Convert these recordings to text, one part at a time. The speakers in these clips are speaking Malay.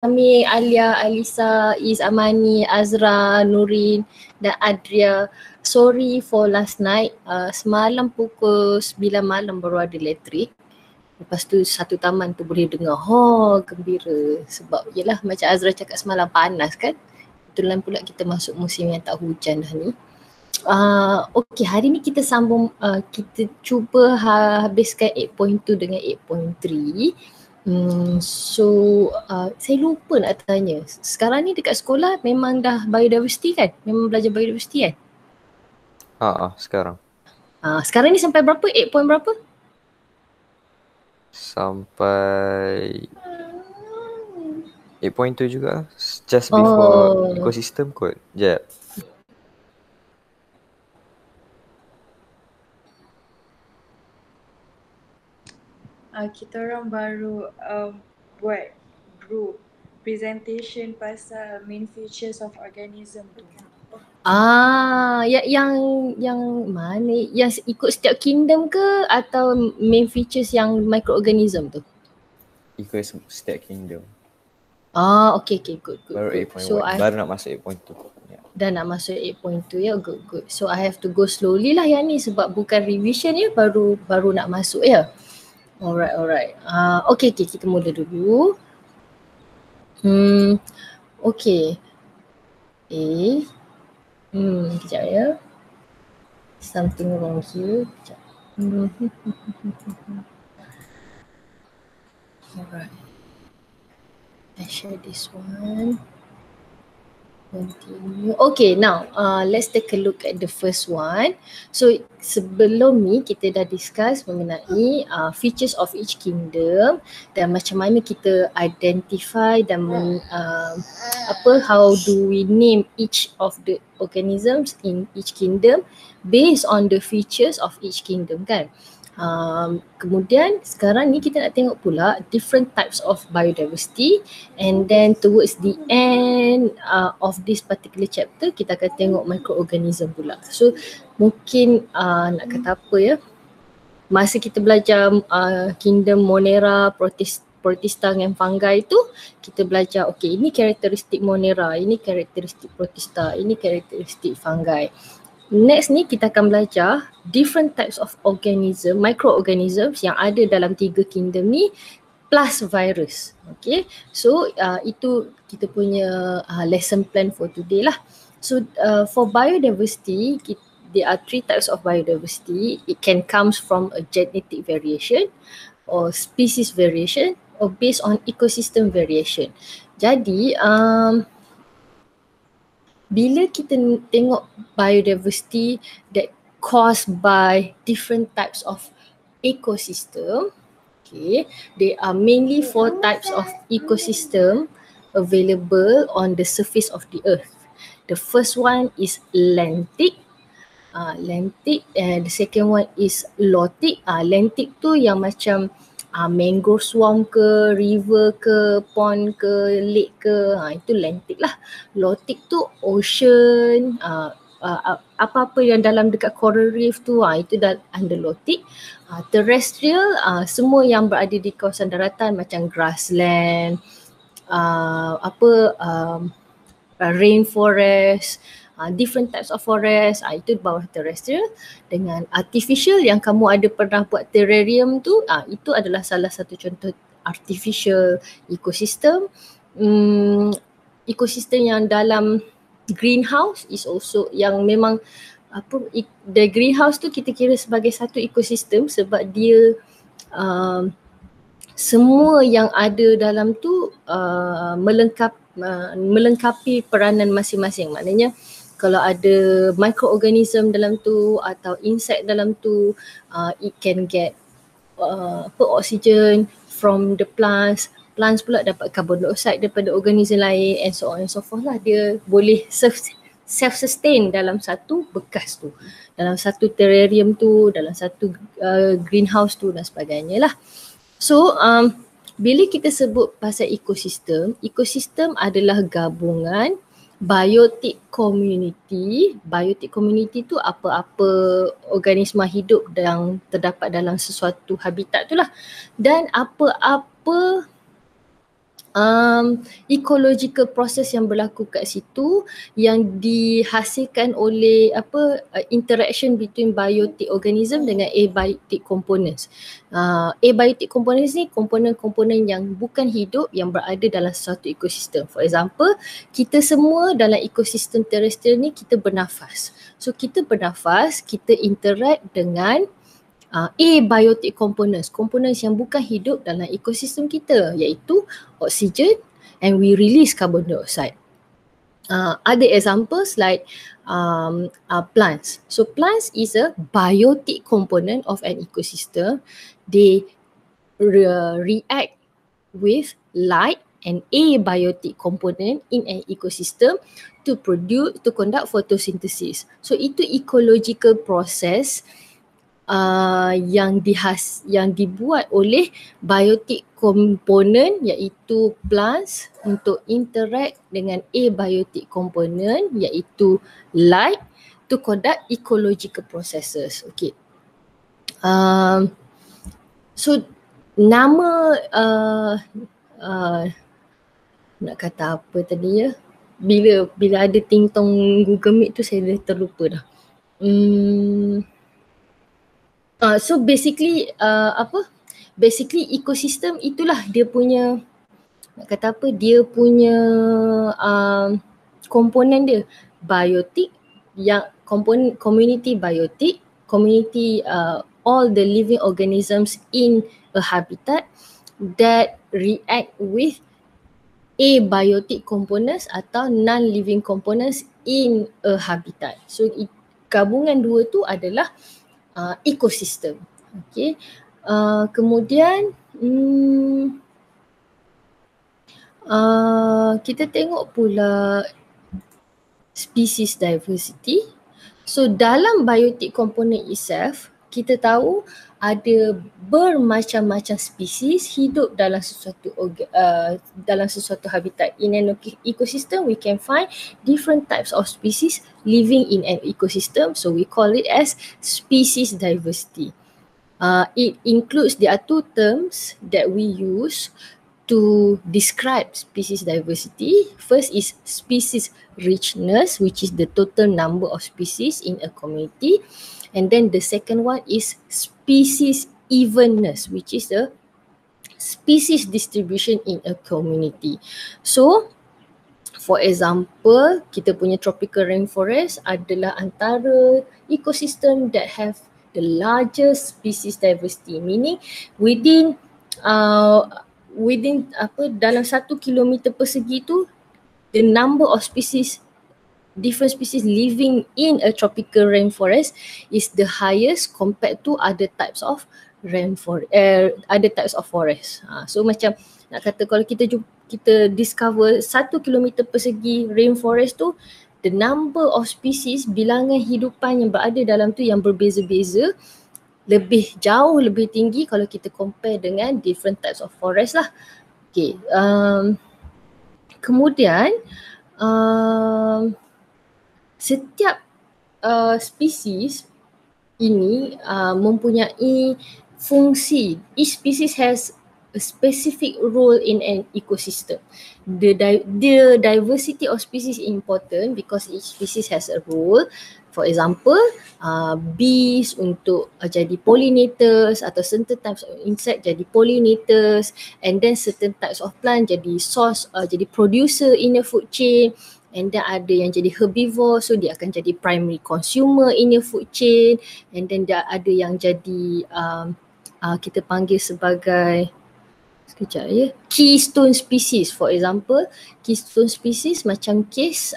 Ami, Alia, Alisa, Amani, Azra, Nurin dan Adria. Sorry for last night. Semalam pukul 9 malam baru ada elektrik. Lepas tu satu taman tu boleh dengar gembira. Sebab yelah macam Azra cakap semalam panas kan. Kebetulan pula kita masuk musim yang tak hujan dah ni. Okay, hari ni kita sambung, kita cuba habiskan 8.2 dengan 8.3. Saya lupa nak tanya. Sekarang ni dekat sekolah memang dah biodiversity kan? Memang belajar biodiversity kan? Sekarang. Sekarang ni sampai berapa? 8 point berapa? Sampai 8.2 juga. Just before ecosystem kot. Jap. Kita orang baru buat group presentation pasal main features of organism tu. Yang mana? Yang ikut setiap kingdom ke atau main features yang microorganism tu? Ikut setiap kingdom. Okay, good. Baru 8.1. Baru nak masuk 8.2. Dah nak masuk 8.2 ya, good. So I have to go slowly lah yang ni sebab bukan revision ya, baru nak masuk ya. Alright. Okay, kita mula dulu. Okay. Kejap ya. Something wrong here. Kejap. Alright. I share this one. Continue. Okay, now let's take a look at the first one. So sebelum ni kita dah discuss mengenai features of each kingdom dan macam mana kita identify dan how do we name each of the organisms in each kingdom based on the features of each kingdom kan. Kemudian sekarang ni kita nak tengok pula different types of biodiversity, and then towards the end of this particular chapter kita akan tengok microorganism pula. So mungkin nak kata apa ya, masa kita belajar kingdom Monera, Protista dan fungi tu kita belajar okay, ini karakteristik Monera, ini karakteristik Protista, ini karakteristik fungi. Next ni kita akan belajar different types of organism, microorganisms yang ada dalam 3 kingdom ni plus virus. Okay, so itu kita punya lesson plan for today lah. So for biodiversity, there are 3 types of biodiversity. It can comes from a genetic variation or species variation or based on ecosystem variation. Jadi bila kita tengok biodiversity that caused by different types of ecosystem, okay, there are mainly 4 types of ecosystem available on the surface of the earth. The first one is lentic, and the second one is lotic. Lentic tu yang macam mangrove swamp ke, river ke, pond ke, lake ke, itu lentic lah. Lotic tu ocean, apa-apa yang dalam dekat coral reef tu, itu dah under lotic. Terrestrial, semua yang berada di kawasan daratan macam grassland, rainforest, different types of forest, itu bawah terrestrial. Dengan artificial yang kamu ada pernah buat terrarium tu, itu adalah salah satu contoh artificial ecosystem. Ecosystem yang dalam greenhouse is also yang memang the greenhouse tu kita kira sebagai satu ekosistem sebab dia semua yang ada dalam tu melengkapi peranan masing-masing. Maknanya kalau ada microorganism dalam tu atau insect dalam tu, it can get oxygen from the plants. Plants pula dapat carbon dioxide daripada organism lain and so on and so forth lah. Dia boleh self-sustain dalam satu bekas tu, dalam satu terrarium tu, dalam satu greenhouse tu dan sebagainya lah. So bila kita sebut pasal ekosistem, ekosistem adalah gabungan biotic community. Biotic community tu apa-apa organisma hidup yang terdapat dalam sesuatu habitat tu lah. Dan apa-apa ecological process yang berlaku kat situ yang dihasilkan oleh interaction between biotic organism dengan abiotic components. Abiotic components ni komponen-komponen yang bukan hidup yang berada dalam satu ekosistem. For example, kita semua dalam ekosistem terestrial ni kita bernafas. So kita bernafas, kita interact dengan abiotic components yang bukan hidup dalam ekosistem kita, iaitu oxygen, and we release carbon dioxide. Other examples like plants. So plants is a biotic component of an ecosystem. They react with light and abiotic component in an ecosystem to conduct photosynthesis. So itu ecological process yang dibuat oleh biotic component iaitu plants untuk interact dengan abiotic component iaitu light to conduct ecological processes. Okay. So nama nak kata apa tadi ya? Bila ada ting-tong Google Meet tu saya dah terlupa dah. So basically basically ekosistem itulah dia punya, nak kata apa, dia punya komponen dia biotic, yang komponen community biotic, community all the living organisms in a habitat that react with abiotic components atau non-living components in a habitat. So gabungan dua tu adalah ekosistem. Okay. Kemudian kita tengok pula species diversity. So dalam biotic component itself, kita tahu ada bermacam-macam spesies hidup dalam sesuatu habitat. In an ecosystem, we can find different types of species living in an ecosystem. So we call it as species diversity. It includes, there are two terms that we use to describe species diversity. First is species richness, which is the total number of species in a community. And then the second one is species evenness, which is the species distribution in a community. So, for example, kita punya tropical rainforest adalah antara ecosystem that have the largest species diversity, meaning within dalam 1 kilometer persegi tu, the number of species, different species living in a tropical rainforest is the highest compared to other types of forest. So macam nak kata kalau kita discover 1 kilometer persegi rainforest tu, the number of species, bilangan hidupan yang berada dalam tu yang berbeza-beza, jauh lebih tinggi kalau kita compare dengan different types of forest lah. Okay. Kemudian setiap spesies ini mempunyai fungsi. Each species has a specific role in an ecosystem. The diversity of species is important because each species has a role. For example, bees untuk jadi pollinators, atau certain types of insect jadi pollinators, and then certain types of plant jadi source, jadi producer in a food chain, and then ada yang jadi herbivore, so dia akan jadi primary consumer in a food chain, and then dia ada yang jadi kita panggil sebagai keystone species. For example, keystone species macam case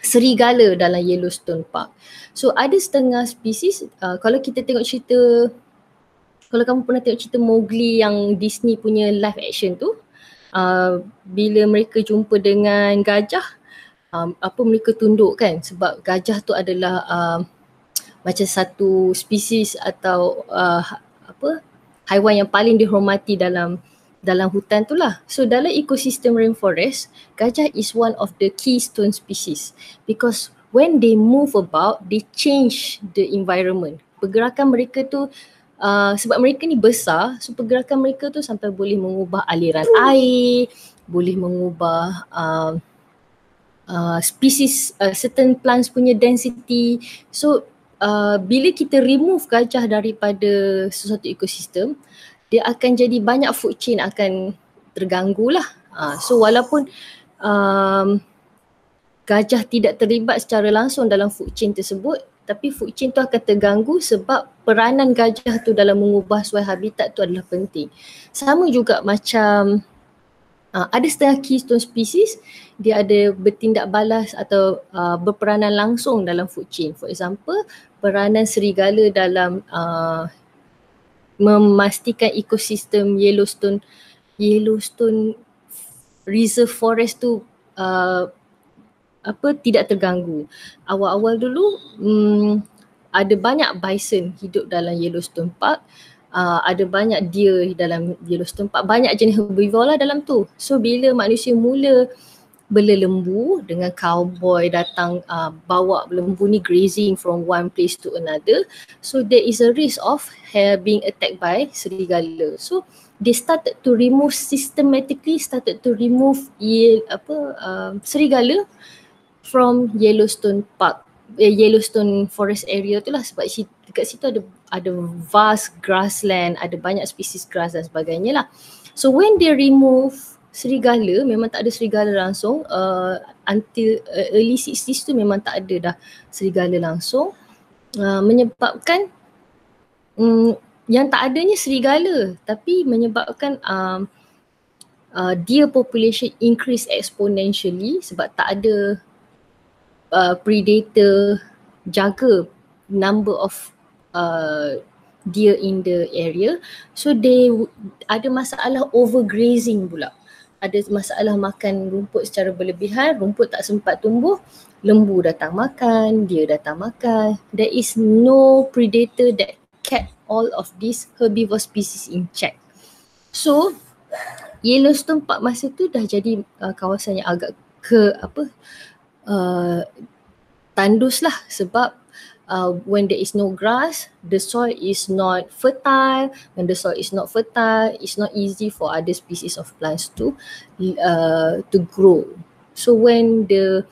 serigala dalam Yellowstone Park. So ada setengah spesies, kalau kita tengok cerita, kalau kamu pernah tengok cerita Mowgli yang Disney punya live action tu, bila mereka jumpa dengan gajah, mereka tunduk kan, sebab gajah tu adalah macam satu spesies atau haiwan yang paling dihormati dalam hutan tu lah. So dalam ekosistem rainforest, gajah is one of the keystone species because when they move about, they change the environment. Pergerakan mereka tu sebab mereka ni besar, so pergerakan mereka tu sampai boleh mengubah aliran air, boleh mengubah species, certain plants punya density. So bila kita remove gajah daripada sesuatu ekosistem, dia akan jadi banyak food chain akan terganggu lah. So walaupun gajah tidak terlibat secara langsung dalam food chain tersebut, tapi food chain tu akan terganggu sebab peranan gajah tu dalam mengubah suai habitat tu adalah penting. Sama juga macam ada setengah keystone species, dia ada bertindak balas atau berperanan langsung dalam food chain. For example, peranan serigala dalam memastikan ekosistem Yellowstone Reserve Forest tu tidak terganggu. Awal-awal dulu ada banyak bison hidup dalam Yellowstone Park. Ada banyak deer dalam Yellowstone Park, banyak jenis herbivore lah dalam tu. So bila manusia mula bela lembu dengan cowboy datang bawa lembu ni grazing from one place to another, so there is a risk of being attacked by serigala. So they started to remove serigala from Yellowstone Park, Yellowstone Forest area tu lah, sebab dekat situ ada vast grassland, ada banyak spesies grass dan sebagainya lah. So when they remove serigala, memang tak ada serigala langsung, until early 60s tu memang tak ada dah serigala langsung, menyebabkan yang tak adanya serigala tapi menyebabkan deer population increase exponentially sebab tak ada predator jaga number of deer in the area. So they ada masalah overgrazing pula. Ada masalah makan rumput secara berlebihan, rumput tak sempat tumbuh, lembu datang makan, deer datang makan. There is no predator that kept all of these herbivore species in check. So Yellowstone Park masa tu dah jadi kawasan yang agak tandus lah, sebab when there is no grass, the soil is not fertile. When the soil is not fertile, it's not easy for other species of plants to grow. So when the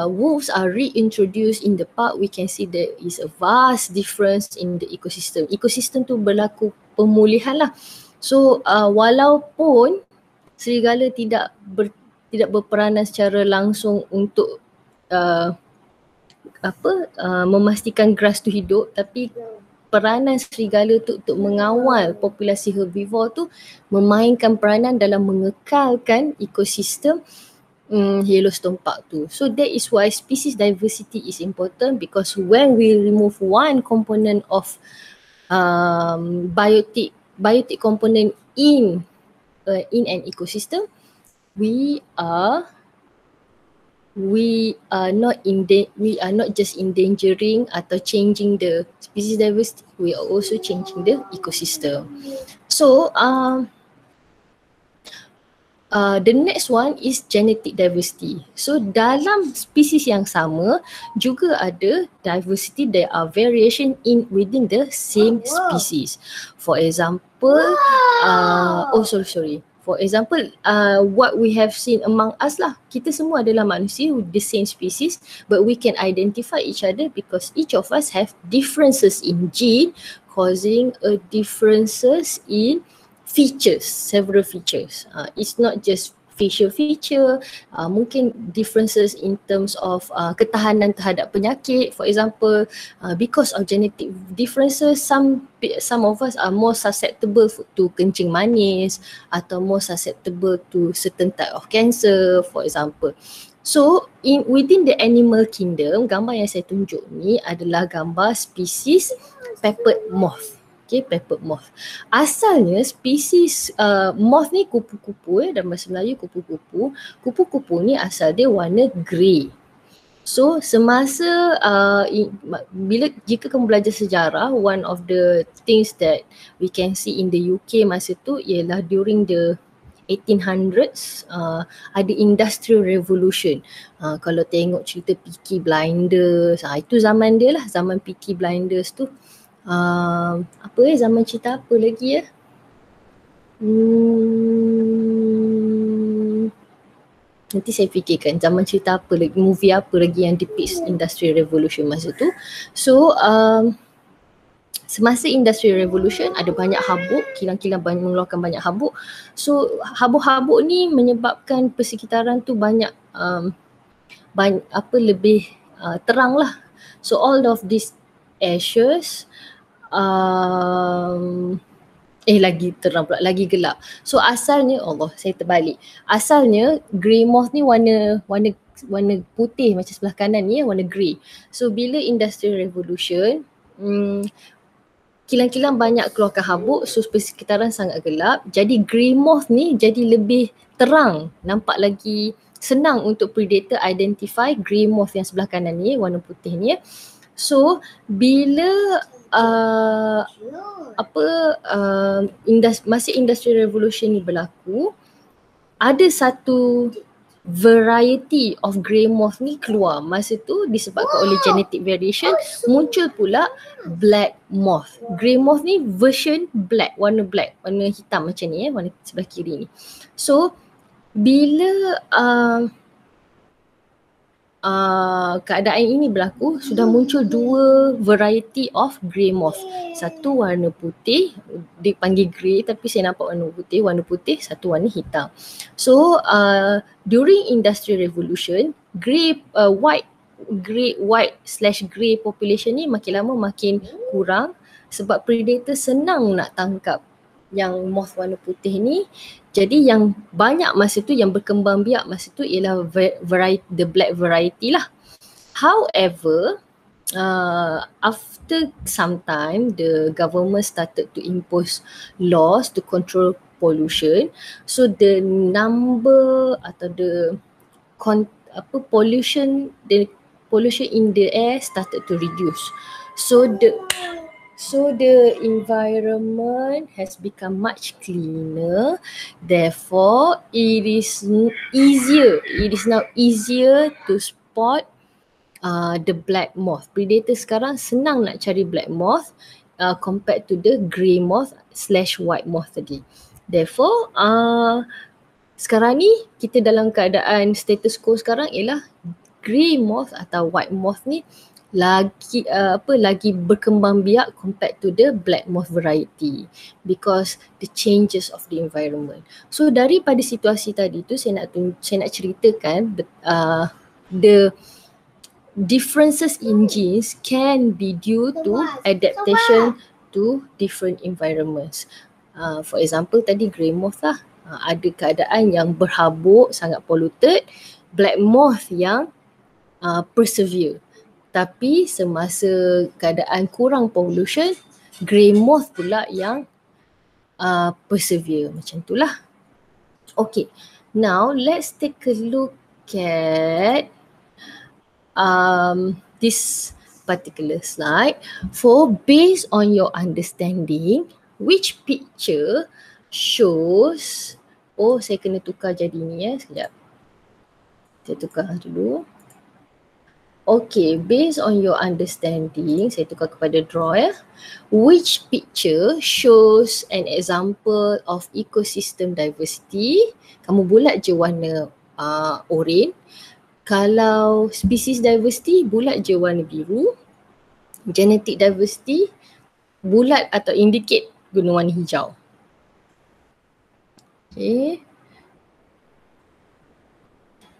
wolves are reintroduced in the park, we can see there is a vast difference in the ecosystem. Ecosystem tu berlaku pemulihan lah. So walaupun serigala tidak berperanan secara langsung untuk memastikan grass tu hidup, tapi peranan serigala tu untuk mengawal populasi herbivore tu memainkan peranan dalam mengekalkan ekosistem Yellowstone Park tu. So that is why species diversity is important, because when we remove one component of biotic component in an ecosystem, we are not just endangering atau changing the species diversity, we are also changing the ecosystem. So the next one is genetic diversity. So dalam spesies yang sama juga ada diversity, there are variation within the same species. For example, For example, what we have seen among us lah, kita semua adalah manusia with the same species, but we can identify each other because each of us have differences in gene causing differences in features, several features. It's not just facial feature, mungkin differences in terms of ketahanan terhadap penyakit. For example, because of genetic differences, some of us are more susceptible to kencing manis atau more susceptible to certain type of cancer, for example. So within the animal kingdom, gambar yang saya tunjuk ni adalah gambar spesies peppered moth. Okay, peppered moth. Asalnya spesies moth ni kupu-kupu, dalam bahasa Melayu kupu-kupu. Kupu-kupu ni asal dia warna grey. So semasa jika kamu belajar sejarah, one of the things that we can see in the UK masa tu ialah during the 1800s ada industrial revolution. Kalau tengok cerita Peaky Blinders, itu zaman dia lah, zaman Peaky Blinders tu. Apa zaman cerita apa lagi ya? Nanti saya fikirkan zaman cerita apa lagi, movie apa lagi yang depicts Industrial Revolution masa tu. So semasa Industrial Revolution ada banyak habuk, kilang-kilang mengeluarkan banyak habuk. So habuk-habuk ni menyebabkan persekitaran tu banyak lebih terang lah. So all of these ashes lagi terang pula, lagi gelap. So asalnya, Allah saya terbalik. Asalnya grey moth ni warna putih macam sebelah kanan ni, warna grey. So bila Industrial Revolution, kilang-kilang banyak keluarkan habuk, so persekitaran sangat gelap. Jadi grey moth ni jadi lebih terang, nampak lagi senang untuk predator identify grey moth yang sebelah kanan ni, warna putih ni. So bila masa Industrial Revolution ni berlaku, ada satu variety of grey moth ni keluar. Masa tu disebabkan oleh genetic variation, muncul pula black moth. Grey moth ni version black, warna hitam macam ni, warna sebelah kiri ni. So bila keadaan ini berlaku, sudah muncul dua variety of grey moth. Satu warna putih, dipanggil grey tapi saya nampak warna putih, satu warna hitam. So during Industrial Revolution, white/grey population ni makin lama makin kurang sebab predator senang nak tangkap yang moth warna putih ni. Jadi yang banyak masa tu, yang berkembang biak masa tu ialah the black variety lah. However, after some time, the government started to impose laws to control pollution. So the number atau the pollution in the air started to reduce. So the environment has become much cleaner. Therefore, it is now easier to spot the black moth. Predator sekarang senang nak cari black moth compared to the grey moth/white moth tadi. Therefore, sekarang ni kita dalam keadaan status quo sekarang ialah grey moth atau white moth ni lagi berkembang biak compared to the black moth variety because the changes of the environment. So daripada situasi tadi tu saya nak ceritakan the differences in genes can be due to adaptation to different environments. For example tadi grey moth lah, ada keadaan yang berhabuk, sangat polluted, black moth yang persevere. Tapi semasa keadaan kurang pollution, grey moth pula yang persevere. Macam itulah. Okay, now let's take a look at this particular slide. Based on your understanding, which picture shows, saya kena tukar jadi ni sekejap. Saya tukar dulu. Okay, based on your understanding, saya tukar kepada draw Which picture shows an example of ecosystem diversity? Kamu bulat je warna orange. Kalau species diversity, bulat je warna biru. Genetic diversity, bulat atau indicate guna warna hijau. Okay.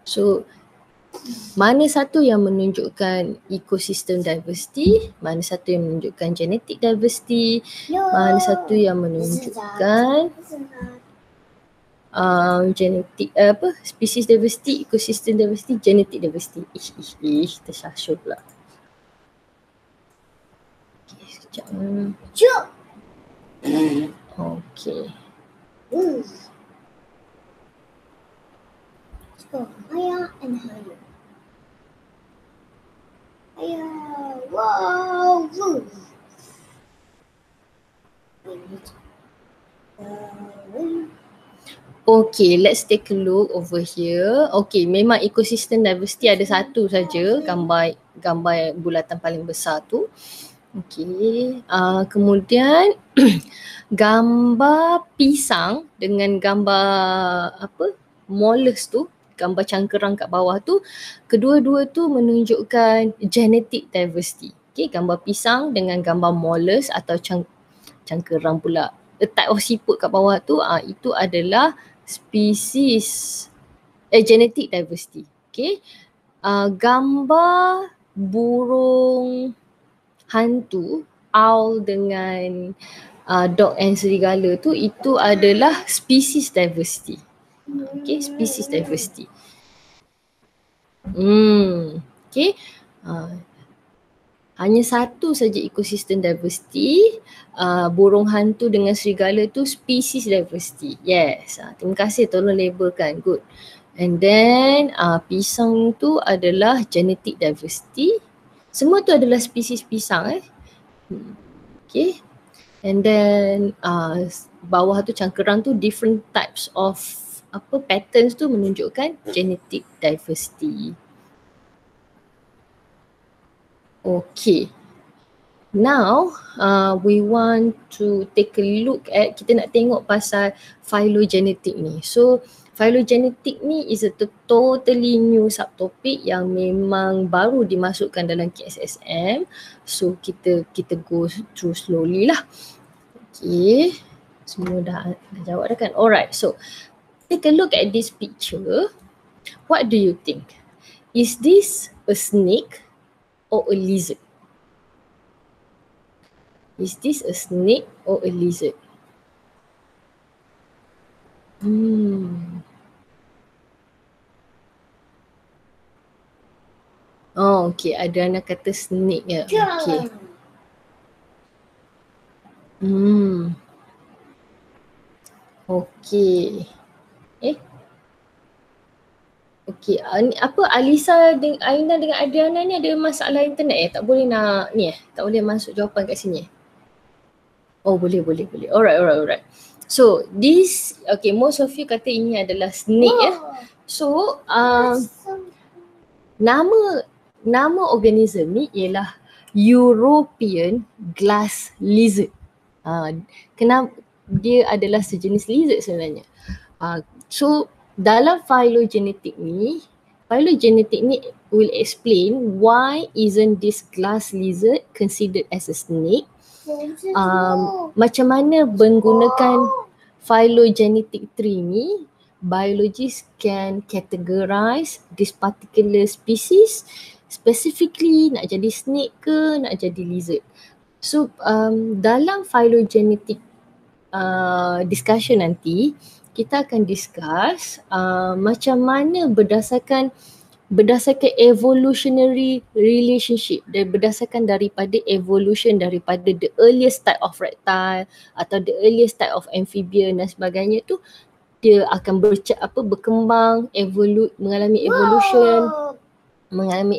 So, mana satu yang menunjukkan ecosystem diversity, mana satu yang menunjukkan genetic diversity, mana satu yang menunjukkan genetic species diversity, ecosystem diversity, genetic diversity. Tersasyur pula. Okay, sekejap. Okay. Let's go higher and higher. Wow. Okay, let's take a look over here. Okay, memang ecosystem diversity ada satu saja, gambar bulatan paling besar tu. Okey, kemudian gambar pisang dengan gambar molus tu, gambar cangkerang kat bawah tu, kedua-dua tu menunjukkan genetic diversity. Okey, gambar pisang dengan gambar molus atau cangkerang pula. A type of siput kat bawah tu, itu adalah spesies genetic diversity. Okey. Gambar burung hantu, owl dengan dog and serigala tu, itu adalah species diversity. Okay, species diversity. Okay. Hanya satu saja ekosistem diversity, burung hantu dengan serigala tu species diversity. Yes, terima kasih, tolong labelkan, good. And then pisang tu adalah genetic diversity. Semua tu adalah spesies pisang Okay. And then bawah tu cangkerang tu different types of patterns tu menunjukkan genetic diversity. Okay. Now we want to take a look at, kita nak tengok pasal phylogenetic ni. So phylogenetic ni is a totally new subtopic yang memang baru dimasukkan dalam Kssm. So kita go through slowly lah. Okay, semua dah jawab dah kan? Alright, so take a look at this picture. What do you think? Is this a snake or a lizard? Is this a snake or a lizard? Oh, okay. Ada anak kata snake ya. Okay. Okay. Okay. Apa Alisa dengan Aina dengan Adriana ni ada masalah internet Tak boleh nak ni tak boleh masuk jawapan kat sini Oh, boleh. Alright. So, this, okay, most of you kata ini adalah snake So, nama organism ni ialah European glass lizard. Kenapa dia adalah sejenis lizard sebenarnya. So dalam phylogenetic ni will explain why isn't this glass lizard considered as a snake. Macam mana menggunakan phylogenetic tree ni, biologists can categorize this particular species, specifically nak jadi snake ke nak jadi lizard. So dalam phylogenetic discussion nanti, kita akan discuss macam mana berdasarkan evolutionary relationship, dan berdasarkan daripada evolution daripada the earliest type of reptile atau the earliest type of amphibian dan sebagainya tu, dia akan berkembang, mengalami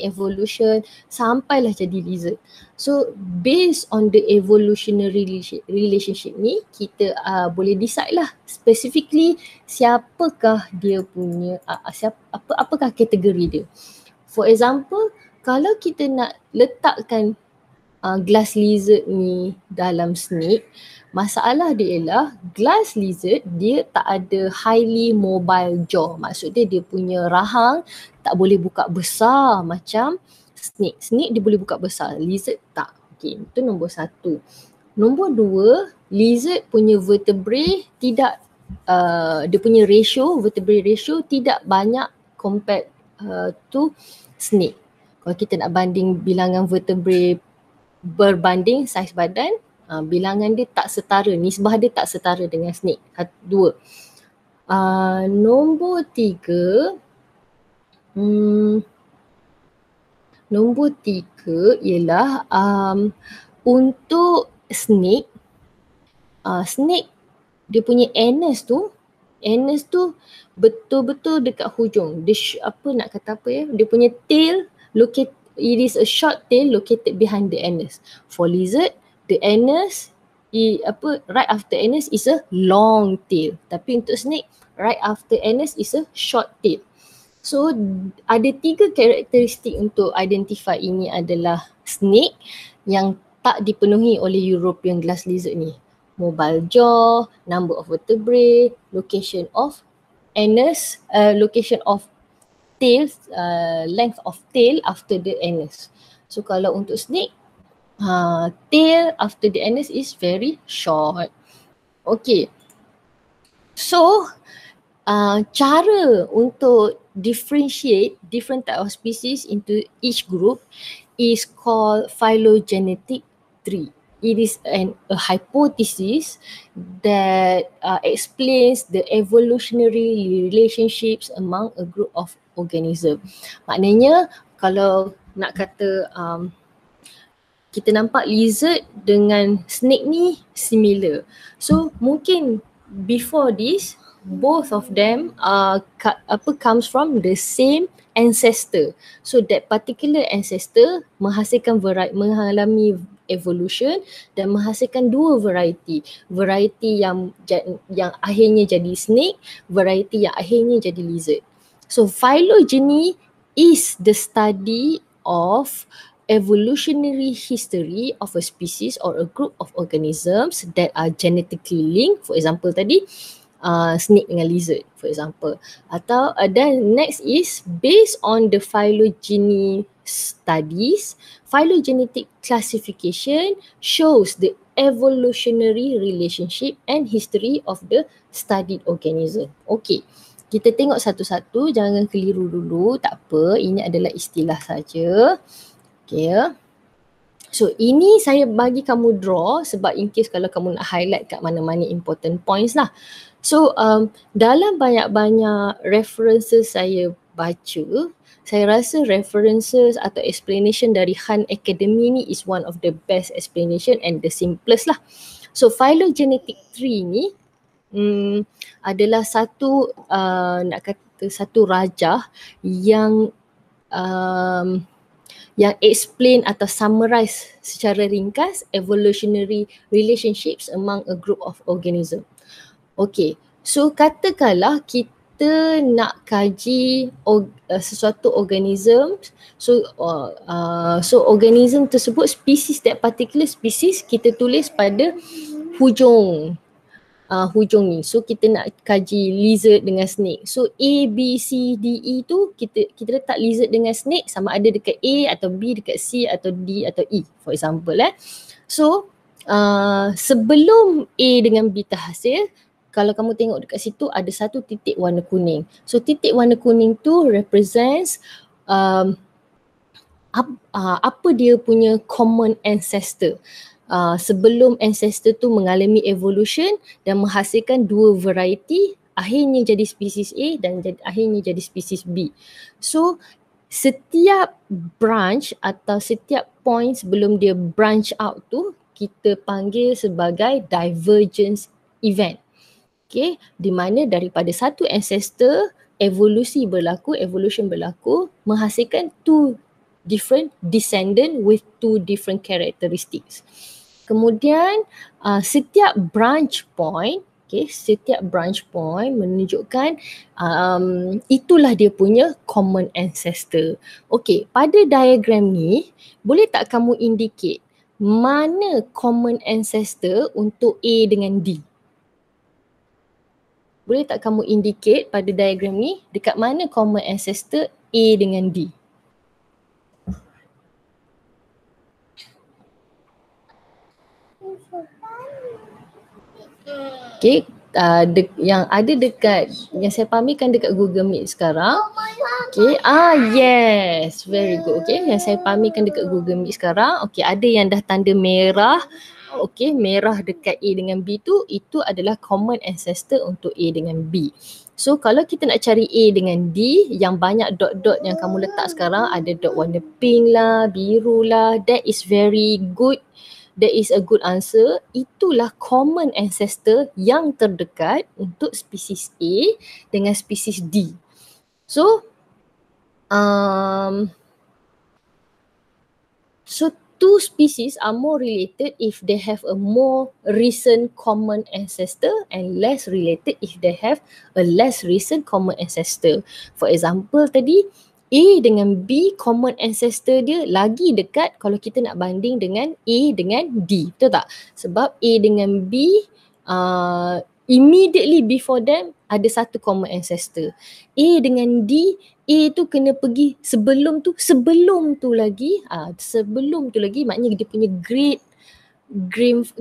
evolution sampailah jadi lizard. So based on the evolutionary relationship ni, kita boleh decide lah specifically siapakah dia punya, apakah kategori dia. For example, kalau kita nak letakkan glass lizard ni dalam snake, masalah dia ialah glass lizard dia tak ada highly mobile jaw. Maksudnya dia punya rahang tak boleh buka besar macam snake. Snake dia boleh buka besar, lizard tak. Okay, itu nombor satu. Nombor dua, lizard punya vertebrae tidak, dia punya vertebrae ratio tidak banyak compared to snake. Kalau kita nak banding bilangan vertebrae berbanding saiz badan, bilangan dia tak setara, nisbah dia tak setara dengan snake. Dua. Nombor tiga ialah untuk snake, dia punya anus tu betul-betul dekat hujung. Dia dia punya tail it is a short tail located behind the anus. For lizard, the anus right after anus is a long tail. Tapi untuk snake, right after anus is a short tail. So ada tiga karakteristik untuk identify ini adalah snake yang tak dipenuhi oleh European glass lizard ni. Mobile jaw, number of vertebrae, location of anus, location of tail, length of tail after the anus. So kalau untuk snake, tail after the anus is very short. Okay. So cara untuk differentiate different type of species into each group is called phylogenetic tree. It is a hypothesis that explains the evolutionary relationships among a group of organism. Maknanya kalau nak kata kita nampak lizard dengan snake ni similar. So mungkin before this both of them comes from the same ancestor. So that particular ancestor menghasilkan mengalami evolution dan menghasilkan dua variety. Variety yang akhirnya jadi snake, variety yang akhirnya jadi lizard. So phylogeny is the study of evolutionary history of a species or a group of organisms that are genetically linked. For example tadi snake dengan lizard for example. Atau then next is based on the phylogeny studies, phylogenetic classification shows the evolutionary relationship and history of the studied organism. Okay, kita tengok satu-satu, jangan keliru dulu, tak apa, ini adalah istilah saja. Okay. So ini saya bagi kamu draw sebab in case kalau kamu nak highlight kat mana-mana important points lah. So dalam banyak-banyak references saya baca, saya rasa references atau explanation dari Han Academy ni is one of the best explanation and the simplest lah. So phylogenetic tree ni adalah satu nak kata satu rajah yang explain atau summarize secara ringkas evolutionary relationships among a group of organism. Okay, so katakanlah kita nak kaji sesuatu organism, so organism tersebut, species, that particular species kita tulis pada hujung ni. So kita nak kaji lizard dengan snake. So A, B, C, D, E tu kita letak lizard dengan snake sama ada dekat A atau B, dekat C atau D atau E for example So sebelum A dengan B terhasil, kalau kamu tengok dekat situ ada satu titik warna kuning. So titik warna kuning tu represents apa dia punya common ancestor. Sebelum ancestor tu mengalami evolution dan menghasilkan dua variety, akhirnya jadi spesies A dan akhirnya jadi spesies B. So setiap branch atau setiap point sebelum dia branch out tu kita panggil sebagai divergence event. Okay, di mana daripada satu ancestor evolution berlaku menghasilkan two different descendant with two different characteristics. Kemudian setiap branch point, setiap branch point menunjukkan itulah dia punya common ancestor. Okay, pada diagram ni boleh tak kamu indicate mana common ancestor untuk A dengan D? Boleh tak kamu indicate pada diagram ni dekat mana common ancestor A dengan D? Okay, yang ada dekat, yang saya pamerkan dekat Google Meet sekarang. Okay, yes, very good. Okay, yang saya pamerkan dekat Google Meet sekarang. Okay, ada yang dah tanda merah. Okay, merah dekat A dengan B tu, itu adalah common ancestor untuk A dengan B. So kalau kita nak cari A dengan D, yang banyak dot-dot yang kamu letak sekarang, ada dot warna pink lah, biru lah, that is very good. That is a good answer. Itulah common ancestor yang terdekat untuk spesies A dengan spesies D. So, two species are more related if they have a more recent common ancestor and less related if they have a less recent common ancestor. For example tadi, A dengan B common ancestor dia lagi dekat kalau kita nak banding dengan A dengan D. Betul tak? Sebab A dengan B immediately before them ada satu common ancestor. A dengan D, A tu kena pergi sebelum tu lagi maknanya dia punya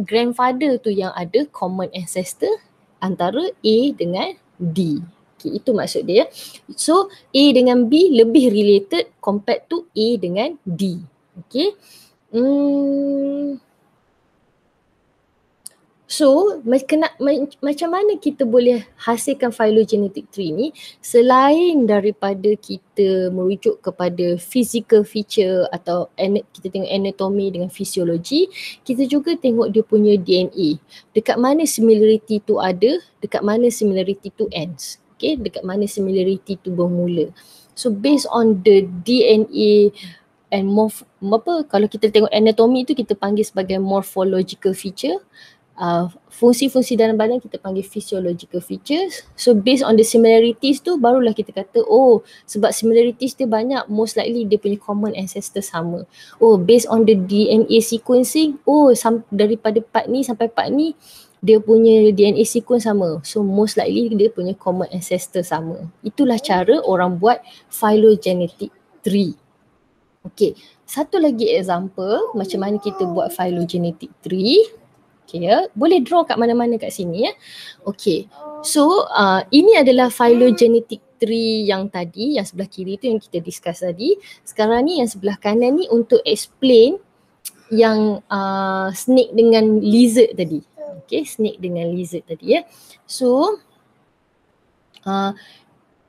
grandfather tu yang ada common ancestor antara A dengan D. Okay, itu maksud dia. So A dengan B lebih related compared to A dengan D. Okay. So macam mana kita boleh hasilkan phylogenetic tree ni selain daripada kita merujuk kepada physical feature atau kita tengok anatomy dengan fisiologi, kita juga tengok dia punya DNA. Dekat mana similarity tu ada, dekat mana similarity tu ends. Okay, dekat mana similarity tu bermula. So based on the DNA and kalau kita tengok anatomy tu kita panggil sebagai morphological feature. Fungsi-fungsi dalam badan kita panggil physiological features. So based on the similarities tu barulah kita kata sebab similarities dia banyak, most likely dia punya common ancestor sama. Based on the DNA sequencing, daripada part ni sampai part ni dia punya DNA sequence sama. So most likely dia punya common ancestor sama. Itulah cara orang buat phylogenetic tree. Okay, satu lagi example macam mana kita buat phylogenetic tree. Okay, boleh draw kat mana-mana kat sini ya. Okay, so ini adalah phylogenetic tree yang tadi, yang sebelah kiri tu yang kita discuss tadi. Sekarang ni yang sebelah kanan ni untuk explain yang snake dengan lizard tadi. Okay, snake dengan lizard tadi ya. So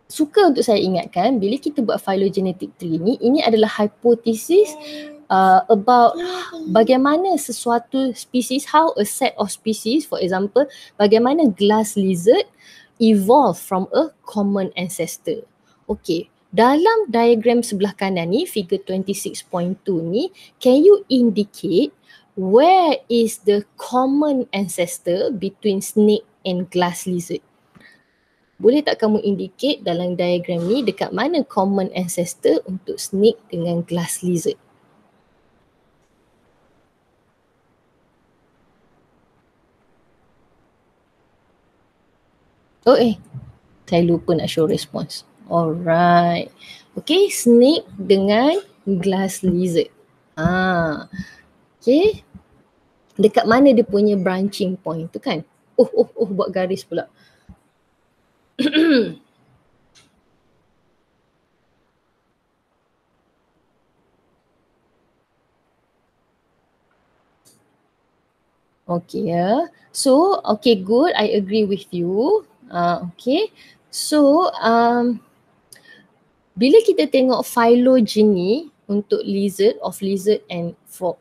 suka untuk saya ingatkan bila kita buat phylogenetic tree ni, ini adalah hipotesis about bagaimana sesuatu spesies, how a set of species, for example, bagaimana glass lizard evolve from a common ancestor. Okay, dalam diagram sebelah kanan ni, figure 26.2 ni, can you indicate where is the common ancestor between snake and glass lizard? Boleh tak kamu indicate dalam diagram ni dekat mana common ancestor untuk snake dengan glass lizard? Saya lupa nak show response. Alright. Okay, snake dengan glass lizard. Okay. Dekat mana dia punya branching point tu kan? Buat garis pula. Okay ya. So, okay, good. I agree with you. Okay. So, bila kita tengok phylogeny untuk lizard and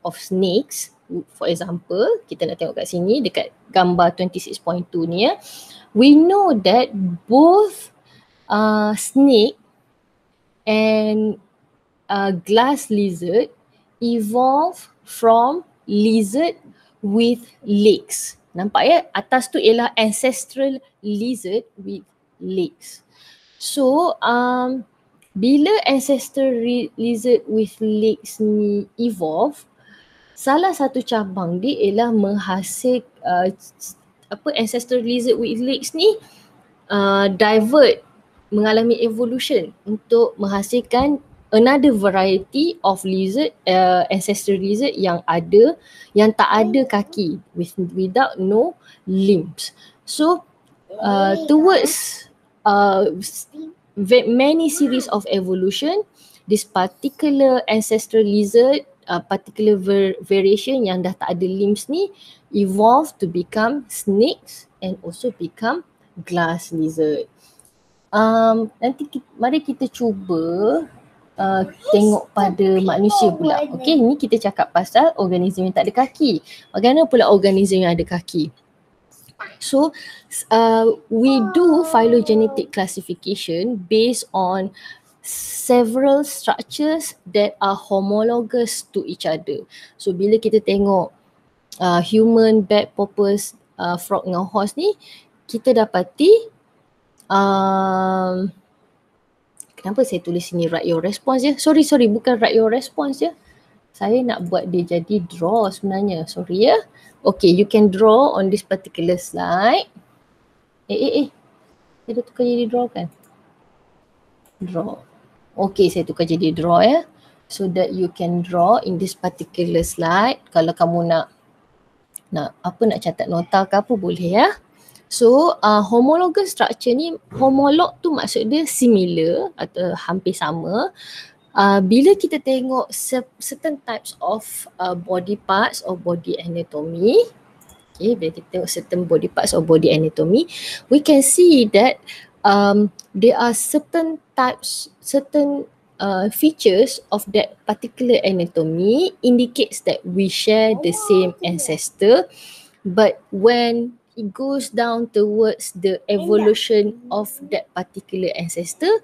of snakes, for example, kita nak tengok kat sini dekat gambar 26.2 ni ya. We know that both snake and glass lizard evolve from lizard with legs. Nampak ya, atas tu ialah ancestral lizard with legs. So bila ancestral lizard with legs ni evolve, salah satu cabang dia ialah menghasil ancestral lizard with legs ni divert, mengalami evolution untuk menghasilkan another variety of lizard, ancestral lizard yang tak ada kaki, without no limbs. So towards many series of evolution, this particular ancestral lizard, particular variation yang dah tak ada limbs ni evolve to become snakes and also become glass lizard. Nanti mari kita cuba tengok pada manusia pula. Okay, ni kita cakap pasal organism yang tak ada kaki. Bagaimana pula organism yang ada kaki? So, we do phylogenetic classification based on several structures that are homologous to each other. So, bila kita tengok human, bat, porpoise, frog dengan horse ni, kita dapati Kenapa saya tulis sini write your response je? Sorry, bukan write your response je. Saya nak buat dia jadi draw sebenarnya. Sorry ya. Okay, you can draw on this particular slide. Saya dah tukar jadi draw kan? Draw. Okay, saya tukar jadi draw ya. So that you can draw in this particular slide. Kalau kamu nak catat nota ke apa boleh ya. So homologous structure ni, homolog tu maksud dia similar atau hampir sama. Bila kita tengok certain types of body parts or body anatomy, okay, bila kita tengok certain body parts or body anatomy, we can see that there are certain types, certain features of that particular anatomy indicates that we share the same ancestor. But when it goes down towards the evolution of that particular ancestor,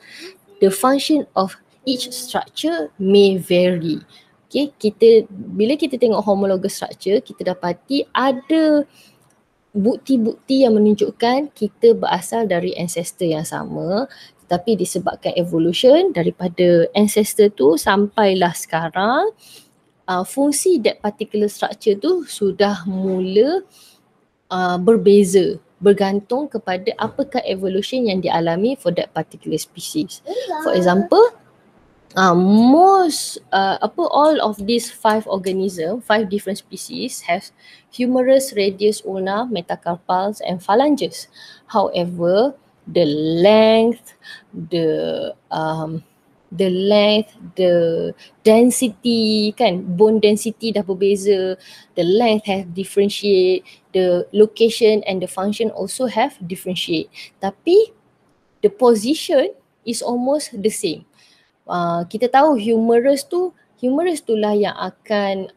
the function of each structure may vary. Okay, bila kita tengok homologous structure, kita dapati ada bukti-bukti yang menunjukkan kita berasal dari ancestor yang sama, tetapi disebabkan evolution daripada ancestor tu sampailah sekarang, fungsi that particular structure tu sudah mula berbeza bergantung kepada apakah evolution yang dialami for that particular species. For example, all of these 5 organisms, 5 different species have humerus, radius, ulna, metacarpals and phalanges. However, the length, the density kan, bone density dah berbeza, the length have differentiate, the location and the function also have differentiate. Tapi the position is almost the same. Kita tahu humerus tu lah yang akan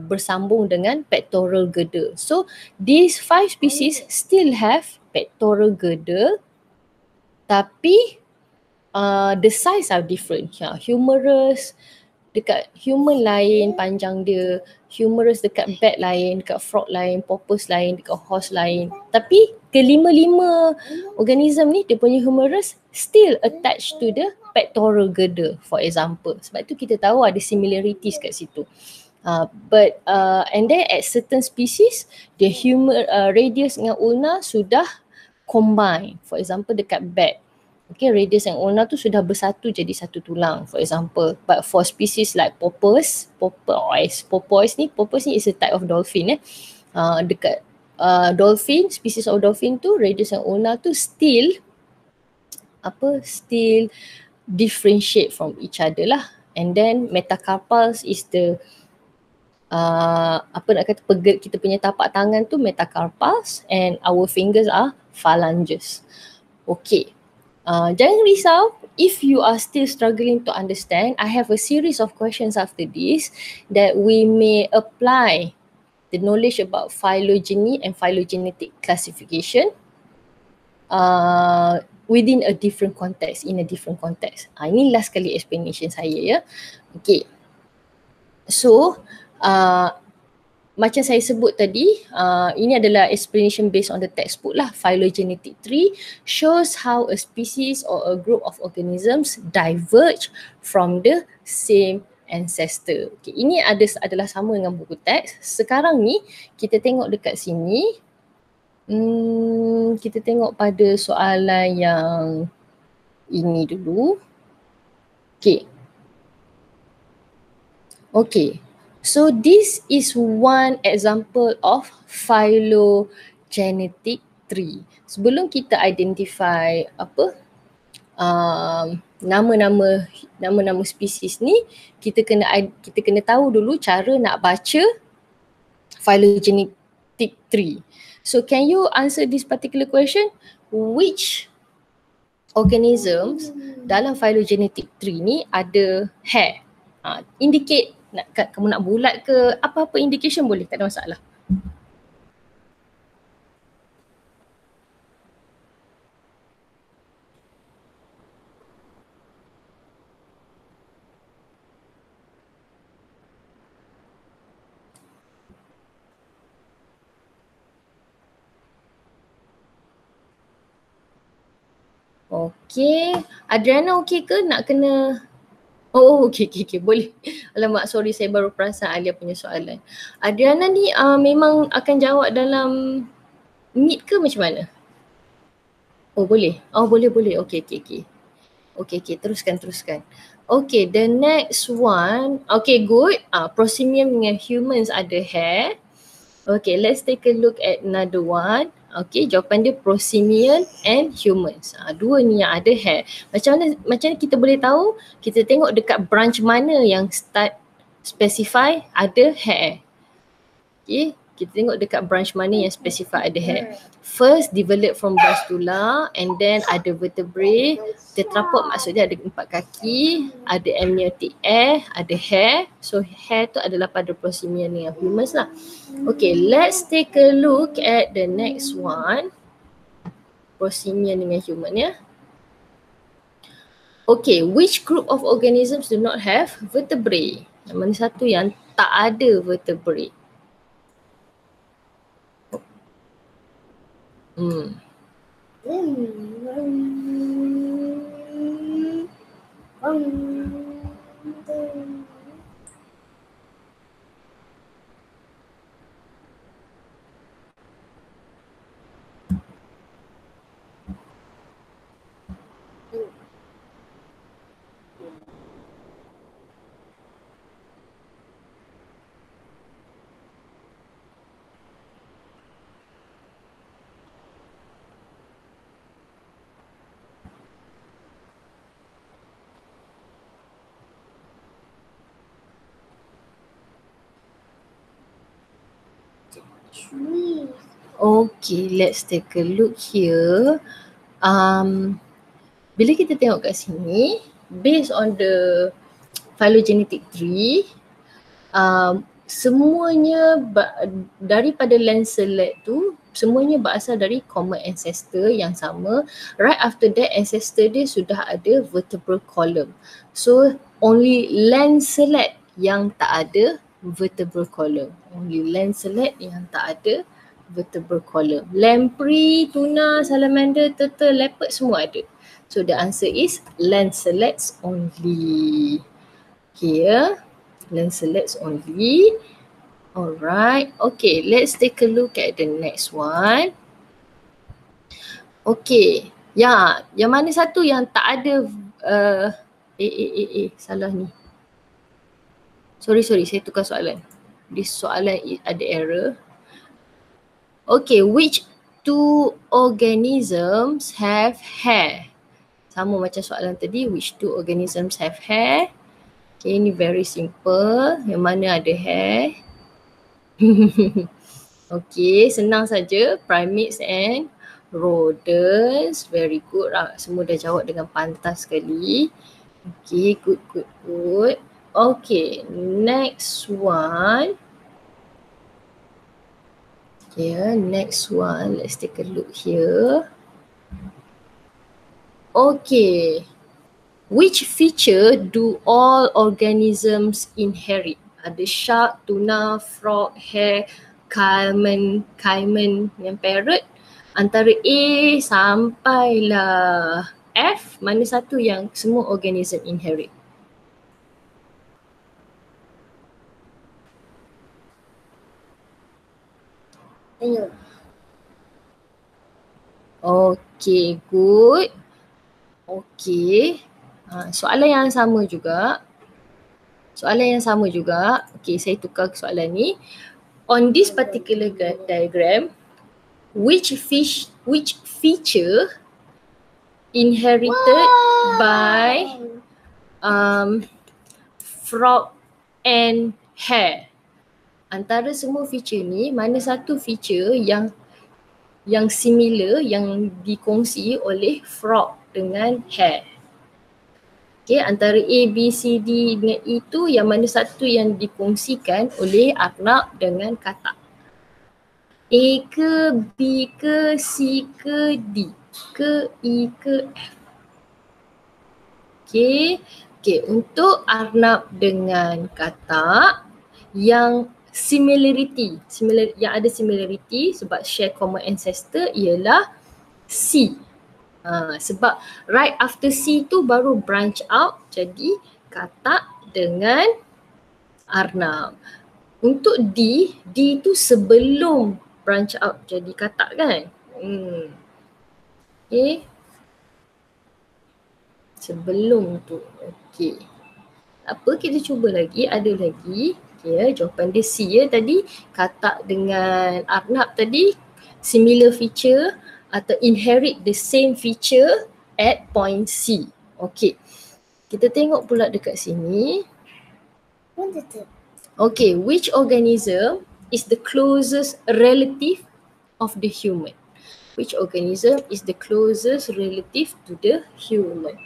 bersambung dengan pectoral girdle. So these 5 species still have pectoral girdle, tapi the size are different. Humerus dekat human lain panjang dia, humerus dekat bat lain, dekat frog lain, porpoise lain, dekat horse lain. Tapi kelima-lima organism ni dia punya humerus still attached to the pectoral girdle, for example. Sebab tu kita tahu ada similarities kat situ. And then at certain species, the radius dengan ulna sudah combine. For example dekat bat, okay, radius and ulna tu sudah bersatu jadi satu tulang, for example. But for species like porpoise ni is a type of dolphin. Dekat dolphin, species of dolphin tu, radius and ulna tu still differentiate from each other lah. And then metacarpals is the kita punya tapak tangan tu metacarpals and our fingers are phalanges. Okay. Jangan risau if you are still struggling to understand. I have a series of questions after this that we may apply the knowledge about phylogeny and phylogenetic classification within a different context, in a different context. Ini last kali explanation saya ya. Okay. So, macam saya sebut tadi, ini adalah explanation based on the textbook lah. Phylogenetic tree shows how a species or a group of organisms diverge from the same ancestor. Okay, ini adalah sama dengan buku teks. Sekarang ni kita tengok dekat sini. Kita tengok pada soalan yang ini dulu. Okay. So this is one example of phylogenetic tree. Sebelum kita identify nama-nama spesies ni, kita kena tahu dulu cara nak baca phylogenetic tree. So can you answer this particular question? Which organisms dalam phylogenetic tree ni ada hair? Indicate, kamu nak bulat ke, apa-apa indication boleh, tak ada masalah. Okey. Adriana okey ke nak kena? Oh, okey. Boleh. Alamak, sorry saya baru perasan Alia punya soalan. Adriana ni memang akan jawab dalam Meet ke macam mana? Oh, boleh. Oh, boleh. Okey. Okey, teruskan. Okay, the next one. Okay, good. Prosimium dengan humans ada hair. Okay, let's take a look at another one. Okay, jawapan dia prosimian and humans. Dua ni yang ada hair. Macam mana kita boleh tahu? Kita tengok dekat branch mana yang start specify ada hair. Okay, kita tengok dekat branch mana yang specify ada hair. First, develop from blastula and then ada vertebrae. Tetrapod maksudnya ada 4 kaki, ada amniotic air, ada hair. So hair tu adalah pada prosimian dengan humans lah. Okay, let's take a look at the next one. Prosimian dengan human ya. Okay, which group of organisms do not have vertebrae? Yang mana satu yang tak ada vertebrae? Okay, let's take a look here. Bila kita tengok kat sini, based on the phylogenetic tree, semuanya daripada lancelet tu, semuanya berasal dari common ancestor yang sama. Right after that, ancestor dia sudah ada vertebral column. So only lancelet yang tak ada vertebral column. Only lancelet yang tak ada vertebral column. Lamprey, tuna, salamander, turtle, leopard semua ada. So the answer is lancelets only. Here, lancelets only. Alright, okay, let's take a look at the next one. Okay, ya, yang mana satu yang tak ada salah ni. Sorry, saya tukar soalan. This soalan ada error. Okay, which two organisms have hair? Sama macam soalan tadi, which two organisms have hair? Okay, ni very simple. Yang mana ada hair? Okay, senang saja. Primates and rodents. Very good. Semua dah jawab dengan pantas sekali. Okay, good. Okay, next one. Okay, next one. Let's take a look here. Okay. Which feature do all organisms inherit? Ada shark, tuna, frog, hare, caiman yang parrot. Antara A sampailah F, mana satu yang semua organism inherit? Okay, good. Okay. Soalan yang sama juga. Okay, saya tukar soalan ni. On this particular diagram, which feature inherited by frog and hare? Antara semua feature ni, mana satu feature yang similar, yang dikongsi oleh frog dengan hare? Okay, antara A, B, C, D dengan E tu, yang mana satu yang dikongsikan oleh arnab dengan katak? A ke, B ke, C ke, D ke, E ke, F? Okay, untuk arnab dengan katak yang yang ada similarity sebab share common ancestor ialah C. Sebab right after C tu baru branch out jadi katak dengan arnab. Untuk D tu sebelum branch out jadi katak kan. Okay. Sebelum tu. Okay. Apa kita cuba lagi, ada lagi. Okay, jawapan dia C ya tadi. Katak dengan arnab tadi similar feature atau inherit the same feature at point C. Okay. Kita tengok pula dekat sini. Okay, which organism is the closest relative of the human? Which organism is the closest relative to the human?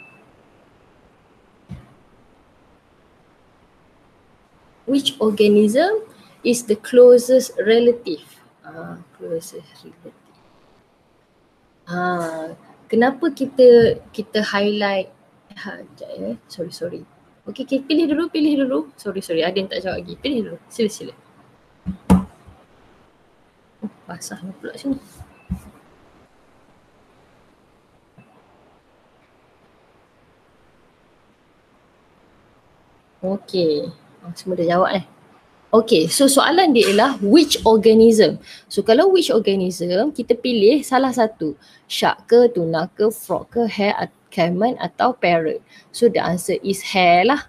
Which organism is the closest relative? Closest relative. Kenapa kita highlight? Sekejap ya. Sorry. Okay, pilih dulu. Sorry. Ada yang tak jawab lagi. Pilih dulu. Sila. Basah pula sini. Okay. Semua dah jawab Okay, so soalan dia ialah which organism. So kalau which organism, kita pilih salah satu. Shark ke, tuna ke, frog ke, hare, caiman atau parrot. So the answer is hare lah.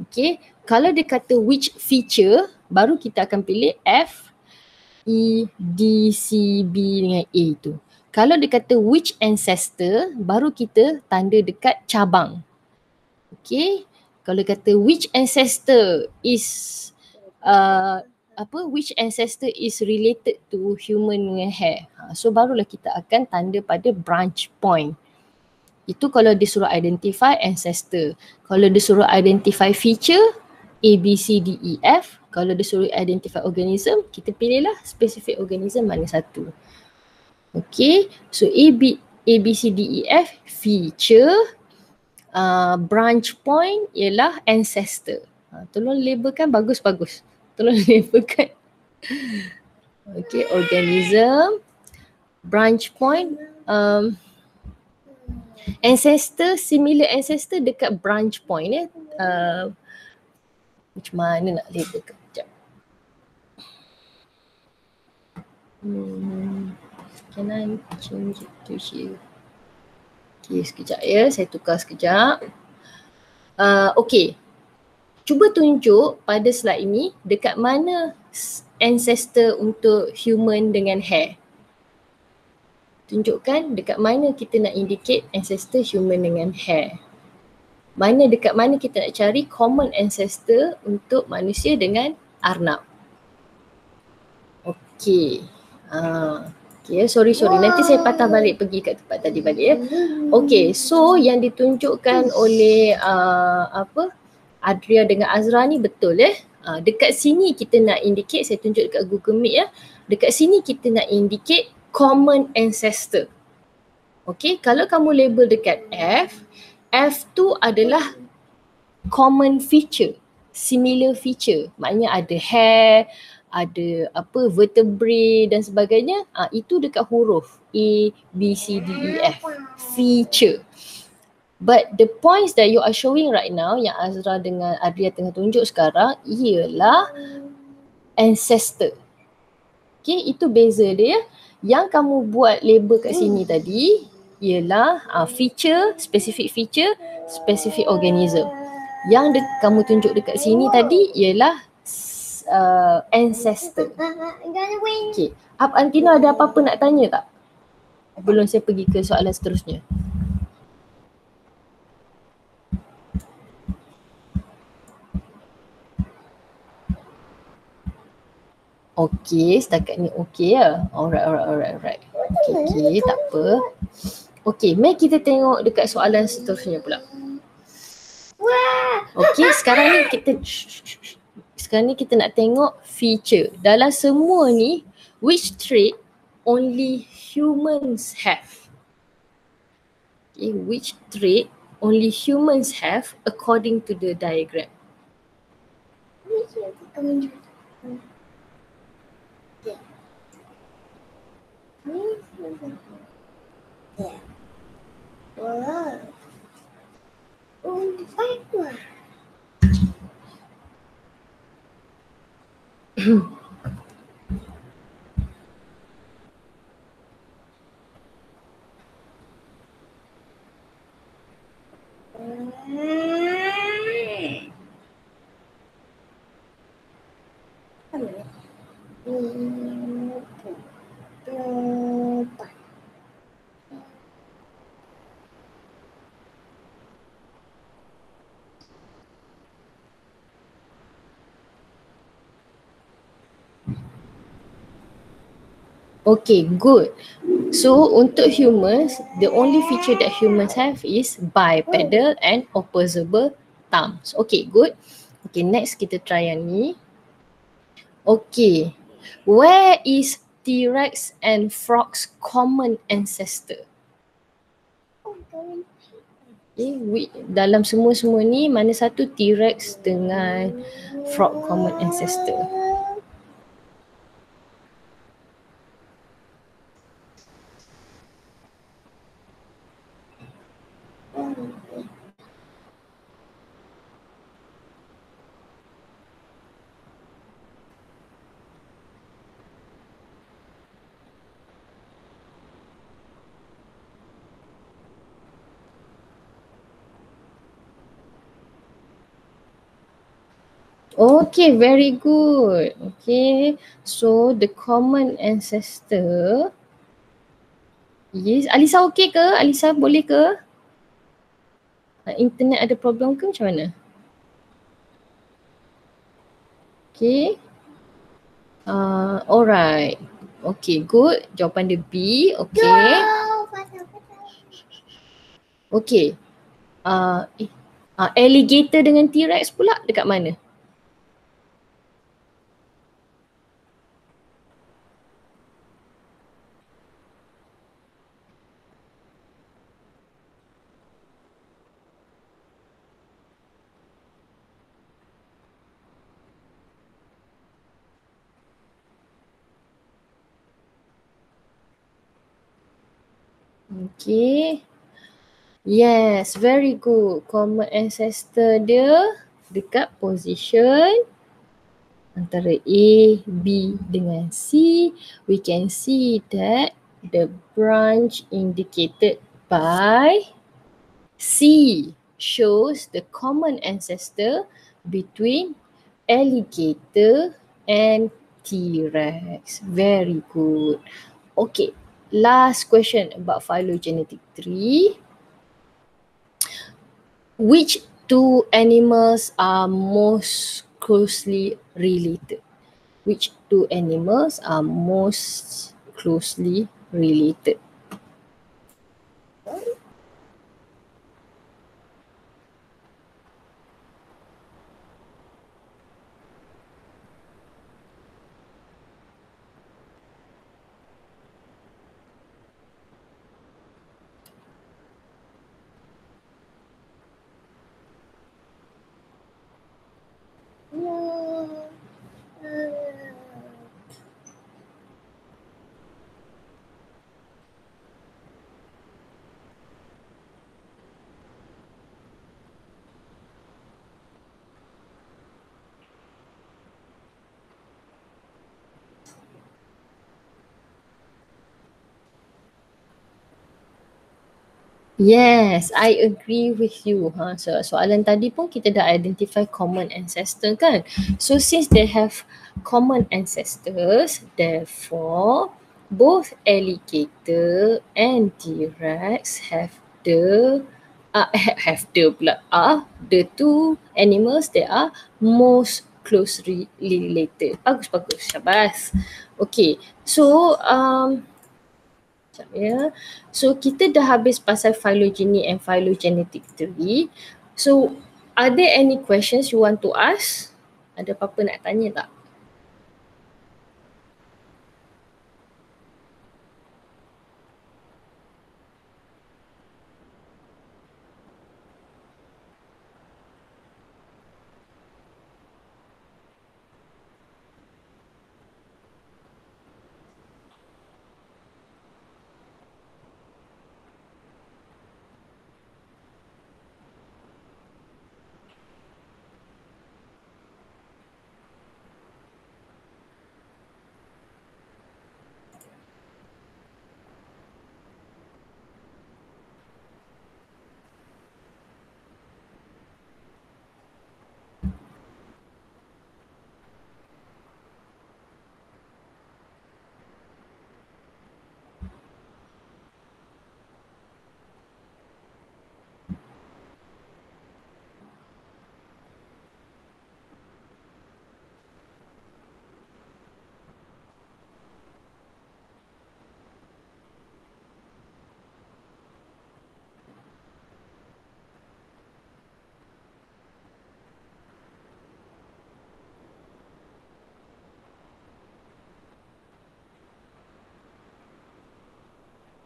Okay, kalau dia kata which feature, baru kita akan pilih F, E, D, C, B dengan A tu. Kalau dia kata which ancestor, baru kita tanda dekat cabang. Okay, kalau kata which ancestor is which ancestor is related to human dengan hare. So barulah kita akan tanda pada branch point. Itu kalau disuruh identify ancestor. Kalau disuruh identify feature, A, B, C, D, E, F. Kalau disuruh identify organism, kita pilihlah spesifik organism mana satu. Okay, so A, B, C, D, E, F, feature. Branch point ialah ancestor. Tolong labelkan bagus. Tolong labelkan. Okay, organism, branch point, ancestor, similar ancestor dekat branch point macam mana nak labelkan? Sekejap. Can I change it to here? Okay, sekejap ya, saya tukar sekejap. Okay. Cuba tunjuk pada slide ini dekat mana ancestor untuk human dengan hare. Tunjukkan dekat mana kita nak indicate ancestor human dengan hare. Dekat mana kita nak cari common ancestor untuk manusia dengan arnab. Okay. Okay, sorry. Nanti saya patah balik pergi kat tempat tadi balik ya. Okay, so yang ditunjukkan oleh Adria dengan Azra ni betul dekat sini kita nak indicate, saya tunjuk dekat Google Meet ya. Dekat sini kita nak indicate common ancestor. Okay, kalau kamu label dekat F tu adalah common feature, similar feature. Maknanya ada hair, ada vertebrae dan sebagainya. Itu dekat huruf A, B, C, D, E, F. Feature. But the points that you are showing right now, yang Azra dengan Adria tengah tunjuk sekarang, ialah ancestor. Okay, itu beza dia. Yang kamu buat label kat sini tadi, ialah feature, specific organism. Yang kamu tunjuk dekat sini tadi, ialah ancestor. Okay, Antina ada apa-apa nak tanya tak? Sebelum saya pergi ke soalan seterusnya. Okay, setakat ni okay ya. Alright. Okay, tak apa. Okay, mari kita tengok dekat soalan seterusnya pula. Okay, sekarang ni kita nak tengok feature. Dalam semua ni, which trait only humans have? Okay, which trait only humans have according to the diagram? Wow. Backward. Okay, good. So untuk humans, the only feature that humans have is bipedal and opposable thumbs. Okay, good. Okay, next kita try yang ni. Okay, where is T-Rex and frog's common ancestor? Okay, dalam semua ni mana satu T-Rex dengan frog common ancestor? Okay, very good. Okay, so the common ancestor is, Alisa okay ke? Alisa boleh ke? Internet ada problem ke macam mana? Okay. Alright. Okay, good. Jawapan dia B. Okay. Okay. Alligator dengan T-Rex pula dekat mana? Okay. Yes, very good. Common ancestor dia dekat position antara A, B dengan C. We can see that the branch indicated by C shows the common ancestor between alligator and T-Rex. Very good. Okay, last question about phylogenetic tree. Which two animals are most closely related? Which two animals are most closely related? Yes, I agree with you. So soalan tadi pun kita dah identify common ancestor kan. So since they have common ancestors, therefore both alligator and T-Rex have the the two animals that are most closely related. Bagus, syabas. Okay, so sekejap ya. So kita dah habis pasal phylogeny and phylogenetic tree. So are there any questions you want to ask? Ada apa-apa nak tanya tak?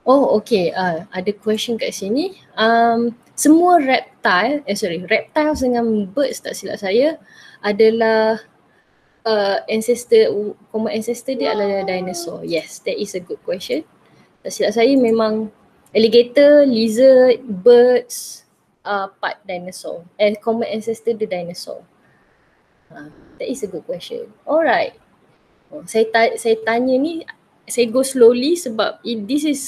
Oh okay, ada question kat sini. Semua reptiles dengan birds tak silap saya adalah common ancestor dia adalah dinosaur. Yes, that is a good question. Tak silap saya memang alligator, lizard, birds part dinosaur. Common ancestor the dinosaur. That is a good question. Alright. Saya tanya ni, saya go slowly sebab this is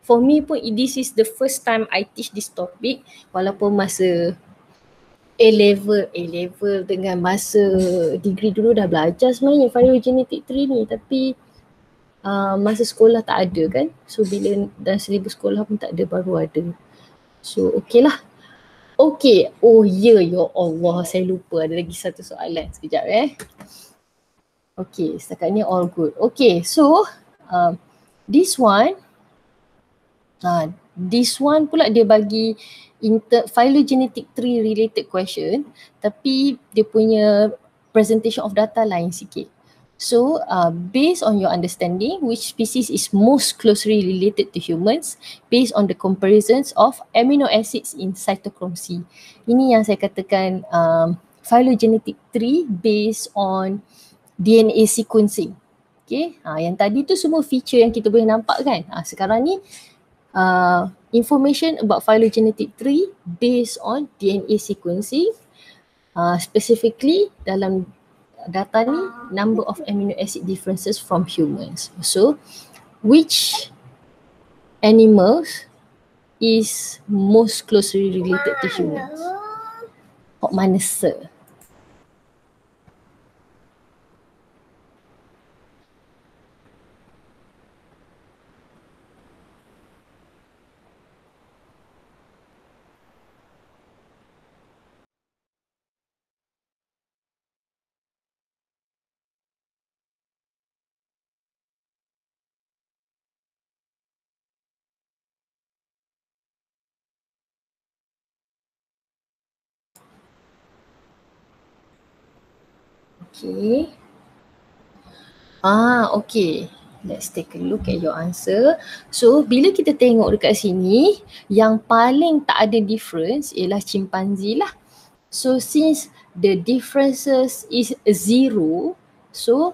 for me pun this is the first time I teach this topic, walaupun masa A-level dengan masa degree dulu dah belajar sebenarnya Phylogenetic 3 ni, tapi masa sekolah tak ada kan. So bila dalam syllabus sekolah pun tak ada, baru ada. So okay lah. Okay, oh ya, ya Allah, saya lupa ada lagi satu soalan. Sekejap Okay, setakat ni all good. Okay, so this one pula dia bagi phylogenetic tree related question, tapi dia punya presentation of data lain sikit. So based on your understanding, which species is most closely related to humans based on the comparisons of amino acids in cytochrome C. Ini yang saya katakan phylogenetic tree based on DNA sequencing. Okay, yang tadi tu semua feature yang kita boleh nampak kan. Sekarang ni information about phylogenetic tree based on DNA sequencing, specifically dalam data ni number of amino acid differences from humans. So which animals is most closely related to humans? Kok mana sir? Okay. Okay. Let's take a look at your answer. So, bila kita tengok dekat sini, yang paling tak ada difference ialah chimpanzee lah. So, since the differences is 0, so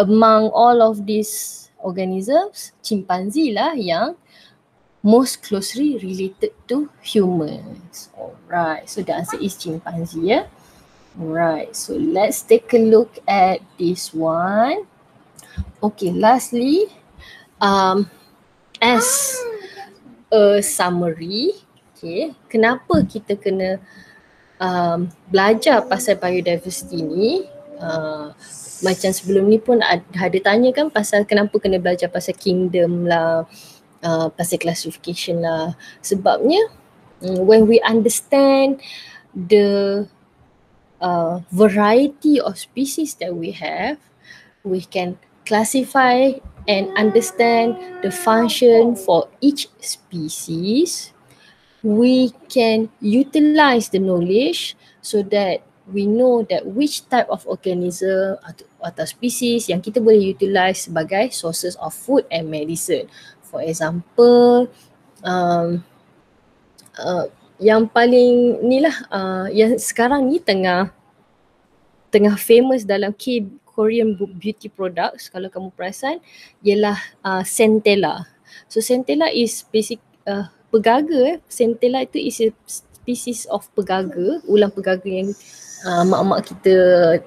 among all of these organisms, chimpanzee lah yang most closely related to humans. Alright, so the answer is chimpanzee ya. Alright, so let's take a look at this one. Okay, lastly, as a summary, okay, kenapa kita kena belajar pasal biodiversity ni? Macam sebelum ni pun ada tanya kan pasal kenapa kena belajar pasal kingdom lah, pasal classification lah. Sebabnya when we understand the variety of species that we have, we can classify and understand the function for each species. We can utilize the knowledge so that we know that which type of organism atau species yang kita boleh utilize sebagai sources of food and medicine. For example, yang paling ni lah, yang sekarang ni tengah famous dalam Korean beauty products, kalau kamu perasan, ialah centella. So centella is basic pegaga. Centella itu is a species of pegaga, ulang pegaga yang mak-mak kita,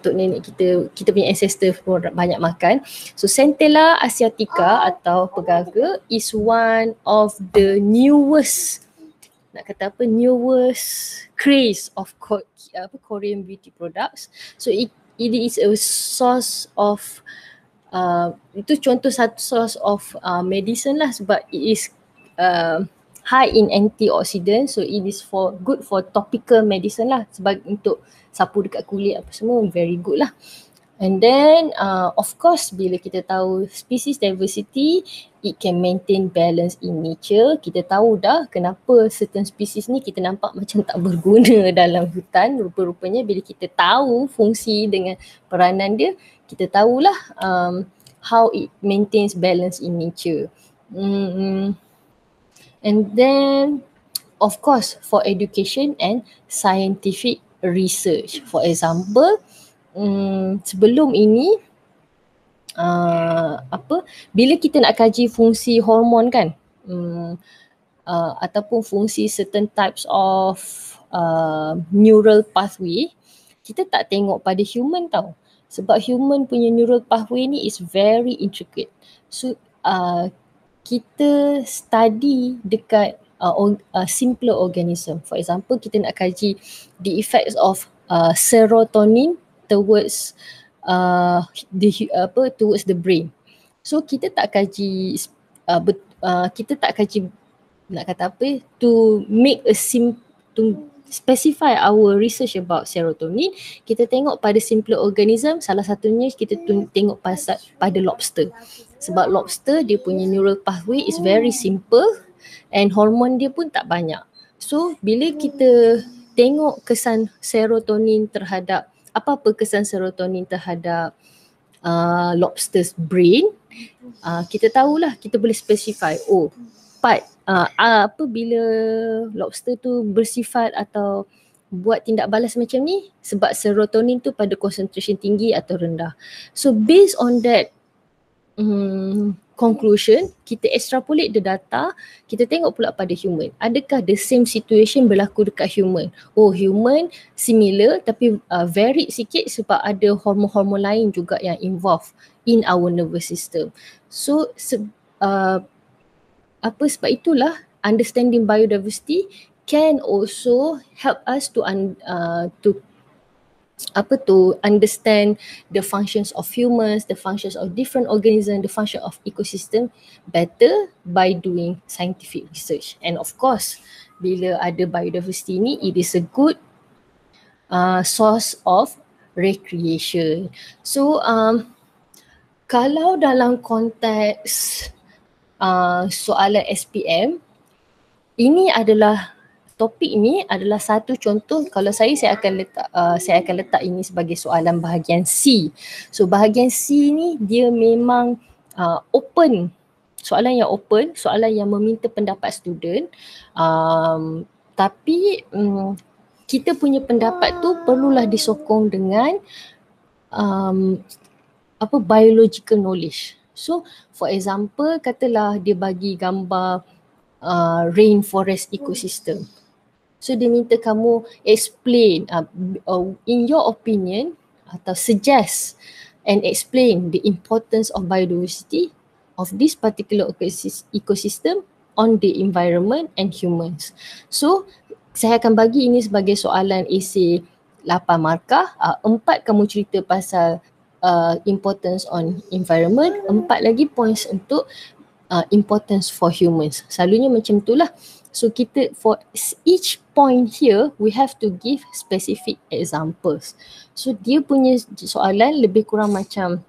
tok nenek kita punya ancestor pun banyak makan. So centella asiatica atau pegaga is one of the newest craze of Korean beauty products. So it is a source of itu contoh satu source of medicine lah, sebab it is high in antioxidant, so it is good for topical medicine lah, sebab untuk sapu dekat kulit apa semua, very good lah. And then of course bila kita tahu species diversity, it can maintain balance in nature. Kita tahu dah kenapa certain species ni kita nampak macam tak berguna dalam hutan. Rupa-rupanya bila kita tahu fungsi dengan peranan dia, kita tahulah how it maintains balance in nature. And then of course for education and scientific research. For example, sebelum ini bila kita nak kaji fungsi hormon kan, ataupun fungsi certain types of neural pathway, kita tak tengok pada human tau. Sebab human punya neural pathway ni is very intricate. So kita study dekat simpler organism. For example, kita nak kaji the effects of serotonin towards towards the brain. So kita tak kaji nak kata apa, to make a to specify our research about serotonin, kita tengok pada simpler organism. Salah satunya kita tengok pada lobster. Sebab lobster dia punya neural pathway is very simple and hormon dia pun tak banyak. So bila kita tengok kesan serotonin terhadap kesan serotonin terhadap lobster's brain, kita tahulah, kita boleh specify bila lobster tu bersifat atau buat tindak balas macam ni sebab serotonin tu pada concentration tinggi atau rendah. So based on that conclusion, kita extrapolate the data, kita tengok pula pada human. Adakah the same situation berlaku dekat human? Human similar tapi varied sikit sebab ada hormon-hormon lain juga yang involved in our nervous system. So sebab itulah understanding biodiversity can also help us to understand the functions of humans, the functions of different organisms, the function of ecosystem better by doing scientific research. And of course, bila ada biodiversity ni, it is a good source of recreation. So kalau dalam konteks soalan SPM, topik ini adalah satu contoh. Kalau saya akan letak ini sebagai soalan bahagian C. So bahagian C ni dia memang open, soalan yang open, soalan yang meminta pendapat student. Tapi kita punya pendapat tu perlulah disokong dengan biological knowledge. So for example, katalah dia bagi gambar rainforest ecosystem. So dia minta kamu explain in your opinion atau suggest and explain the importance of biodiversity of this particular ecosystem on the environment and humans. So saya akan bagi ini sebagai soalan esei 8 markah. 4 kamu cerita pasal importance on environment, 4 lagi points untuk importance for humans. Selalunya macam itulah. So kita, for each point here, we have to give specific examples. So dia punya soalan lebih kurang macam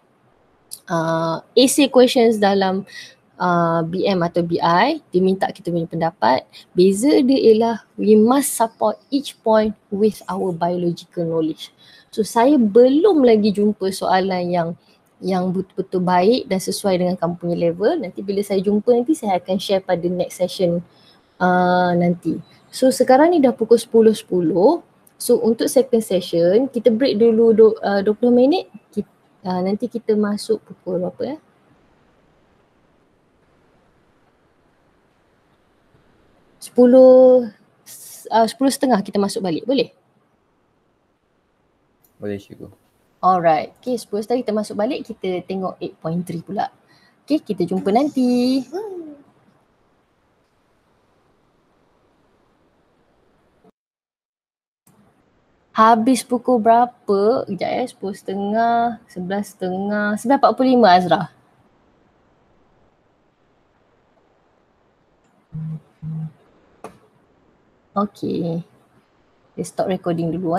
essay questions dalam BM atau BI. Dia minta kita punya pendapat. Beza dia ialah we must support each point with our biological knowledge. So saya belum lagi jumpa soalan yang betul-betul baik dan sesuai dengan kamu punya level. Nanti bila saya jumpa nanti saya akan share pada next session nanti. So sekarang ni dah pukul 10.10. So untuk second session kita break dulu 20 minit. Nanti kita masuk pukul berapa ya? 10.30 kita masuk balik, boleh? Boleh cikgu. Alright, okay, 10.30 kita masuk balik, kita tengok 8.3 pula. Okay, kita jumpa nanti. Habis pukul berapa? Sekejap ya, 10.30, 11.30, 9.45 Azra. Okay, let's stop recording dulu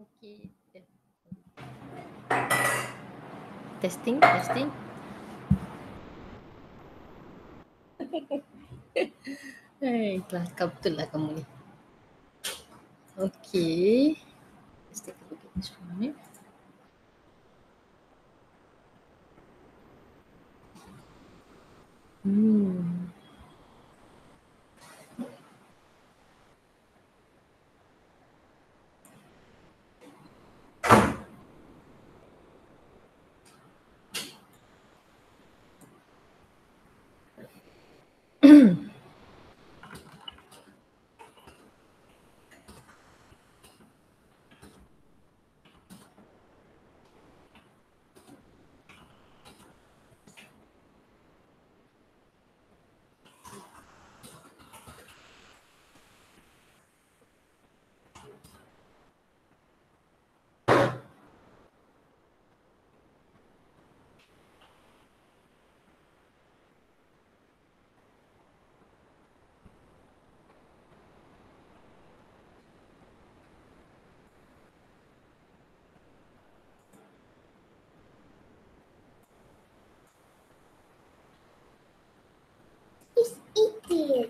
Okay. Testing, testing. Kelakar betul lah kamu ni. Okay. Let's take a look at this one. It's idiot.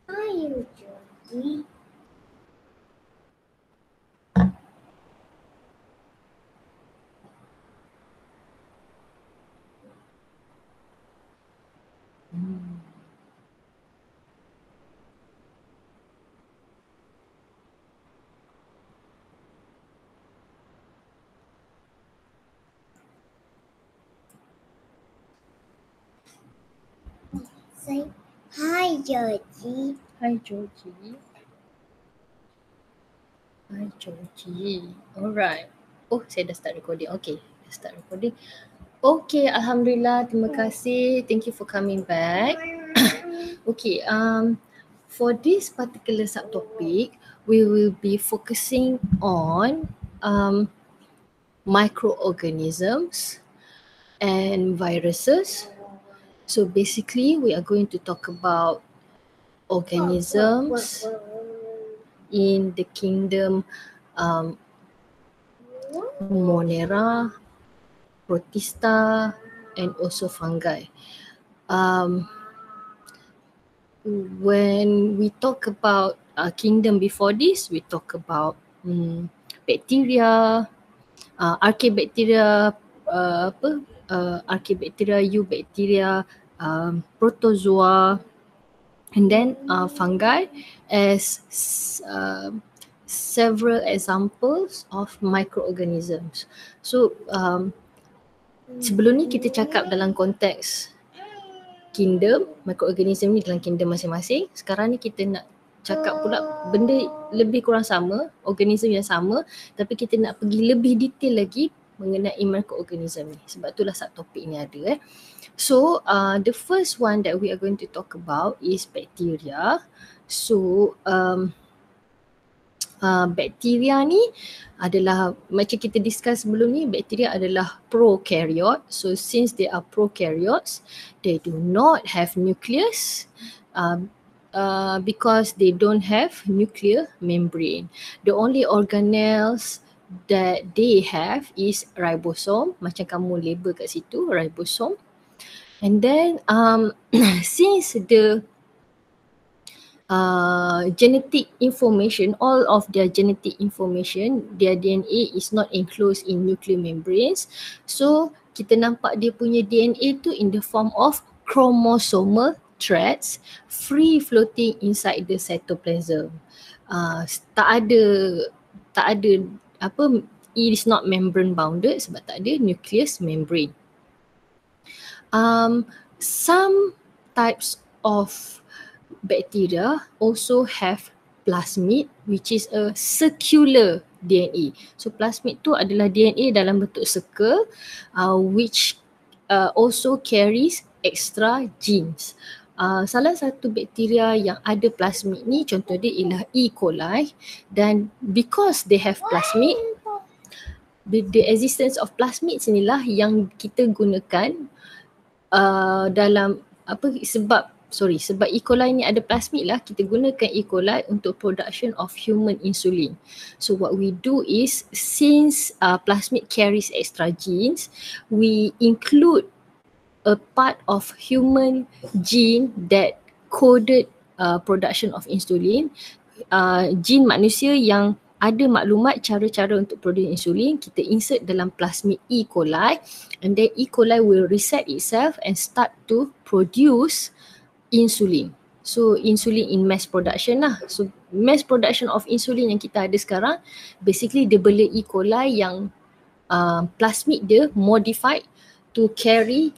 Are you Georgie? Say hi, Georgie. Hi Georgie. Hi Georgie. Alright. Oh, saya dah start recording. Okay, dah start recording. Okay, Alhamdulillah. Terima kasih. Thank you for coming back. Okay, for this particular subtopic, we will be focusing on microorganisms and viruses. So basically, we are going to talk about organisms in the kingdom Monera, Protista, and also fungi. When we talk about kingdom before this, we talk about bacteria, archaebacteria, archaebacteria, eubacteria, protozoa, and then fungi as several examples of microorganisms. So sebelum ni kita cakap dalam konteks kingdom, microorganism ni dalam kingdom masing-masing. Sekarang ni kita nak cakap pula benda lebih kurang sama, organism yang sama, tapi kita nak pergi lebih detail lagi mengenai microorganism ni. Sebab itulah subtopik ni ada. So the first one that we are going to talk about is bacteria. So Bakteria ni adalah macam kita discuss sebelum ni, bakteria adalah prokaryote. So since they are prokaryotes, they do not have nucleus because they don't have nuclear membrane. The only organelles that they have is ribosome, macam kamu label kat situ, ribosome. And then since the genetic information, all of their genetic information, their DNA is not enclosed in nuclear membranes. So kita nampak dia punya DNA tu in the form of chromosomal threads free floating inside the cytoplasm. Tak ada apa, it is not membrane bounded sebab tak ada nucleus membrane. Some types of bacteria also have plasmid, which is a circular DNA. So plasmid tu adalah DNA dalam bentuk circle which also carries extra genes. Salah satu bakteria yang ada plasmid ni contoh dia ialah E. coli, dan because they have plasmid, the existence of plasmids inilah yang kita gunakan dalam sebab E. coli ni ada plasmid lah, kita gunakan E. coli untuk production of human insulin. So what we do is, since plasmid carries extra genes, we include a part of human gene that coded production of insulin. Gene manusia yang ada maklumat cara-cara untuk produce insulin, kita insert dalam plasmid E. coli, and then E. coli will reset itself and start to produce insulin. So insulin in mass production lah. So mass production of insulin yang kita ada sekarang, basically dia bela E. coli yang plasmid dia modified to carry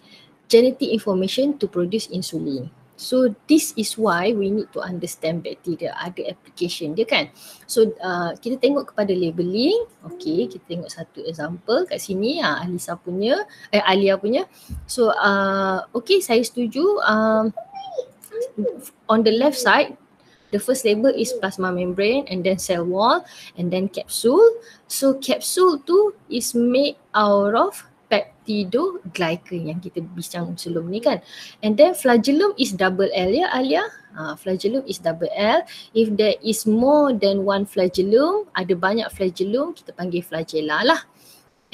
genetic information to produce insulin. So this is why we need to understand bacteria, ada application dia kan. So kita tengok kepada labeling. Okay, kita tengok satu example kat sini, Alia punya. So okay, saya setuju. On the left side, the first label is plasma membrane, and then cell wall, and then capsule. So capsule tu is made out of peptidoglycan yang kita bincang sebelum ni kan. And then flagellum is double L ya Alia. Flagellum is double L. If there is more than one flagellum, ada banyak flagellum, kita panggil flagella lah.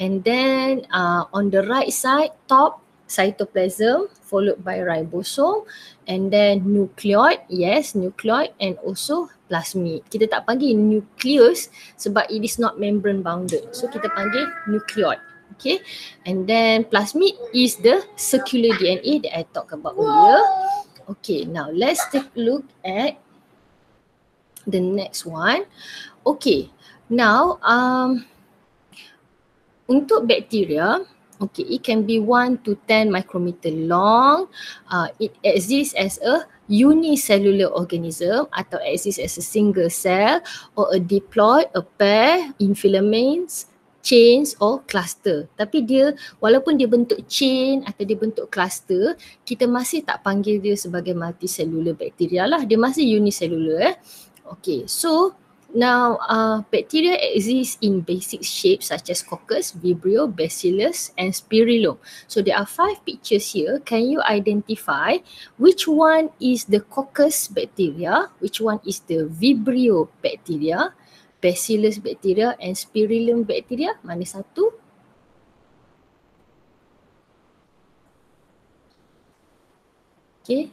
And then on the right side, top cytoplasm followed by ribosome, and then nucleoid, yes nucleoid, and also plasmid. Kita tak panggil nucleus sebab it is not membrane bounded, so kita panggil nucleoid. Okay, and then plasmid is the circular DNA that I talked about earlier. Okay, now let's take a look at the next one. Okay, now untuk bakteria, okay, it can be 1 to 10 micrometer long. It exists as a unicellular organism atau exists as a single cell, or a diploid, a pair, in filaments, chains or cluster. Tapi dia, walaupun dia bentuk chain atau dia bentuk cluster, kita masih tak panggil dia sebagai multicellular bacteria lah. Dia masih unicellular. Okay, so now bacteria exist in basic shapes such as coccus, vibrio, bacillus and spirillum. So there are 5 pictures here. Can you identify which one is the coccus bacteria, which one is the vibrio bacteria, bacillus bacteria and spirillum bacteria? Mana satu? Okay,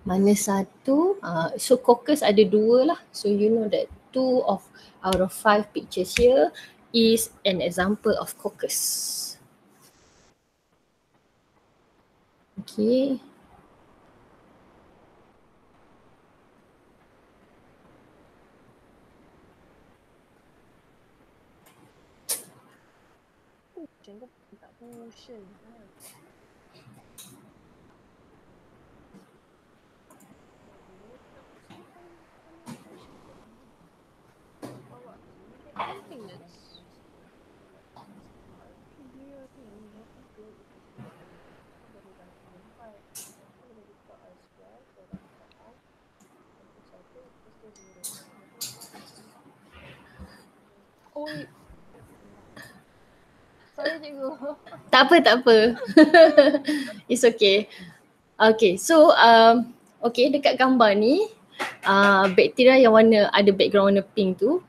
mana satu? So coccus ada 2 lah. So you know that 2 out of 5 pictures here is an example of coccus. Okay. Oi. Sorry cikgu. Tak apa. It's okay. Okay, so okay, dekat gambar ni bakteria yang ada background warna pink tu,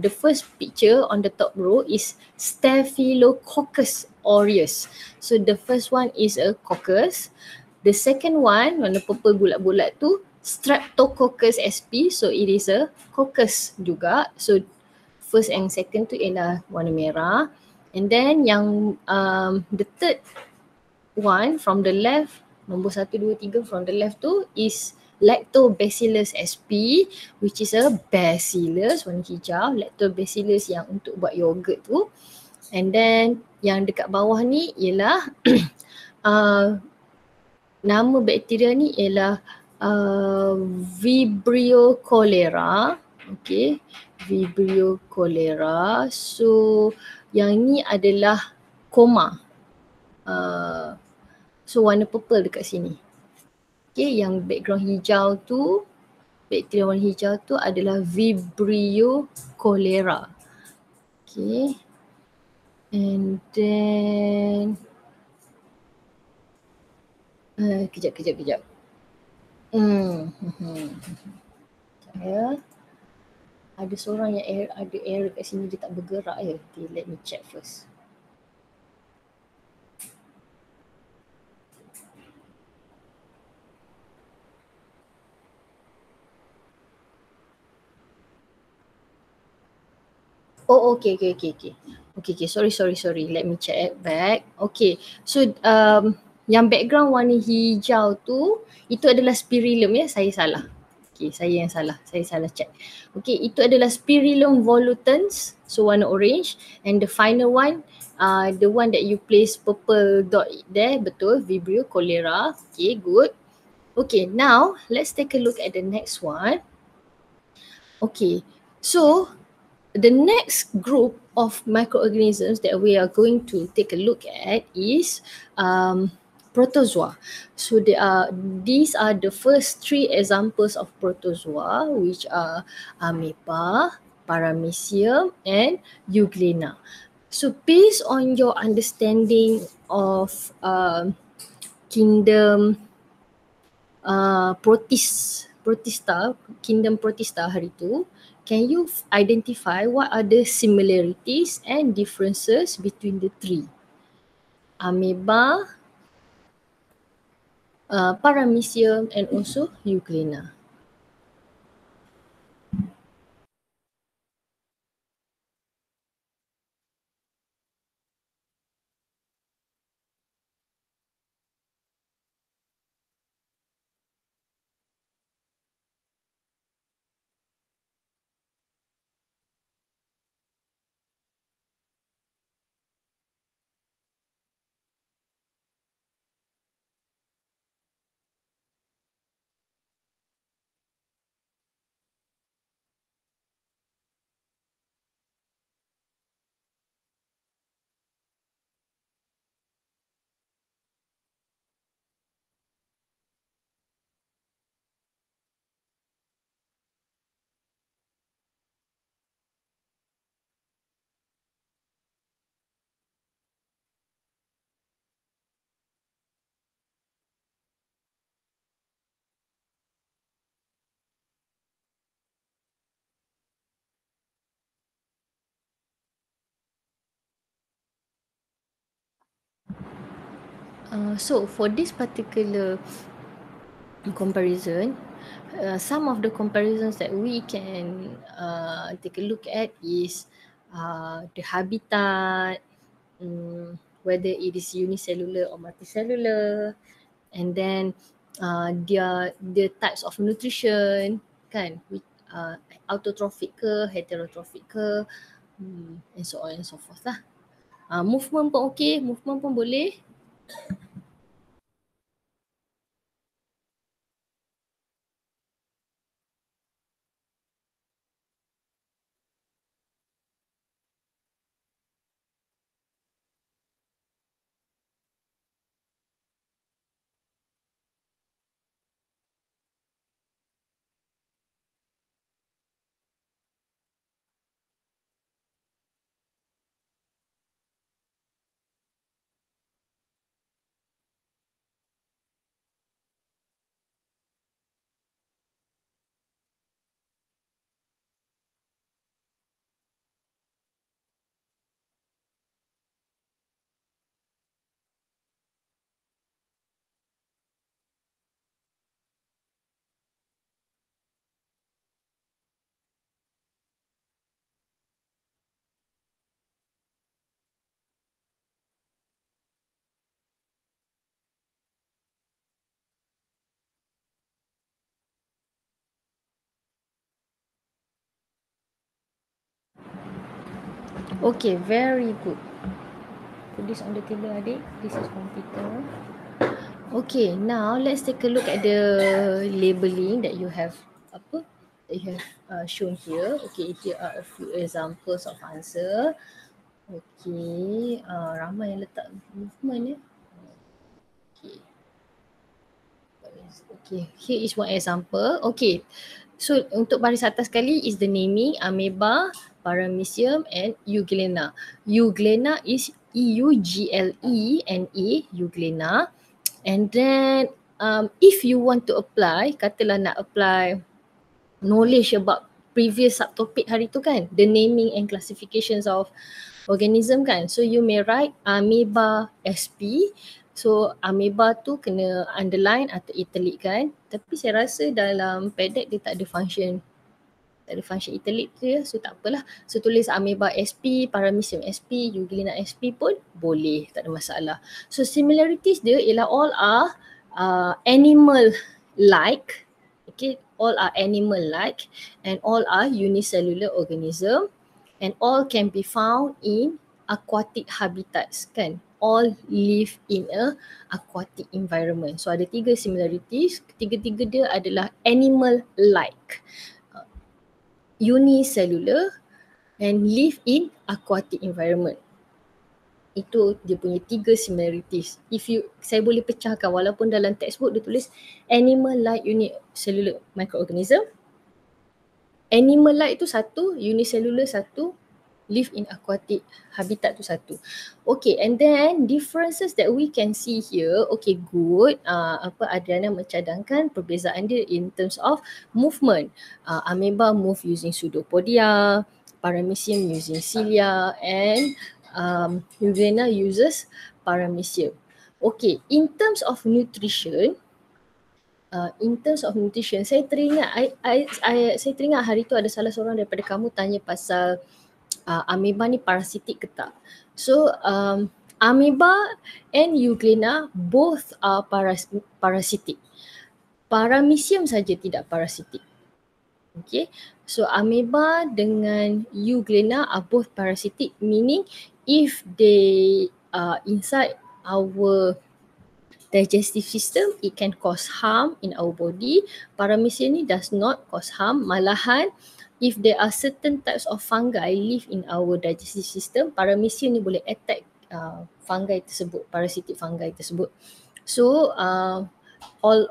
the first picture on the top row is Staphylococcus aureus. So the first one is a coccus. The second one warna purple bulat-bulat tu Streptococcus sp, so it is a coccus juga. So first and second tu ialah warna merah. And then yang the third one from the left, nombor 1, 2, 3 from the left tu is Lactobacillus sp, which is a bacillus warna hijau, Lactobacillus yang untuk buat yogurt tu. And then yang dekat bawah ni ialah nama bakteria ni ialah Vibrio cholera. Okay, Vibrio cholera. So yang ni adalah koma. So warna purple dekat sini. Okay, yang background hijau tu, bakteria warna hijau tu adalah Vibrio cholera. Okay. And then kejap. Ya. Ada seorang yang ada error kat sini, dia tak bergerak ya. Okay, let me check first. Oh, okay. Sorry. Let me check back. Okay, so yang background warna hijau tu, itu adalah spirillum ya, saya salah. Okay, saya yang salah. Saya salah check. Okay, itu adalah Spirillum volutans, so warna orange. And the final one, the one that you place purple dot there, betul, Vibrio cholera. Okay, good. Okay, now let's take a look at the next one. Okay, so the next group of microorganisms that we are going to take a look at is protozoa. So these are the first 3 examples of protozoa, which are amoeba, paramecium and euglena. So based on your understanding of kingdom kingdom protista hari tu, can you identify what are the similarities and differences between the 3? Amoeba, paramecium and also euglena. So for this particular comparison, some of the comparisons that we can take a look at is the habitat, whether it is unicellular or multicellular, and then the types of nutrition kan, autotrophic ke, heterotrophic ke, and so on and so forth lah. Movement pun okay, movement pun boleh. Okay, very good. Put this on the table, adik. This is computer. Okay, now let's take a look at the labeling that you have shown here. Okay, here are a few examples of answer. Okay, ramai yang letak movement ya. Okay. Okay, here is one example. Okay, so untuk baris atas sekali is the naming amoeba, paramecium and euglena. Euglena is EUGLENA, euglena. And then if you want to apply, katalah nak apply knowledge about previous subtopic hari tu kan, the naming and classifications of organism kan. So you may write amoeba SP. So amoeba tu kena underline atau italic kan. Tapi saya rasa dalam PDEC dia tak ada function italic tu ya. So tak apalah. So tulis amoeba SP, paramecium SP, euglena SP pun boleh, tak ada masalah. So similarities dia ialah all are animal like. Okay, all are animal like and all are unicellular organism and all can be found in aquatic habitats kan. All live in a aquatic environment. So ada 3 similarities, ketiga-tiga dia adalah animal like, unicellular and live in aquatic environment. Itu dia punya 3 similarities. Saya boleh pecahkan walaupun dalam textbook dia tulis animal like unicellular microorganism. Animal like tu satu, unicellular satu, live in aquatic habitat tu satu. Okay, and then differences that we can see here. Okay, good. Adriana mencadangkan perbezaan dia in terms of movement. Amoeba move using pseudopodia, paramecium using cilia and euglena uses paramecium. Okay, in terms of nutrition, saya teringat saya teringat hari tu ada salah seorang daripada kamu tanya pasal amoeba ni parasitik ke tak. So amoeba and euglena both are parasitic. Paramecium saja tidak parasitik. Okay, so amoeba dengan euglena are both parasitic, meaning if they are inside our digestive system, it can cause harm in our body. Paramecium ni does not cause harm. Malahan, if there are certain types of fungi live in our digestive system, paramecium ni boleh attack fungi tersebut, parasitic fungi tersebut. So all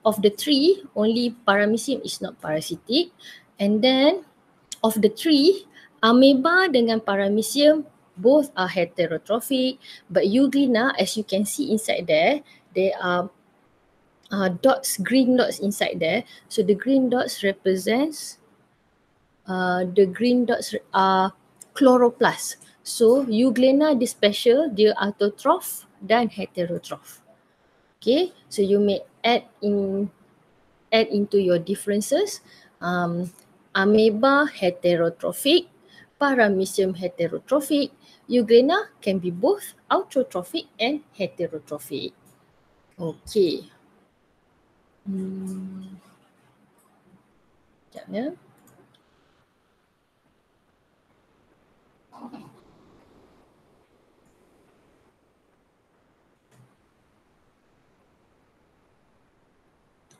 of the 3, only paramecium is not parasitic. And then of the 3, amoeba dengan paramecium both are heterotrophic, but euglena, as you can see inside there are dots, green dots inside there. So the green dots represents are chloroplast. So euglena dia special, dia autotroph dan heterotroph. Okay, so you may add into your differences. Amoeba heterotrophic, paramecium heterotrophic, euglena can be both autotrophic and heterotrophic. Okay. Sekejap ya.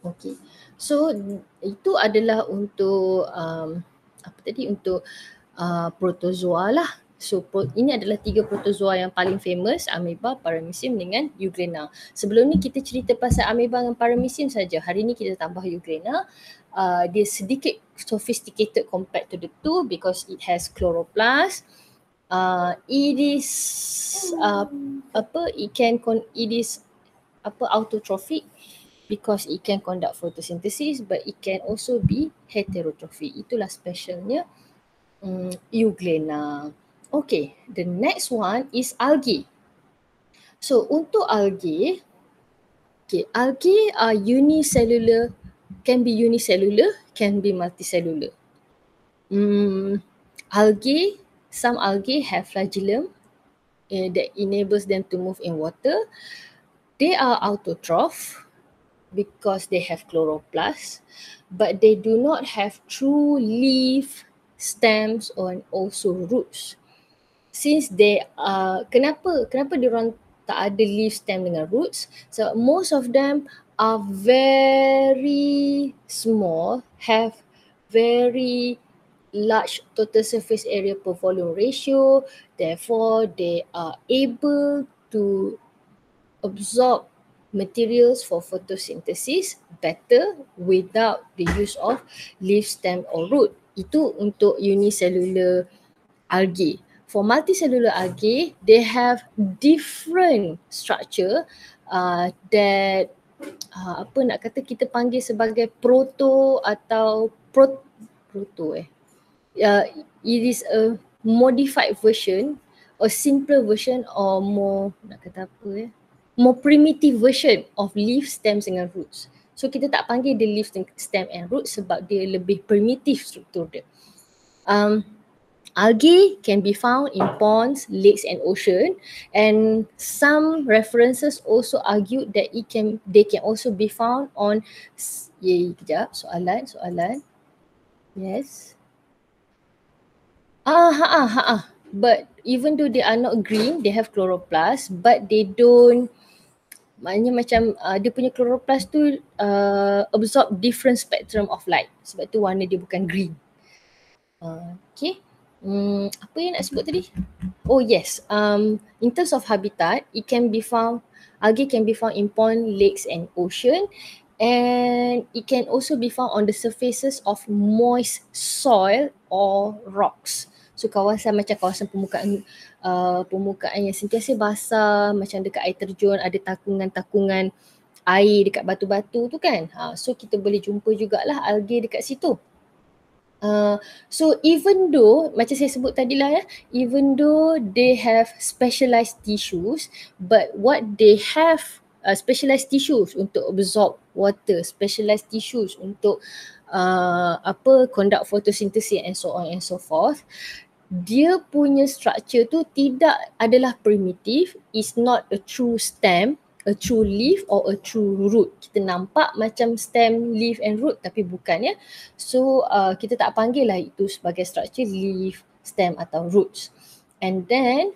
Okay, so itu adalah untuk untuk protozoa lah. So ini adalah 3 protozoa yang paling famous, amoeba, paramecium dengan euglena. Sebelum ni kita cerita pasal amoeba dengan paramecium saja. Hari ni kita tambah euglena. Dia sedikit sophisticated compared to the 2 because it has chloroplast. It is autotrophic because it can conduct photosynthesis, but it can also be heterotrophic. Itulah specialnya euglena. Okay, the next one is algae. So untuk algae, algae are unicellular, can be unicellular, can be multicellular. Algae, some algae have flagellum that enables them to move in water. They are autotroph because they have chloroplast, but they do not have true leaf, stems, or also roots. since they kenapa diorang tak ada leaf, stem dengan roots? So most of them are very small, have very large total surface area per volume ratio, therefore they are able to absorb materials for photosynthesis better without the use of leaf, stem or root. Itu untuk unicellular algae. For multicellular algae, they have different structure that apa nak kata kita panggil sebagai proto atau proto it is a modified version or simpler version or more nak kata apa more primitive version of leaf, stems dengan roots. So kita tak panggil dia leaf, stem and root sebab dia lebih primitif struktur dia. Algae can be found in ponds, lakes and ocean, and some references also argued that they can also be found on kejap soalan. Yes. But even though they are not green, they have chloroplast, but they don't, maknanya macam dia punya chloroplast tu absorb different spectrum of light. Sebab tu warna dia bukan green. Okay. Apa yang nak sebut tadi? Oh yes, in terms of habitat, algae can be found in pond, lakes and ocean, and it can also be found on the surfaces of moist soil or rocks. So kawasan permukaan yang sentiasa basah, macam dekat air terjun ada takungan-takungan air dekat batu-batu tu kan. So kita boleh jumpa jugalah algae dekat situ. So even though, macam saya sebut tadi lah even though they have specialized tissues, but what they have specialized tissues untuk absorb water, specialized tissues untuk conduct photosynthesis and so on and so forth, dia punya structure tu tidak adalah primitif, is not a true stem, a true leaf or a true root. Kita nampak macam stem, leaf and root tapi bukan ya. So kita tak panggil lah itu sebagai structure leaf, stem atau roots. And then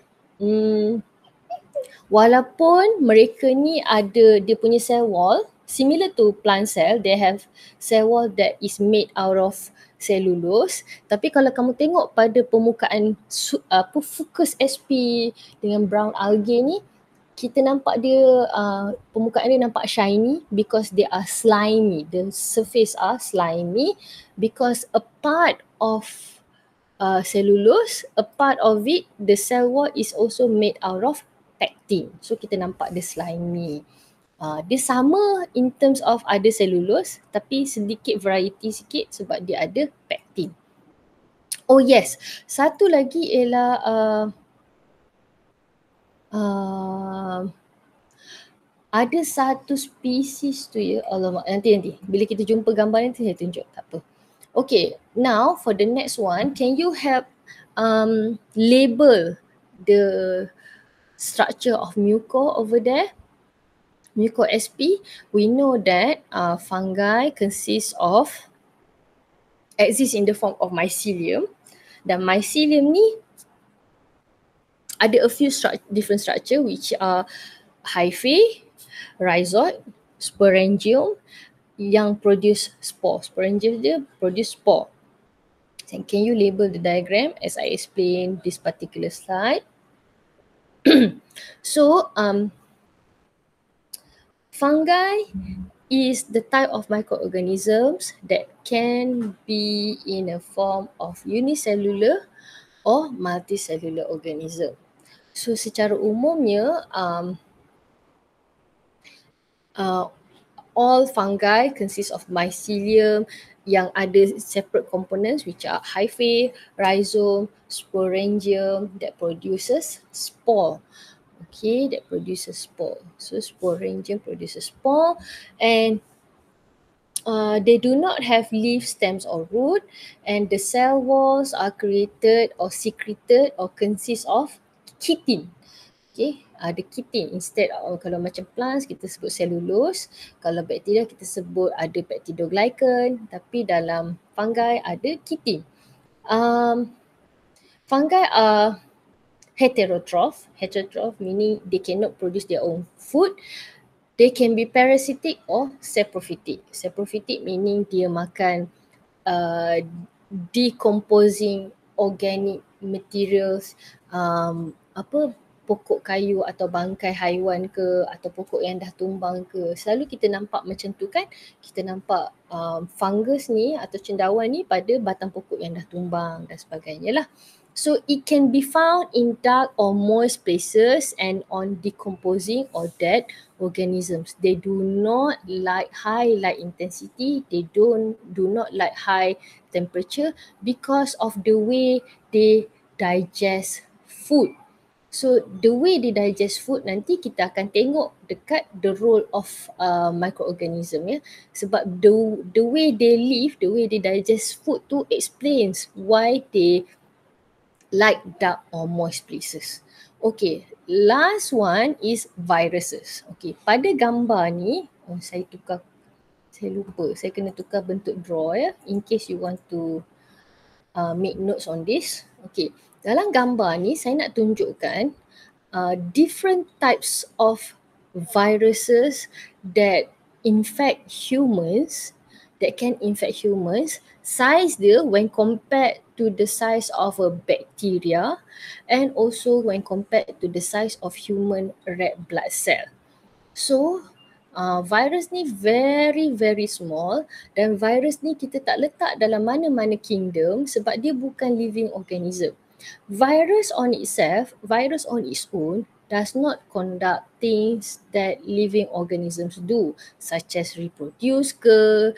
walaupun mereka ni ada dia punya cell wall, similar to plant cell, they have cell wall that is made out of cellulose. Tapi kalau kamu tengok pada permukaan Fucus sp dengan brown algae ni, kita nampak dia permukaan dia nampak shiny because they are slimy. The surface are slimy because a part of cellulose, a part of it, the cell wall is also made out of pectin. So kita nampak dia slimy. Dia sama in terms of ada cellulose tapi sedikit variety sikit sebab dia ada pectin. Oh yes, satu lagi ialah ada satu spesies tu ya, alamak, nanti bila kita jumpa gambar nanti saya tunjuk, tak apa. Okay, now for the next one, can you help label the structure of muco over there? Muco sp, we know that fungi exist in the form of mycelium, dan mycelium ni ada a few different structure which are hyphae, rhizoid, sporangium yang produce spore. Sporangium dia produce spore. And can you label the diagram as I explain this particular slide? So fungi is the type of microorganisms that can be in a form of unicellular or multicellular organism. So secara umumnya all fungi consist of mycelium yang ada separate components which are hyphae, rhizome, sporangium that produces spore. Okay, that produces spore. So sporangium produces spore and they do not have leaf, stems or root, and the cell walls are created or secreted or consist of chitin. Okay, ada chitin instead of, kalau macam plants kita sebut cellulose, kalau bakteria kita sebut ada peptidoglycan, tapi dalam fungi ada chitin. Fungi are Heterotroph meaning they cannot produce their own food. They can be parasitic or saprophytic. Saprophytic meaning dia makan uh, decomposing organic materials, pokok kayu atau bangkai haiwan ke, atau pokok yang dah tumbang ke. Selalu kita nampak macam tu kan, kita nampak fungus ni atau cendawan ni pada batang pokok yang dah tumbang dan sebagainya lah. So it can be found in dark or moist places and on decomposing or dead organisms. They do not like high light intensity. They do not like high temperature because of the way they digest food. So the way they digest food nanti kita akan tengok dekat the role of microorganism ya. Sebab the way they live, the way they digest food tu explains why they like dark or moist places. Okay, last one is viruses. Okay, pada gambar ni, saya lupa, saya kena tukar bentuk draw ya, in case you want to make notes on this. Okay, dalam gambar ni saya nak tunjukkan different types of viruses that infect humans, that can infect humans. Size dia when compared to the size of a bacteria and also when compared to the size of human red blood cell. So virus ni very very small dan virus ni kita tak letak dalam mana-mana kingdom sebab dia bukan living organism. Virus on itself, virus on its own does not conduct things that living organisms do, such as reproduce ke,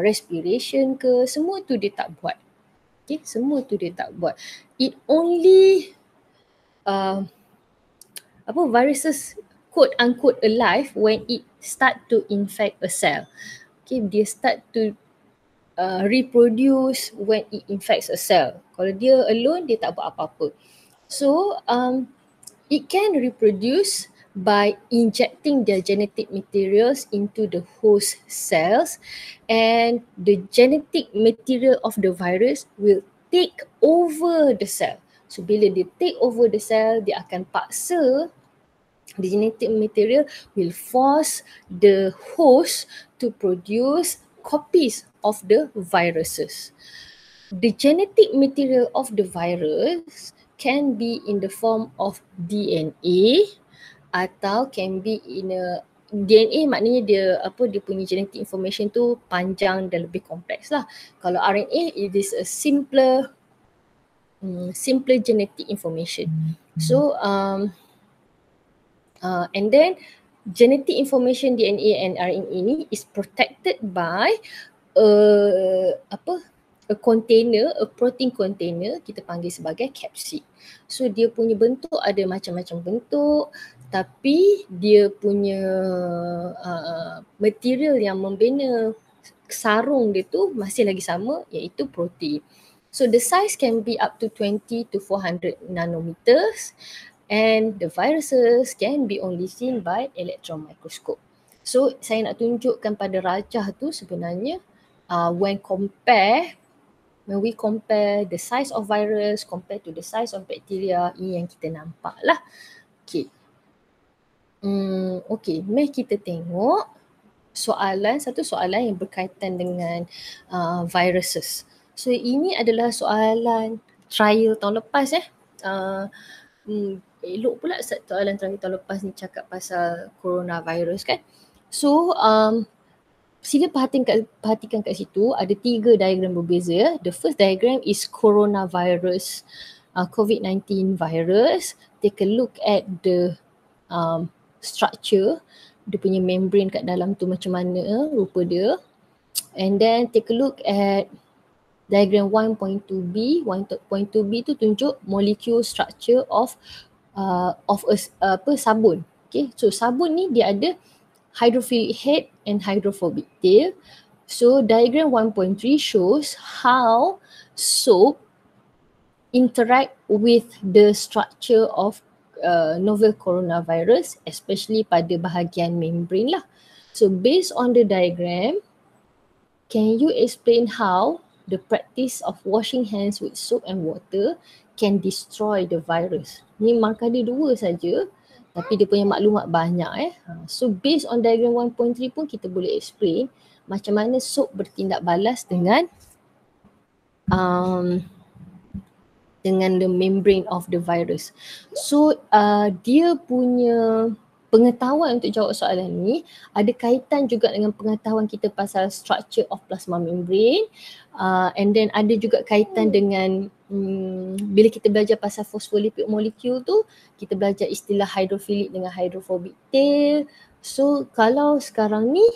respiration ke, semua tu dia tak buat. Okay, semua tu dia tak buat. It only viruses quote unquote alive when it start to infect a cell. Okay, dia start to reproduce when it infects a cell. Kalau dia alone, dia tak buat apa-apa. So it can reproduce by injecting their genetic materials into the host cells, and the genetic material of the virus will take over the cell. So bila dia take over the cell, dia akan paksa, the genetic material will force the host to produce copies of the viruses. The genetic material of the virus can be in the form of DNA atau can be in a DNA, maknanya dia punya genetic information tu panjang dan lebih kompleks lah. Kalau RNA, it is a simpler genetic information. So and then genetic information DNA and RNA ni is protected by a container, a protein container, kita panggil sebagai capsid. So dia punya bentuk ada macam-macam bentuk, tapi dia punya material yang membina sarung dia tu masih lagi sama, iaitu protein. So the size can be up to 20 to 400 nanometers and the viruses can be only seen by electron microscope. So saya nak tunjukkan pada rajah tu sebenarnya when we compare the size of virus compared to the size of bacteria, ini yang kita nampak lah. Okay. Okay, mari kita tengok satu soalan yang berkaitan dengan viruses. So ini adalah soalan trial tahun lepas elok pula soalan trial tahun lepas ni cakap pasal coronavirus kan. So sila perhatikan kat situ ada 3 diagram berbeza. The first diagram is coronavirus, COVID-19 virus. Take a look at the structure, dia punya membrane kat dalam tu macam mana rupa dia. And then take a look at diagram 1.2b. 1.2b tu tunjuk molecule structure of sabun. Okay, so sabun ni dia ada hydrophilic head and hydrophobic tail. So diagram 1.3 shows how soap interact with the structure of novel coronavirus, especially pada bahagian membrane lah. So based on the diagram, can you explain how the practice of washing hands with soap and water can destroy the virus. Ni markah dia 2 saja tapi dia punya maklumat banyak So based on diagram 1.3 pun kita boleh explain macam mana soap bertindak balas dengan the membrane of the virus. So dia punya pengetahuan untuk jawab soalan ni ada kaitan juga dengan pengetahuan kita pasal structure of plasma membrane and then ada juga kaitan dengan bila kita belajar pasal phospholipid molecule tu kita belajar istilah hydrophilic dengan hydrophobic tail. So kalau sekarang ni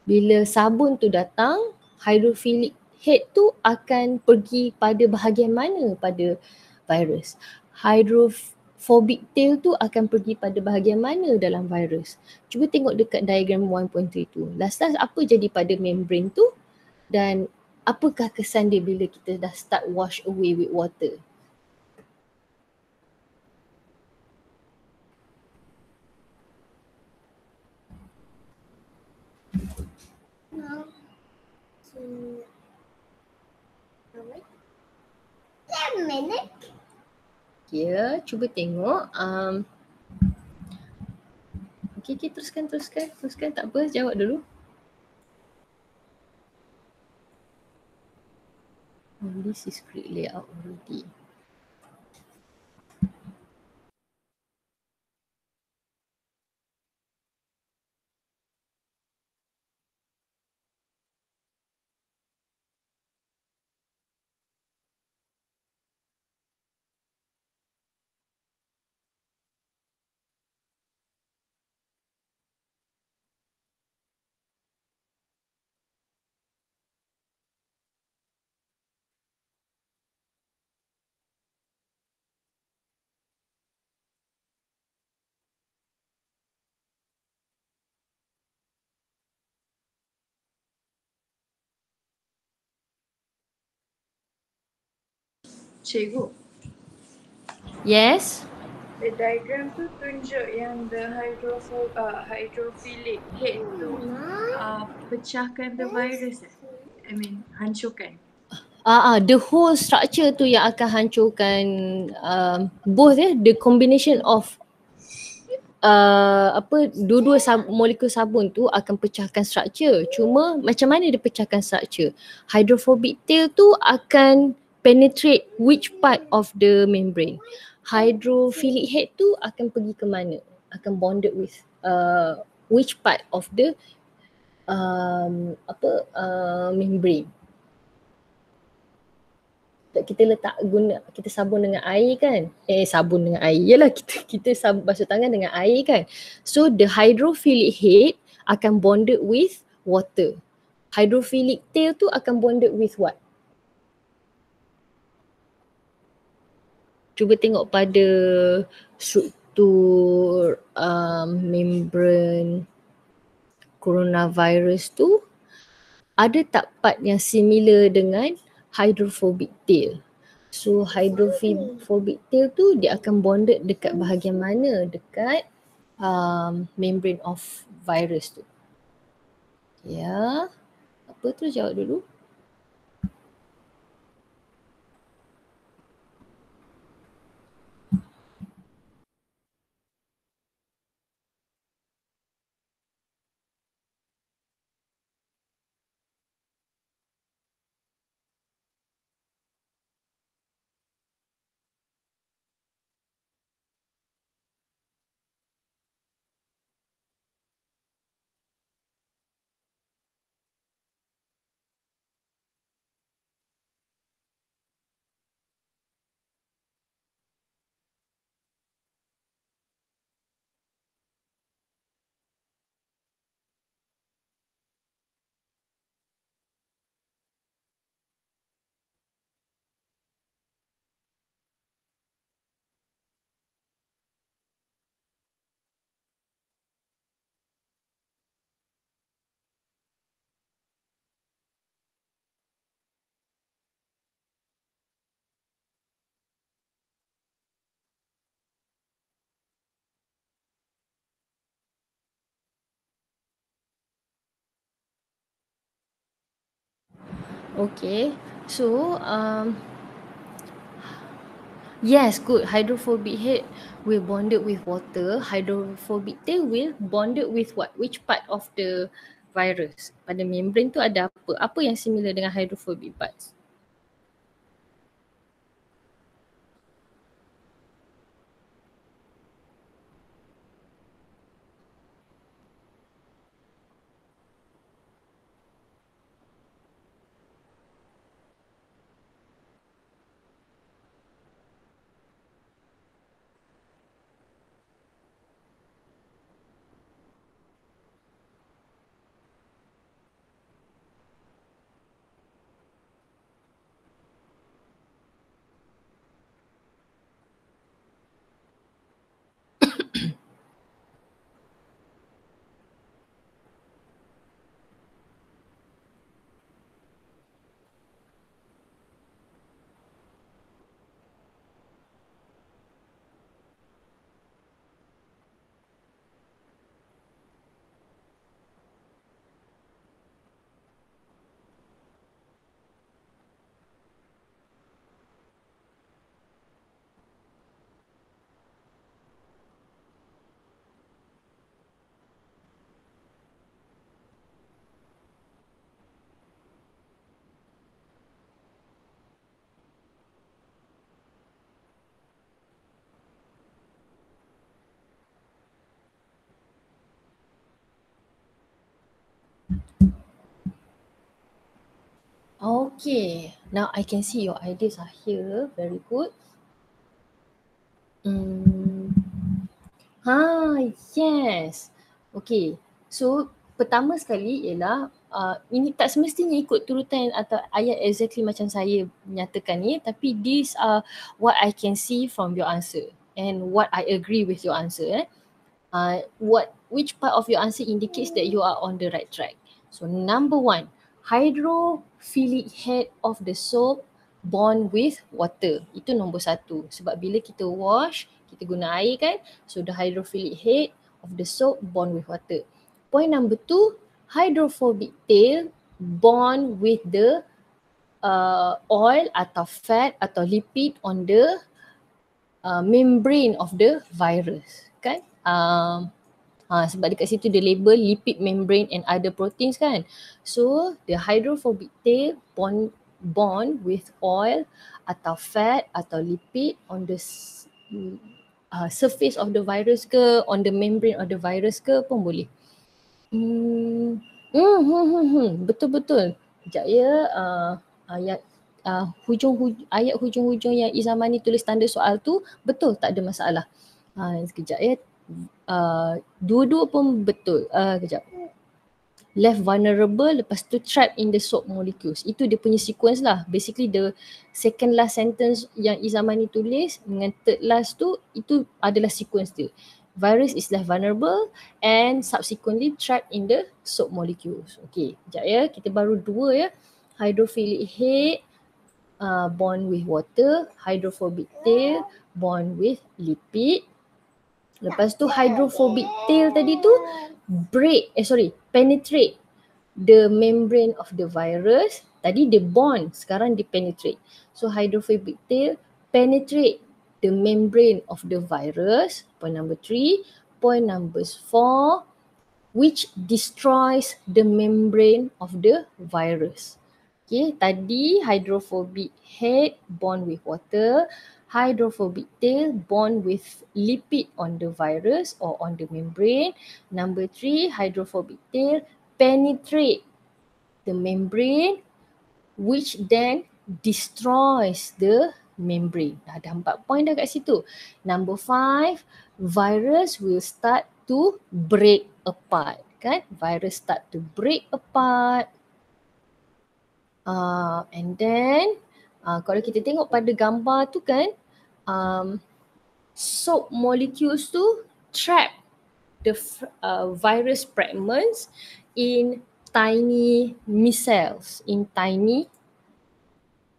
bila sabun tu datang, hydrophilic head tu akan pergi pada bahagian mana pada virus. Hydrophobic tail tu akan pergi pada bahagian mana dalam virus. Cuba tengok dekat diagram 1.3 tu. Last apa jadi pada membrane tu dan apakah kesan dia bila kita dah start wash away with water. Now, a minute. Ya, cuba tengok. Okay, teruskan. Tak apa, jawab dulu. This is grid layout already. Cikgu, Yes. the diagram tu tunjuk yang the hydrophilic head tu pecahkan the virus hancurkan. The whole structure tu yang akan hancurkan both the combination of dua-dua molekul sabun tu akan pecahkan structure. Cuma macam mana dia pecahkan structure? Hydrophobic tail tu akan penetrate which part of the membrane. Hydrophilic head tu akan pergi ke mana? Akan bonded with which part of the membrane. Kita sabun dengan air kan? Sabun dengan air. Yalah kita basuh tangan dengan air kan? So the hydrophilic head akan bonded with water. Hydrophilic tail tu akan bonded with what? Cuba tengok pada struktur membrane coronavirus tu. Ada tak part yang similar dengan hydrophobic tail? So hydrophobic tail tu dia akan bonded dekat bahagian mana? Dekat membrane of virus tu. Ya. Apa tu, jawab dulu. Okay. So yes, good. Hydrophobic head will bonded with water. Hydrophobic tail will bonded with what? Which part of the virus? Pada membrane tu ada apa? Apa yang similar dengan hydrophobic parts? Okay, now I can see your ideas are here. Very good. Yes. Okay. So pertama sekali ialah ini tak semestinya ikut turutan atau ayat exactly macam saya nyatakan ni, tapi these are what I can see from your answer and what I agree with your answer. Which part of your answer indicates that you are on the right track? So number one, hydrophilic head of the soap bond with water. Itu nombor satu. Sebab bila kita wash, kita guna air kan, so the hydrophilic head of the soap bond with water. Point number two, hydrophobic tail bond with the oil atau fat atau lipid on the membrane of the virus kan. Sebab dekat situ dia label lipid membrane and other proteins kan. So the hydrophobic tail bond with oil atau fat atau lipid on the surface of the virus ke, on the membrane of the virus ke pun boleh. Betul-betul. Sekejap ya, ayat ayat hujung-hujung yang Izamani tulis tanda soal tu betul, tak ada masalah. Sekejap ya. Dua-dua pun betul. Kejap. Left vulnerable, lepas tu trapped in the soap molecules. Itu dia punya sequence lah. Basically the second last sentence yang Izamani tulis dengan third last tu, itu adalah sequence dia. Virus is left vulnerable and subsequently trapped in the soap molecules. Okay, sekejap ya. Kita baru dua ya. Hydrophilic head bond with water, hydrophobic tail bond with lipid. Lepas tu hydrophobic tail tadi tu penetrate the membrane of the virus. Tadi dia bond, sekarang dia penetrate. So hydrophobic tail penetrate the membrane of the virus. Point number 3. Point number 4, which destroys the membrane of the virus. Okay, tadi hydrophobic head bond with water, hydrophobic tail bond with lipid on the virus or on the membrane. Number 3, hydrophobic tail penetrate the membrane which then destroys the membrane. Ada 4 point dah kat situ. Number 5, virus will start to break apart. Kan? Virus start to break apart. And then kalau kita tengok pada gambar tu kan, soap molecules tu trap the virus fragments in tiny micelles, in tiny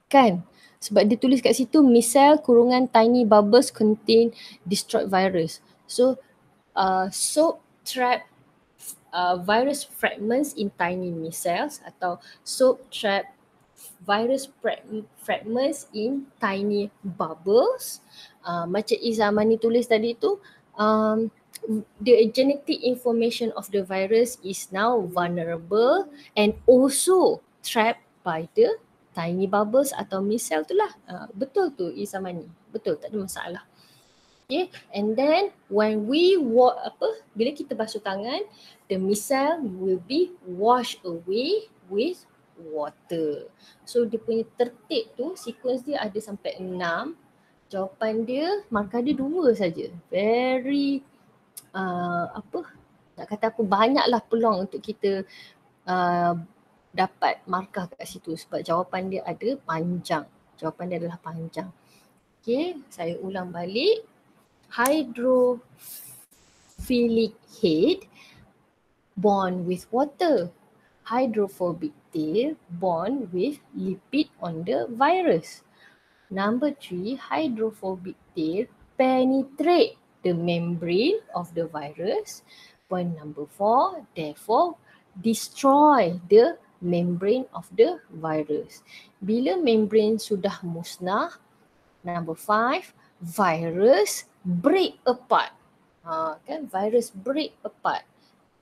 kan. Sebab dia tulis kat situ micelle kurungan tiny bubbles contain destroyed virus. So soap trap virus fragments in tiny micelles atau soap trap virus fragments in tiny bubbles. Macam Izamani tulis tadi tu, the genetic information of the virus is now vulnerable and also trapped by the tiny bubbles atau micelle tu lah. Betul tu Izamani, betul, tak ada masalah. Okay, and then when we bila kita basuh tangan, the micelle will be washed away with water. So dia punya tertib tu, sequence dia ada sampai 6. Jawapan dia, markah dia 2 saja. Very nak kata apa, banyaklah peluang untuk kita dapat markah kat situ sebab jawapan dia ada panjang. Jawapan dia adalah panjang. Okay, saya ulang balik. Hydrophilic head bond with water. Hydrophobic tail bond with lipid on the virus. Number 3, hydrophobic tail penetrate the membrane of the virus. Point number 4, therefore destroy the membrane of the virus. Bila membrane sudah musnah, number 5, virus break apart. Kan virus break apart.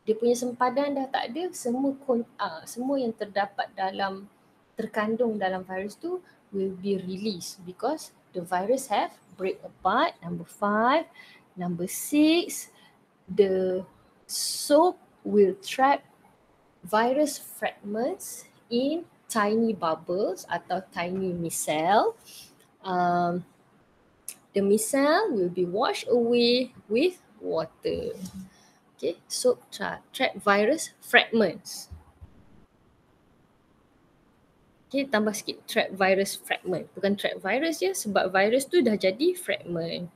Dia punya sempadan dah tak ada, semua yang terkandung dalam virus tu will be released because the virus have break apart. Number 5, number 6, the soap will trap virus fragments in tiny bubbles atau tiny micelle. The micelle will be washed away with water. Okay, soap trap virus fragments. Okay, tambah sikit, trap virus fragment. Bukan trap virus je, sebab virus tu dah jadi fragment.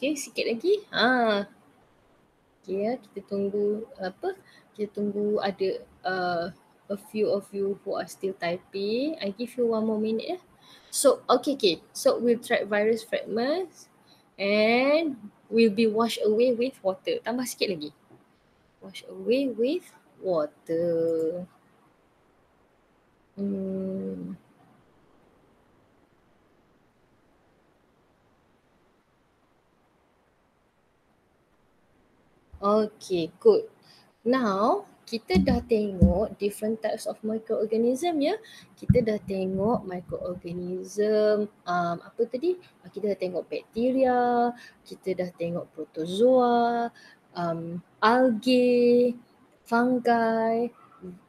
Okay, sikit lagi. Okay, kita tunggu kita tunggu ada a few of you who are still typing. I give you 1 more minute. So, okay. So, we'll track virus fragments and will be washed away with water. Tambah sikit lagi. Wash away with water. Okay, good. Now, kita dah tengok different types of microorganism ya. Kita dah tengok microorganism, apa tadi? Kita dah tengok bakteria, kita dah tengok protozoa, algae, fungi,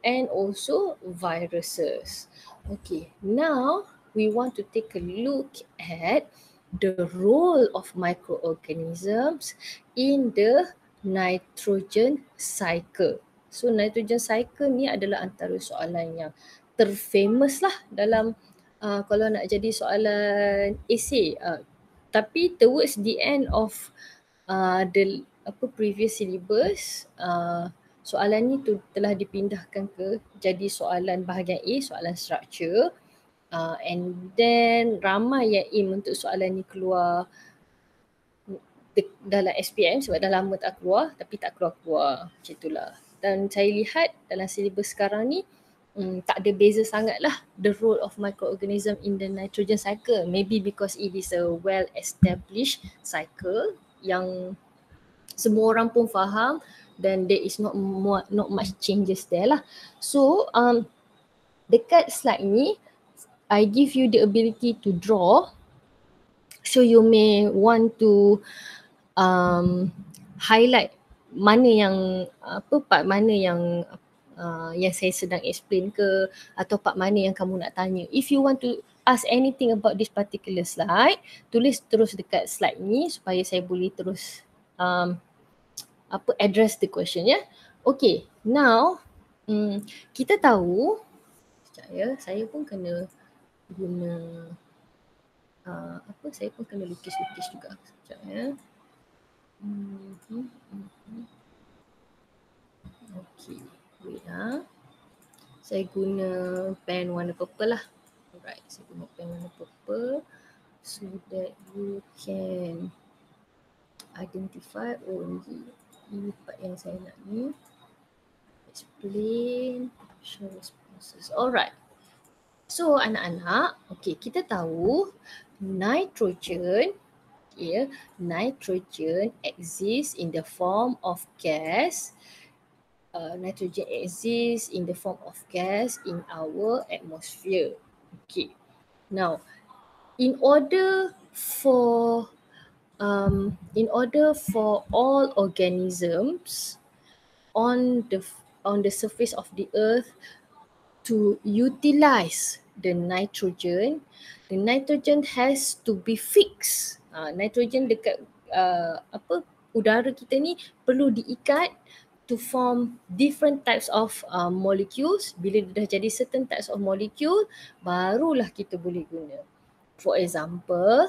and also viruses. Okay, now we want to take a look at the role of microorganisms in the nitrogen cycle. So nitrogen cycle ni adalah antara soalan yang terfamous lah dalam kalau nak jadi soalan essay. Tapi towards the end of the previous syllabus, soalan ni tu telah dipindahkan ke jadi soalan bahagian A, soalan structure. And then ramai yang aim untuk soalan ni keluar dalam SPM sebab dah lama tak keluar, tapi tak keluar-keluar macam itulah. Dan saya lihat dalam syllabus sekarang ni tak ada beza sangat lah the role of microorganism in the nitrogen cycle. Maybe because it is a well established cycle yang semua orang pun faham dan there is not much changes there lah. So dekat slide ni I give you the ability to draw, so you may want to highlight mana yang part mana yang yang saya sedang explain ke, atau part mana yang kamu nak tanya. If you want to ask anything about this particular slide, tulis terus dekat slide ni supaya saya boleh terus address the question ya. Okay, now kita tahu, sekejap ya, saya pun kena guna saya pun kena lukis-lukis juga. Sekejap ya. Okay, wait lah. Saya guna pen warna purple lah. Alright, saya guna pen warna purple so that you can identify, ini part yang saya nak ni. Explain, show responses. Alright. So anak-anak, okay, kita tahu nitrogen, nitrogen exists in the form of gas. Nitrogen exists in the form of gas in our atmosphere. Okay. Now, in order for all organisms on the surface of the earth to utilize the nitrogen has to be fixed. Nitrogen dekat udara kita ni perlu diikat to form different types of molecules. Bila dah jadi certain types of molecule, barulah kita boleh guna. For example,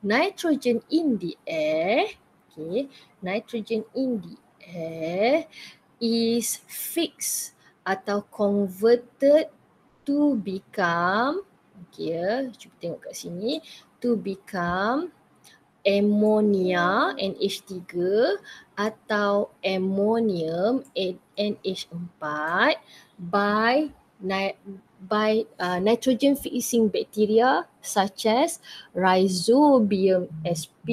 nitrogen in the air, nitrogen in the air is fixed atau converted to become, cuba tengok kat sini, to become ammonia NH3 atau ammonium NH4 by nitrogen fixing bacteria such as Rhizobium sp,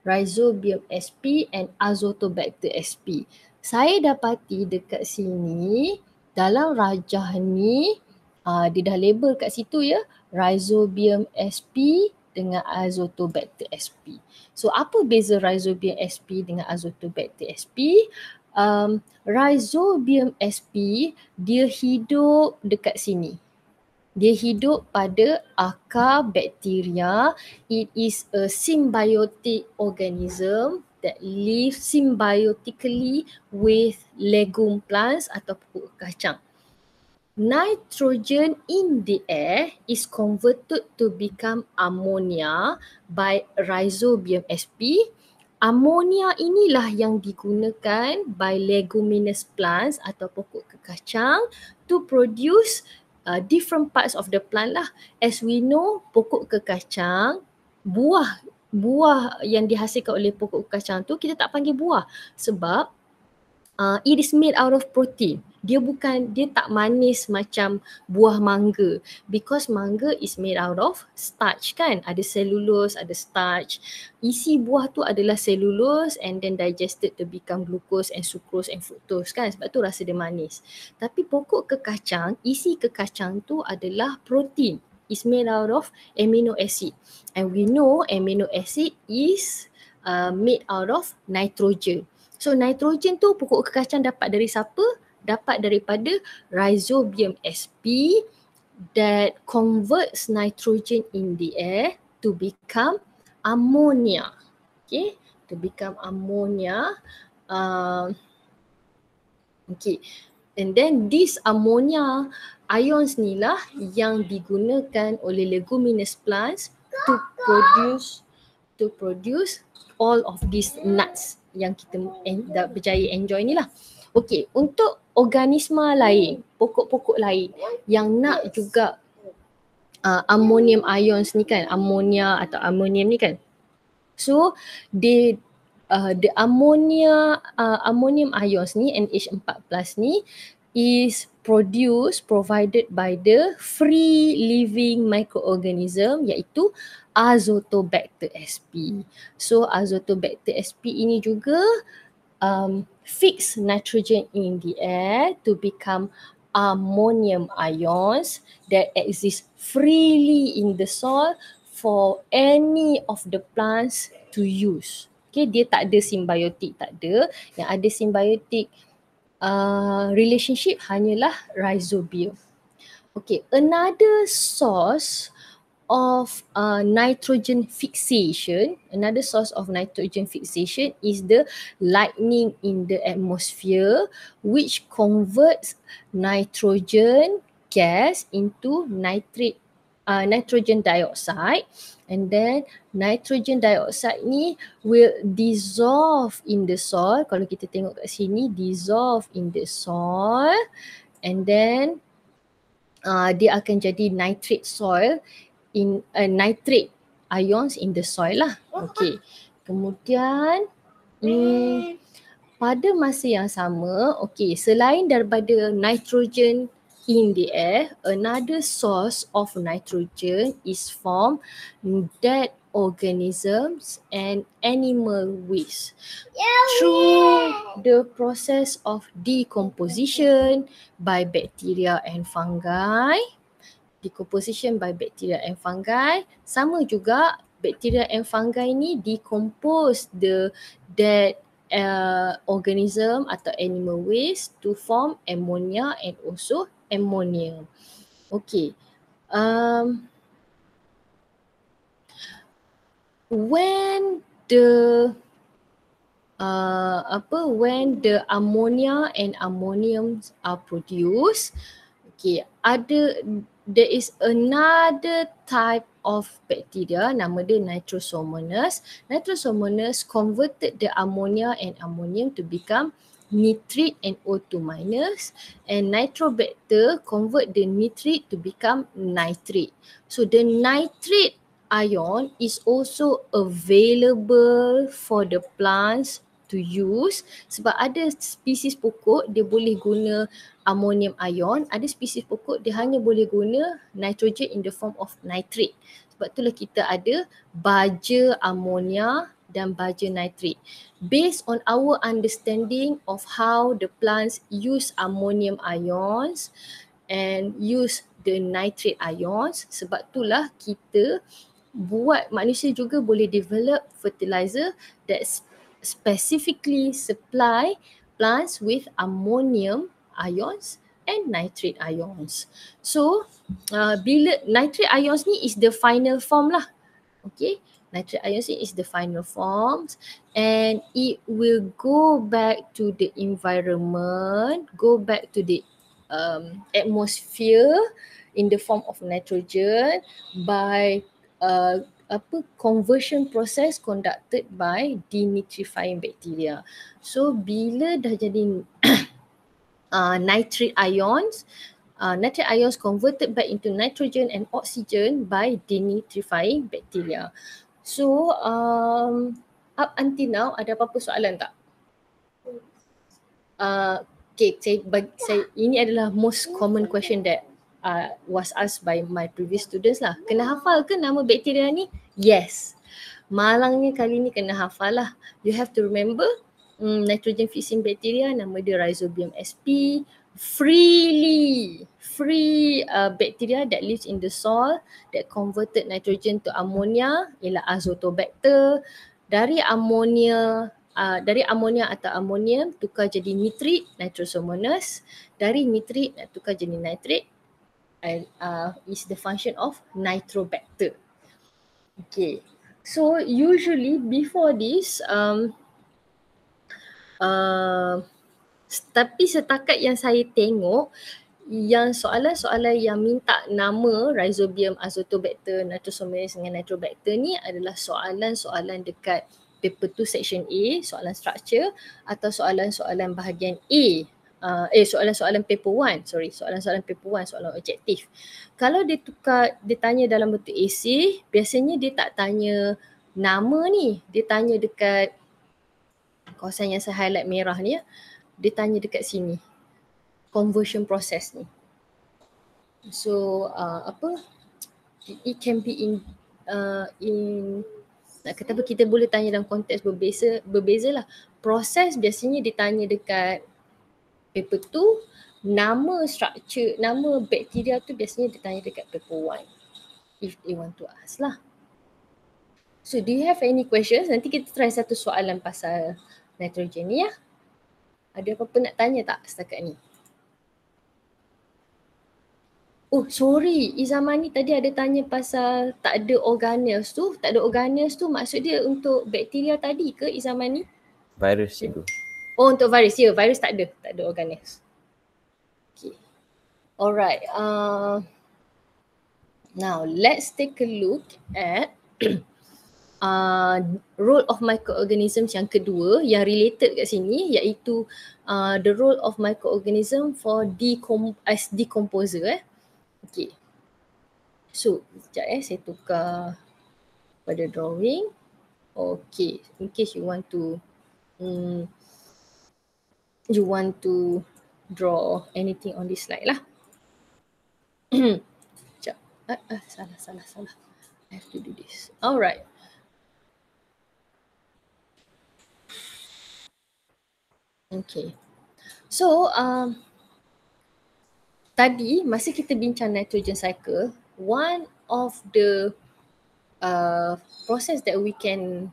Rhizobium sp and Azotobacter sp. Saya dapati dekat sini dalam rajah ni dia dah label kat situ ya, Rhizobium sp dengan Azotobacter sp. So apa beza Rhizobium sp dengan Azotobacter sp? Rhizobium sp dia hidup dekat sini. Dia hidup pada akar bakteria. It is a symbiotic organism that lives symbiotically with legume plants atau pokok kacang. Nitrogen in the air is converted to become ammonia by Rhizobium sp. Ammonia inilah yang digunakan by leguminous plants atau pokok kacang to produce different parts of the plant lah. As we know, pokok kacang, buah yang dihasilkan oleh pokok kacang tu kita tak panggil buah sebab it is made out of protein. Dia tak manis macam buah mangga because mangga is made out of starch kan. Ada cellulose, ada starch. Isi buah tu adalah cellulose and then digested to become glucose and sucrose and fructose kan. Sebab tu rasa dia manis. Tapi pokok kekacang, isi kekacang tu adalah protein. It's made out of amino acid. And we know amino acid is made out of nitrogen. So nitrogen tu pokok kekacang dapat dari siapa? Dapat daripada Rhizobium sp that converts nitrogen in the air to become ammonia. Okay, to become ammonia. And then this ammonia ions ni lah yang digunakan oleh leguminous plants to produce all of these nuts yang kita dah berjaya enjoy ni lah. Okey, untuk organisma lain, pokok-pokok lain yang nak juga ammonium ions ni kan, ammonia atau ammonium ni kan. So the ammonium ions ni, NH4+ ni is provided by the free living microorganism iaitu Azotobacter sp. So Azotobacter sp ini juga fix nitrogen in the air to become ammonium ions that exist freely in the soil for any of the plants to use. Okay, dia tak ada symbiotic, tak ada. Yang ada symbiotic relationship hanyalah rhizobium. Okay, another source of nitrogen fixation, is the lightning in the atmosphere, which converts nitrogen gas into nitrogen dioxide, and then nitrogen dioxide ni will dissolve in the soil. Kalau kita tengok kat sini, dissolve in the soil, and then dia akan jadi nitrate soil in nitrate ions in the soil lah. Okay. Kemudian pada masa yang sama, okay, selain daripada nitrogen in the air, another source of nitrogen is from dead organisms and animal waste through the process of decomposition by bacteria and fungi. Sama juga bacteria and fungi ni decompose the dead organism atau animal waste to form ammonia and also ammonium. Okay. When the ammonia and ammonium are produced, okay, there is another type of bacteria, nama dia Nitrosomonas. Nitrosomonas converted the ammonia and ammonium to become nitrate and O2 minus, and Nitrobacter convert the nitrate to become nitrate. So the nitrate ion is also available for the plants to use, sebab ada spesies pokok dia boleh guna ammonium ion, ada spesies pokok dia hanya boleh guna nitrogen in the form of nitrate. Sebab itulah kita ada baja ammonia dan baja nitrate. Based on our understanding of how the plants use ammonium ions and use the nitrate ions, sebab itulah kita manusia juga boleh develop fertilizer that specifically supply plants with ammonium ions and nitrate ions. So bila nitrate ions ni is the final form lah. Okay, nitrate ions ni is the final forms, and it will go back to the environment, go back to the atmosphere in the form of nitrogen by conversion process conducted by denitrifying bacteria. So bila dah jadi nitrate ions converted back into nitrogen and oxygen by denitrifying bacteria. So up until now ada apa-apa soalan tak? Okay, ini adalah most common question that was asked by my previous students lah. Kena hafal ke nama bakteria ni? Yes. Malangnya kali ni kena hafal lah. You have to remember nitrogen fixing bacteria, nama dia Rhizobium sp. Free bacteria that lives in the soil that converted nitrogen to ammonia ialah Azotobacter. Dari ammonia atau ammonium tukar jadi nitrate, Nitrosomonas. Dari nitrate nak tukar jadi nitrate, is the function of Nitrobacter. Okay, so usually before this tapi setakat yang saya tengok, yang soalan-soalan yang minta nama Rhizobium, Azotobacter, Nitrosomonas dengan Nitrobacter ni adalah soalan-soalan dekat paper 2 section A, soalan structure, atau soalan-soalan bahagian A, soalan-soalan paper 1, soalan-soalan paper 1, soalan objektif. Kalau dia tanya dalam bentuk essay, biasanya dia tak tanya nama ni, dia tanya dekat kawasan yang saya highlight merah ni ya, dia tanya dekat sini, conversion process ni. So it can be in nak kata apa, kita boleh tanya dalam konteks berbeza lah. Proses biasanya ditanya dekat paper 2, nama structure, nama bakteria tu biasanya ditanya dekat paper 1 if they want to ask lah. So do you have any questions? Nanti kita try satu soalan pasal nitrogen ni ya. Ada apa-apa nak tanya tak setakat ni? Oh sorry, Izamani tadi ada tanya pasal tak ada organelles tu. Tak ada organelles tu maksud dia untuk bakteria tadi ke Izamani? Virus cikgu. Oh untuk virus, ya virus tak ada organelles. Okay. Alright, now let's take a look at role of microorganisms yang kedua yang related kat sini, iaitu the role of microorganism for as decomposer. Okay. So sekejap saya tukar pada drawing. Okay, in case you want to draw anything on this slide lah. Sekejap. Salah. I have to do this. Alright. Okay. So tadi masa kita bincang nitrogen cycle, one of the process that we can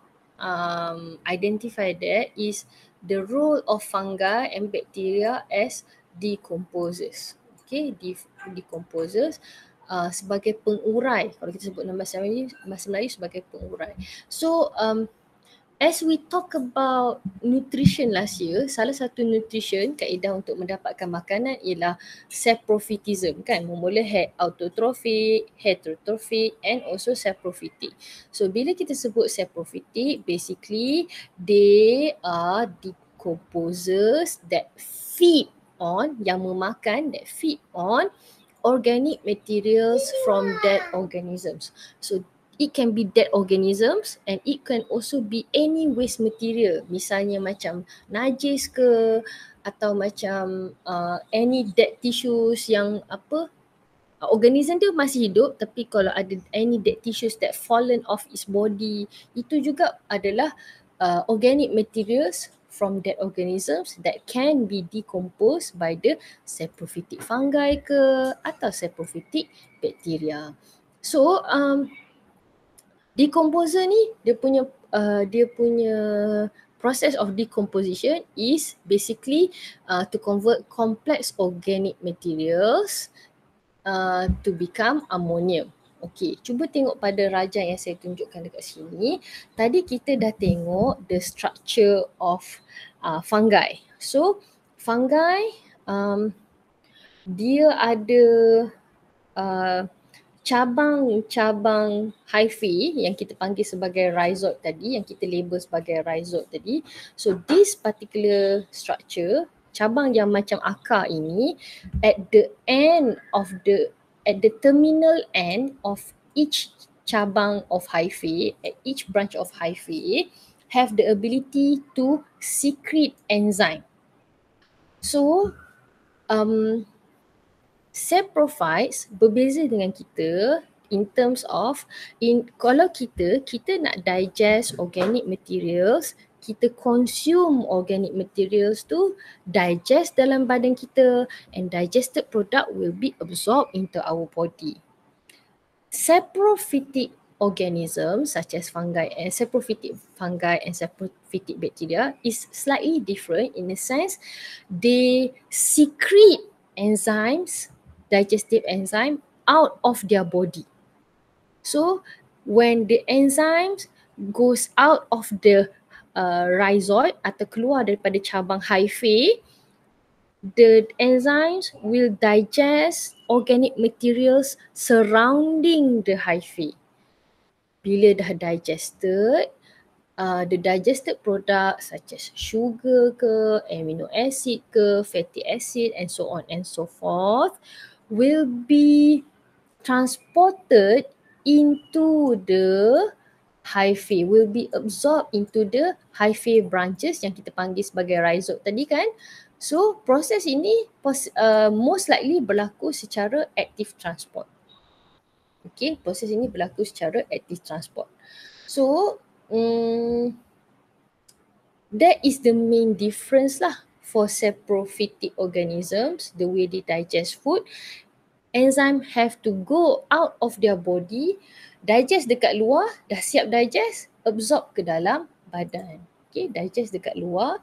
identify there is the role of fungi and bacteria as decomposers. Okay, decomposers sebagai pengurai. Kalau kita sebut dalam bahasa Melayu sebagai pengurai. So as we talk about nutrition last year, salah satu nutrition kaedah untuk mendapatkan makanan ialah saprophytism kan. Memula autotrophic, heterotrophic and also saprophytic. So bila kita sebut saprophytic, basically they are decomposers that feed on organic materials from dead organisms. So it can be dead organisms and it can also be any waste material. Misalnya macam najis ke atau macam any dead tissues yang organism tu masih hidup tapi kalau ada any dead tissues that fallen off its body, itu juga adalah organic materials from dead organisms that can be decomposed by the saprophytic fungi ke atau saprophytic bacteria. So decomposer ni dia punya process of decomposition is basically to convert complex organic materials to become ammonium. Okey, cuba tengok pada rajah yang saya tunjukkan dekat sini. Tadi kita dah tengok the structure of fungi. So fungi dia ada cabang-cabang hyphae yang kita panggil sebagai rhizode tadi, yang kita label sebagai rhizode tadi. So this particular structure, cabang yang macam akar ini, at the terminal end of each cabang of hyphae, at each branch of hyphae, have the ability to secrete enzyme. So saprophytes berbeza dengan kita in terms of kalau kita nak digest organic materials, kita consume organic materials tu digest dalam badan kita and digested product will be absorbed into our body. Saprophytic organisms such as saprophytic fungi and saprophytic bacteria is slightly different in the sense they secrete enzymes, digestive enzyme out of their body. So when the enzymes goes out of the rhizoid atau keluar daripada cabang hyphae, the enzymes will digest organic materials surrounding the hyphae. Bila dah digested, the digested products such as sugar ke, amino acid ke, fatty acid and so on and so forth will be transported into the hyphae, will be absorbed into the hyphae branches yang kita panggil sebagai rhizode tadi kan. So proses ini most likely berlaku secara active transport. Okay, proses ini berlaku secara active transport. So that is the main difference lah for saprophytic organisms, the way they digest food. enzyme have to go out of their body, digest dekat luar, dah siap digest, absorb ke dalam badan. Okay, digest dekat luar,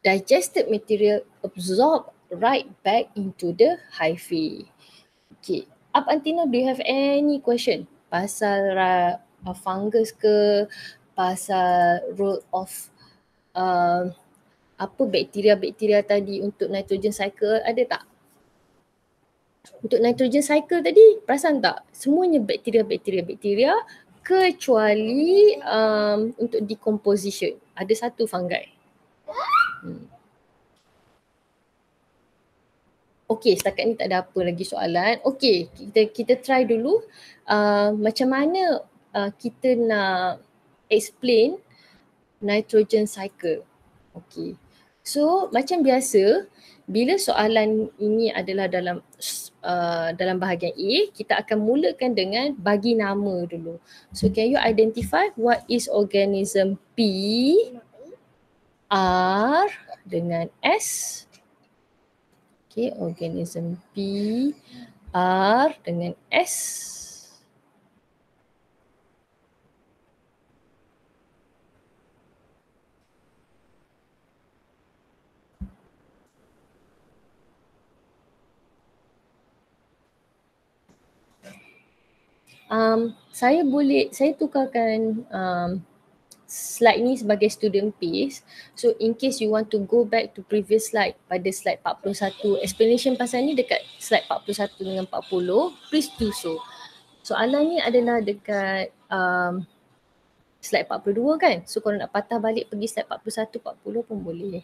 digested material absorb right back into the hyphae. Okay, up until now do you have any question pasal fungus ke, pasal role of apa bakteria-bakteria tadi untuk nitrogen cycle, ada tak? Untuk nitrogen cycle tadi perasan tak? Semuanya bakteria kecuali untuk decomposition. Ada satu fungi. Okey, setakat ni tak ada apa lagi soalan. Okey, kita try dulu macam mana kita nak explain nitrogen cycle. Okey. So, macam biasa, bila soalan ini adalah dalam bahagian A, kita akan mulakan dengan bagi nama dulu. So, can you identify what is organism P, R dengan S? Okay, organism P, R dengan S. Saya tukarkan slide ni sebagai student piece. So in case you want to go back to previous slide, pada slide 41, explanation pasal ni dekat slide 41 dengan 40, please do so. Soalan ni adalah dekat slide 42 kan? So kalau nak patah balik pergi slide 41, 40 pun boleh.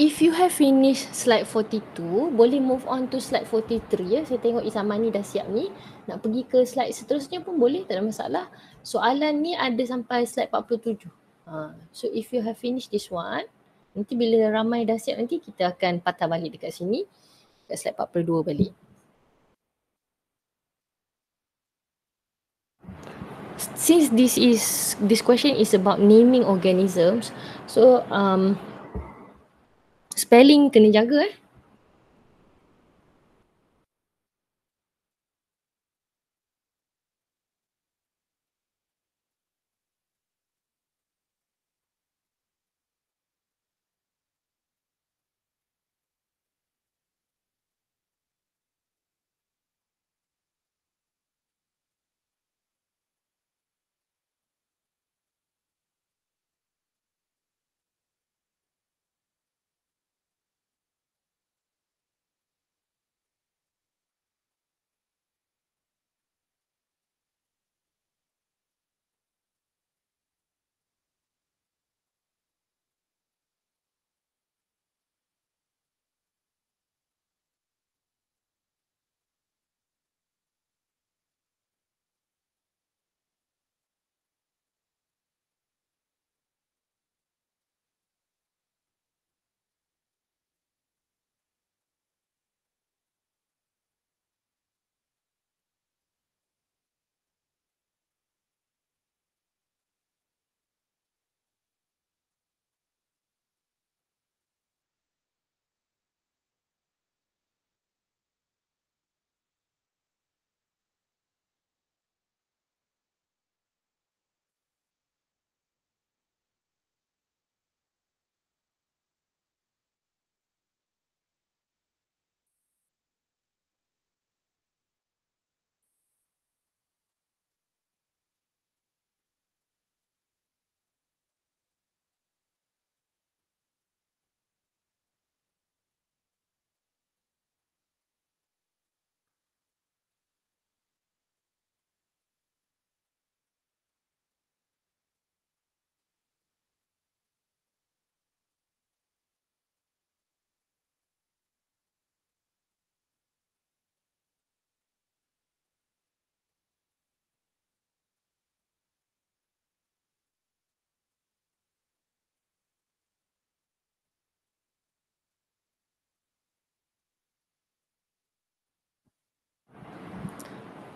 If you have finished slide 42, boleh move on to slide 43 ya. Saya tengok Isamani dah siap ni. Nak pergi ke slide seterusnya pun boleh, tak ada masalah. Soalan ni ada sampai slide 47. So if you have finished this one, nanti bila ramai dah siap nanti kita akan patah balik dekat sini. Dekat slide 42 balik. Since this question is about naming organisms, so spelling kena jaga .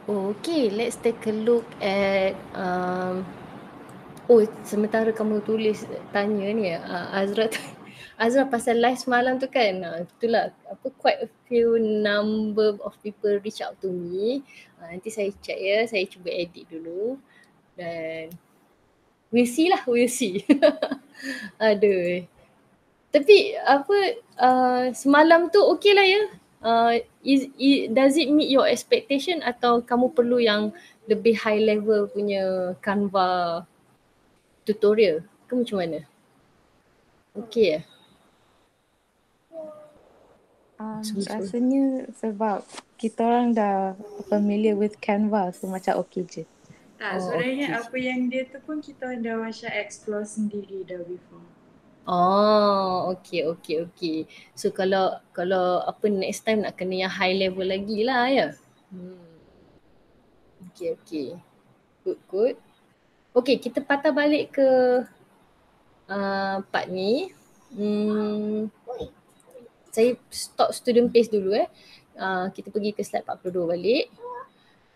Okay, let's take a look at sementara kamu tulis tanya ni Azra Azra pasal live semalam tu kan, itulah quite a few number of people reach out to me. Nanti saya check ya, saya cuba edit dulu dan we'll see. Aduh. Tapi semalam tu okay lah ya. Does it meet your expectation atau kamu perlu yang lebih high level punya Canva tutorial ke macam mana? Okay ya? Rasanya sebab kita orang dah familiar with Canva, so macam okay je. Tak, sebenarnya apa yang dia tu pun kita orang dah macam explore sendiri dah before. Okay. So kalau next time nak kena yang high level lagi lah ya. Okay. Good. Okay, kita patah balik ke part ni. Saya stop student pace dulu kita pergi ke slide 42 balik.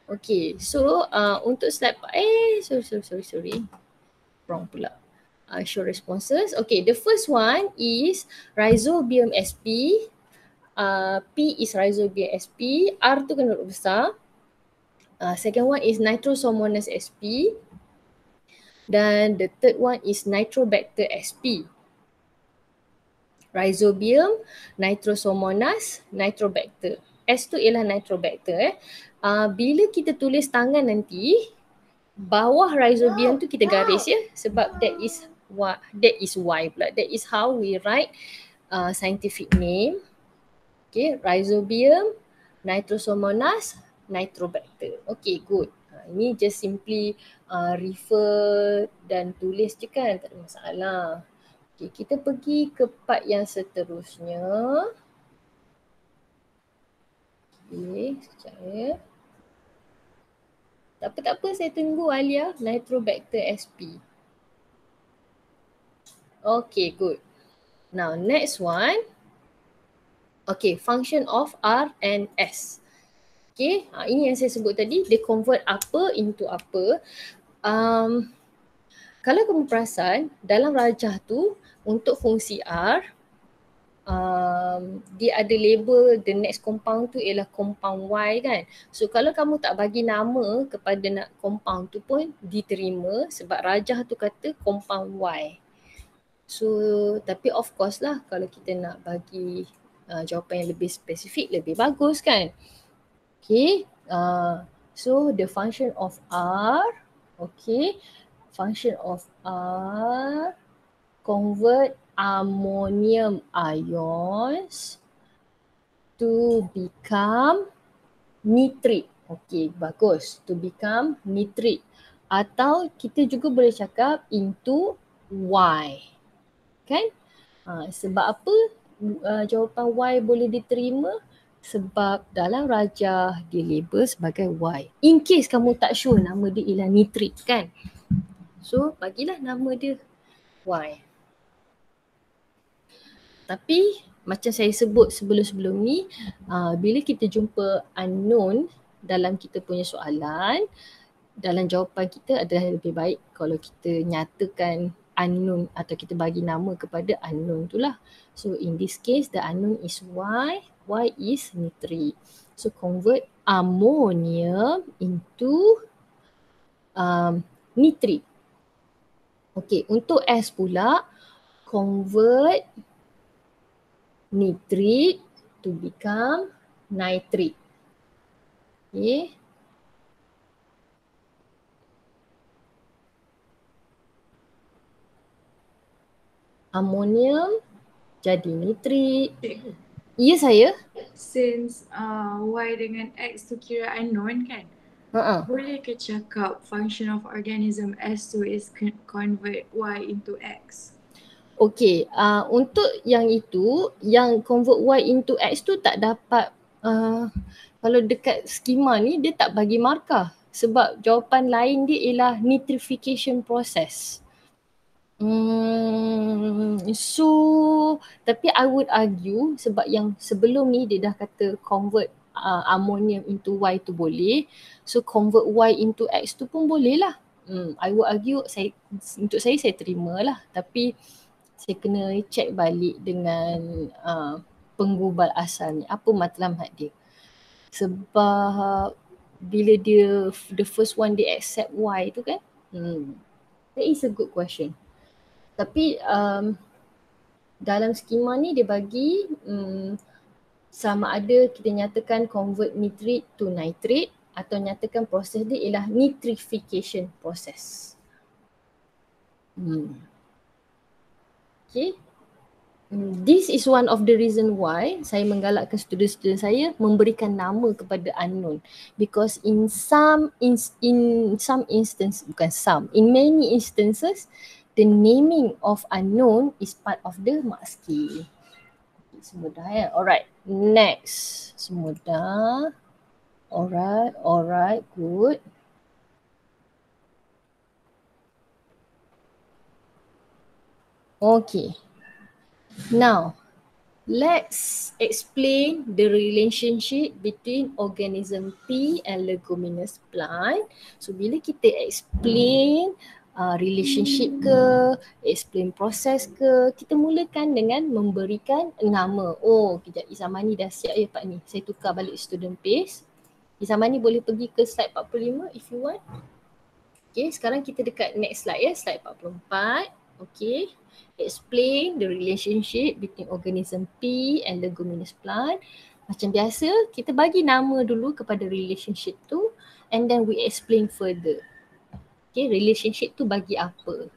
Okay, so untuk slide sorry. Wrong pula. Show responses. Okay, the first one is Rhizobium sp. P is Rhizobium sp. R tu kena huruf besar. Second one is Nitrosomonas sp. Dan the third one is Nitrobacter sp. Rhizobium, Nitrosomonas, Nitrobacter. S tu ialah Nitrobacter. Bila kita tulis tangan nanti, bawah Rhizobium tu kita garis ya, sebab that is how we write scientific name. Okay, Rhizobium, Nitrosomonas, Nitrobacter. Okay, good. Ini just simply refer dan tulis je kan, tak ada masalah. Okay, kita pergi ke part yang seterusnya. Okay, sekejap ya. Tak apa, saya tunggu Alia. Nitrobacter sp. Okay, good. Now, next one. Okay, function of R and S. Okay, ini yang saya sebut tadi. Dia convert apa into apa. Kalau kamu perasan, dalam rajah tu, untuk fungsi R, dia ada label the next compound tu ialah compound Y kan. So kalau kamu tak bagi nama kepada compound tu pun diterima sebab rajah tu kata compound Y. So tapi of course lah kalau kita nak bagi jawapan yang lebih spesifik lebih bagus kan. Okay, so the function of R, okay, function of R convert ammonium ions to become nitrate. Okay, bagus. To become nitrate. Atau kita juga boleh cakap into Y. Kan? Sebab apa jawapan Y boleh diterima? Sebab dalam rajah dia label sebagai Y. In case kamu tak sure nama dia ialah nitrate kan? So, bagilah nama dia Y. Tapi macam saya sebut sebelum-sebelum ni, bila kita jumpa unknown dalam kita punya soalan, dalam jawapan kita adalah lebih baik kalau kita nyatakan unknown atau kita bagi nama kepada unknown tu lah. So in this case, the unknown is Y. Y is nitrate. So convert ammonium into nitrate. Okay, untuk S pula, convert nitrate to become nitrate. Okay. Ammonium jadi nitrate. Ya saya. Since Y dengan X tu kira unknown kan? Boleh ke cakap function of organism S2 is convert Y into X? Okay, untuk yang itu, yang convert Y into X tu tak dapat, kalau dekat skema ni dia tak bagi markah sebab jawapan lain dia ialah nitrification process. So, tapi I would argue sebab yang sebelum ni dia dah kata convert ammonium into Y tu boleh, so convert Y into X tu pun boleh lah. I would argue, untuk saya terima lah, tapi saya kena check balik dengan penggubal asal ni, apa matlamat dia. Sebab bila dia the first one dia accept Y tu kan, that is a good question. Tapi dalam skema ni dia bagi sama ada kita nyatakan convert nitrate to nitrate atau nyatakan proses dia ialah nitrification process. Okay. This is one of the reason why saya menggalakkan student-student saya memberikan nama kepada unknown, because in many instances the naming of unknown is part of the mark scheme. Semua dah ya. Alright, next. Semua dah. Alright, good. Okay. Now, let's explain the relationship between organism P and leguminous plant. So, bila kita explain relationship ke, explain proses ke, kita mulakan dengan memberikan nama. Oh, kejap, Isamani dah siap ya Pak ni. Saya tukar balik student pace. Isamani boleh pergi ke slide 45 if you want. Okay, sekarang kita dekat next slide ya, slide 44. Okay, explain the relationship between organism P and leguminous plant. Macam biasa, kita bagi nama dulu kepada relationship tu and then we explain further. Okay, relationship tu bagi apa?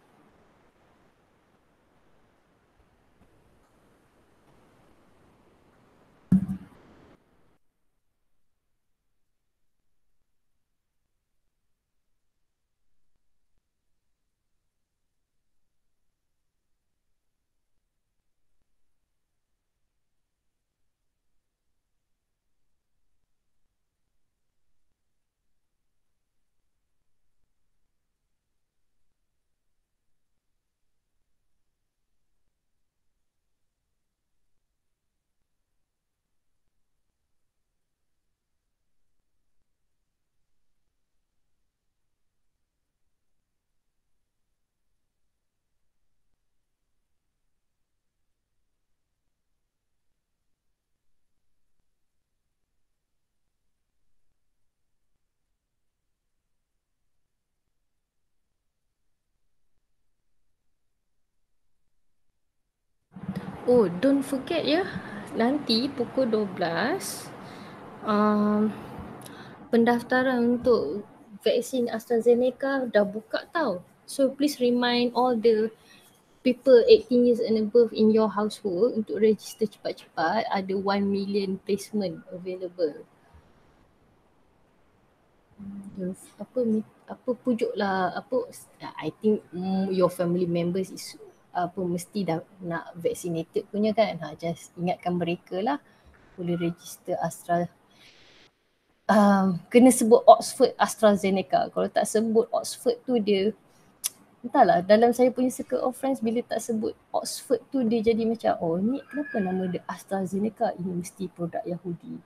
Oh, don't forget ya, nanti pukul 12 pendaftaran untuk vaksin AstraZeneca dah buka tau. So please remind all the people 18 years and above in your household untuk register cepat-cepat. Ada 1 million placement available. Apa pujuk lah, I think your family members is mesti dah nak vaccinated punya kan. Just ingatkan mereka lah, boleh register Astra. Kena sebut Oxford AstraZeneca. Kalau tak sebut Oxford tu dia, entahlah, dalam saya punya circle of friends bila tak sebut Oxford tu dia jadi macam, oh ni kenapa nama dia AstraZeneca, ini mesti produk Yahudi.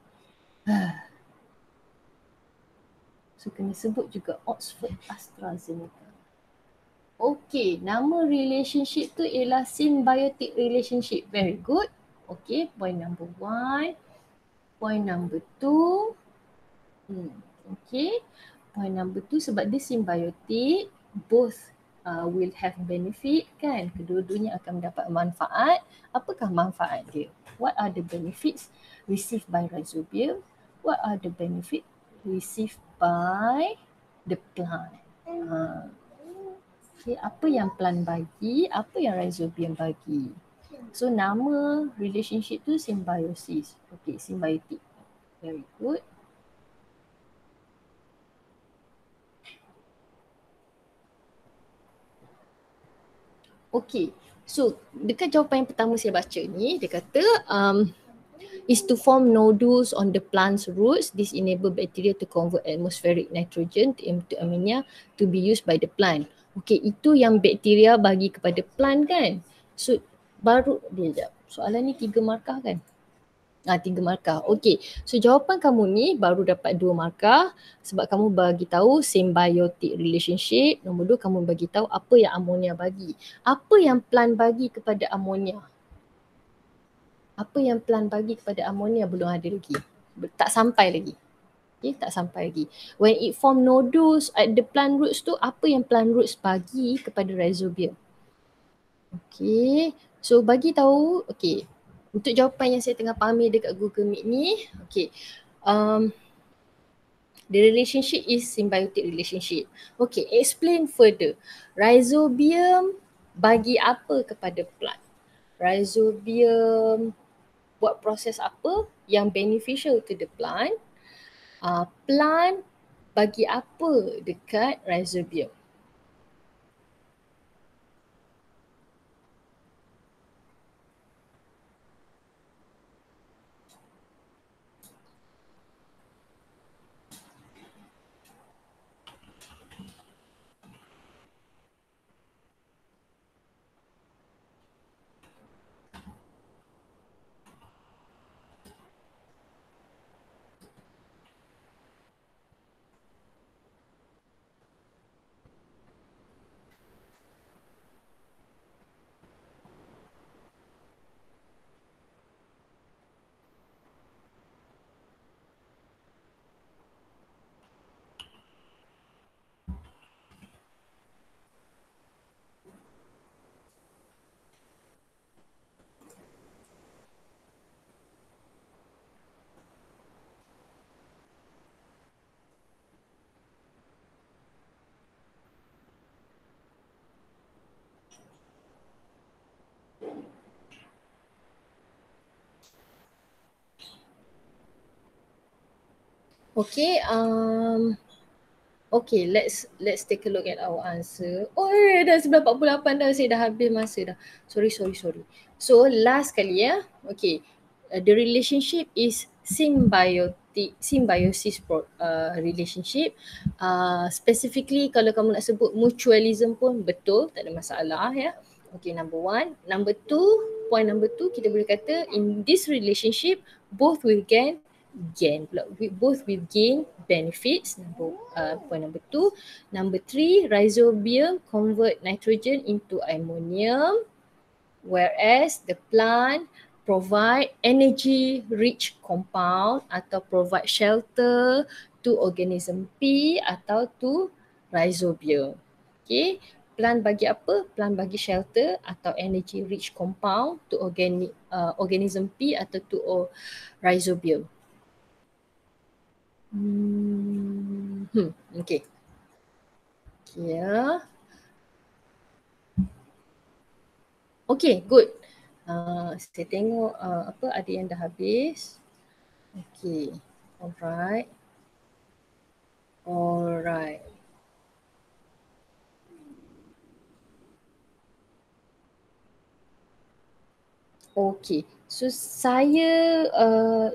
So kena sebut juga Oxford AstraZeneca. Okay, nama relationship tu ialah symbiotic relationship. Very good. Okay, point number 1. Point number 2. Okay, point number 2, sebab dia symbiotic, both will have benefit kan. Kedua-duanya akan mendapat manfaat. Apakah manfaat dia? What are the benefits received by rhizobium? What are the benefits received by the plant? Okay, apa yang plant bagi, apa yang rhizobium bagi. So nama relationship tu symbiosis. Okay, symbiotic. Very good. Okay, so dekat jawapan yang pertama saya baca ni, dia kata is to form nodules on the plant's roots. This enable bacteria to convert atmospheric nitrogen into ammonia to be used by the plant. Okay, itu yang bakteria bagi kepada plant kan. So baru dia sekejap. Soalan ni 3 markah kan? 3 markah. Okey. So jawapan kamu ni baru dapat 2 markah sebab kamu bagi tahu symbiotic relationship. Nombor 2 kamu bagi tahu apa yang amonia bagi. Apa yang plant bagi kepada amonia? Apa yang plant bagi kepada amonia belum ada lagi. Tak sampai lagi. Okay, tak sampai lagi. When it form nodules at the plant roots tu, apa yang plant roots bagi kepada rhizobium? Okay. So bagi tahu, okay. Untuk jawapan yang saya tengah pahami dekat Google Meet ni, okay. The relationship is symbiotic relationship. Okay, explain further. Rhizobium bagi apa kepada plant? Rhizobium buat proses apa yang beneficial to the plant? Plant bagi apa dekat rhizobium? Okay, okay, let's take a look at our answer. Oh, dah 9:48 dah, saya dah habis masa dah. Sorry. So last kali ya. Okay, the relationship is symbiosis relationship. Specifically kalau kamu nak sebut mutualism pun betul, tak ada masalah ya. Okay, number 1. Number 2, point number 2 kita boleh kata in this relationship both will gain pula. Both will gain benefits. Point number 2. Number 3, rhizobium convert nitrogen into ammonium, whereas the plant provide energy rich compound atau provide shelter to organism P atau to rhizobium. Okay, plant bagi apa? Plant bagi shelter atau energy rich compound to organism P atau to rhizobium. Okay. Yeah. Okay, good. Saya tengok ada yang dah habis. Okay. Alright. Okay, so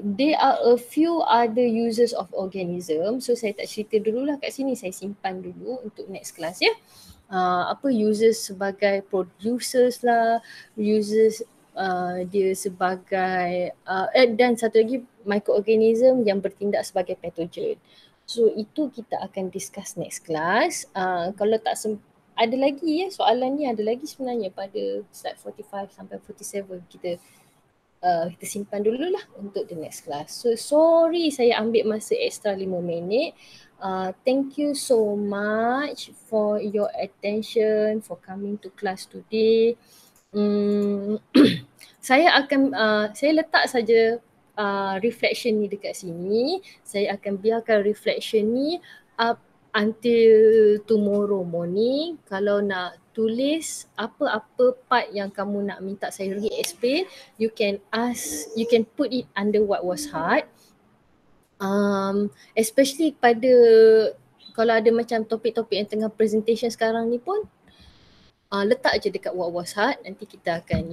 there are a few other uses of organism. So saya tak cerita dululah kat sini, saya simpan dulu untuk next class ya. Uses sebagai producers lah, uses dia sebagai dan satu lagi microorganism yang bertindak sebagai pathogen. So itu kita akan discuss next class. Kalau tak ada lagi ya, soalan ni ada lagi sebenarnya pada slide 45 sampai 47 kita simpan dululah untuk the next class. So sorry saya ambil masa extra 5 minit. Thank you so much for your attention, for coming to class today. Saya letak saja reflection ni dekat sini. Saya akan biarkan reflection ni up until tomorrow morning. Kalau nak tulis apa-apa part yang kamu nak minta saya re-explain, you can put it under what was hard. Especially kalau ada macam topik-topik yang tengah presentation sekarang ni pun, letak je dekat what was hard, nanti kita akan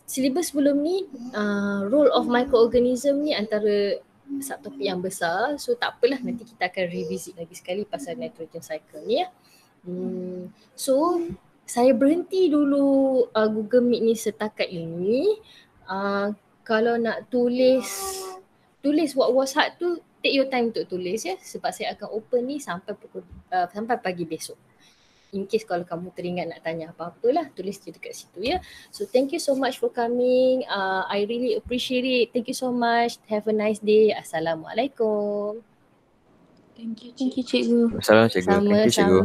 syllabus sebelum ni, role of microorganism ni antara subtopik yang besar. So tak apalah, nanti kita akan revisit lagi sekali pasal nitrogen cycle ni ya. So saya berhenti dulu Google Meet ni setakat ini. Kalau nak tulis what was hard tu, take your time untuk tulis ya, sebab saya akan open ni sampai sampai pagi besok. In case kalau kamu teringat nak tanya apa-apalah, tulis je dekat situ ya. So thank you so much for coming. I really appreciate it. Thank you so much. Have a nice day. Assalamualaikum. Thank you, Thank you, Cikgu. Assalamualaikum cikgu. Thank you cikgu.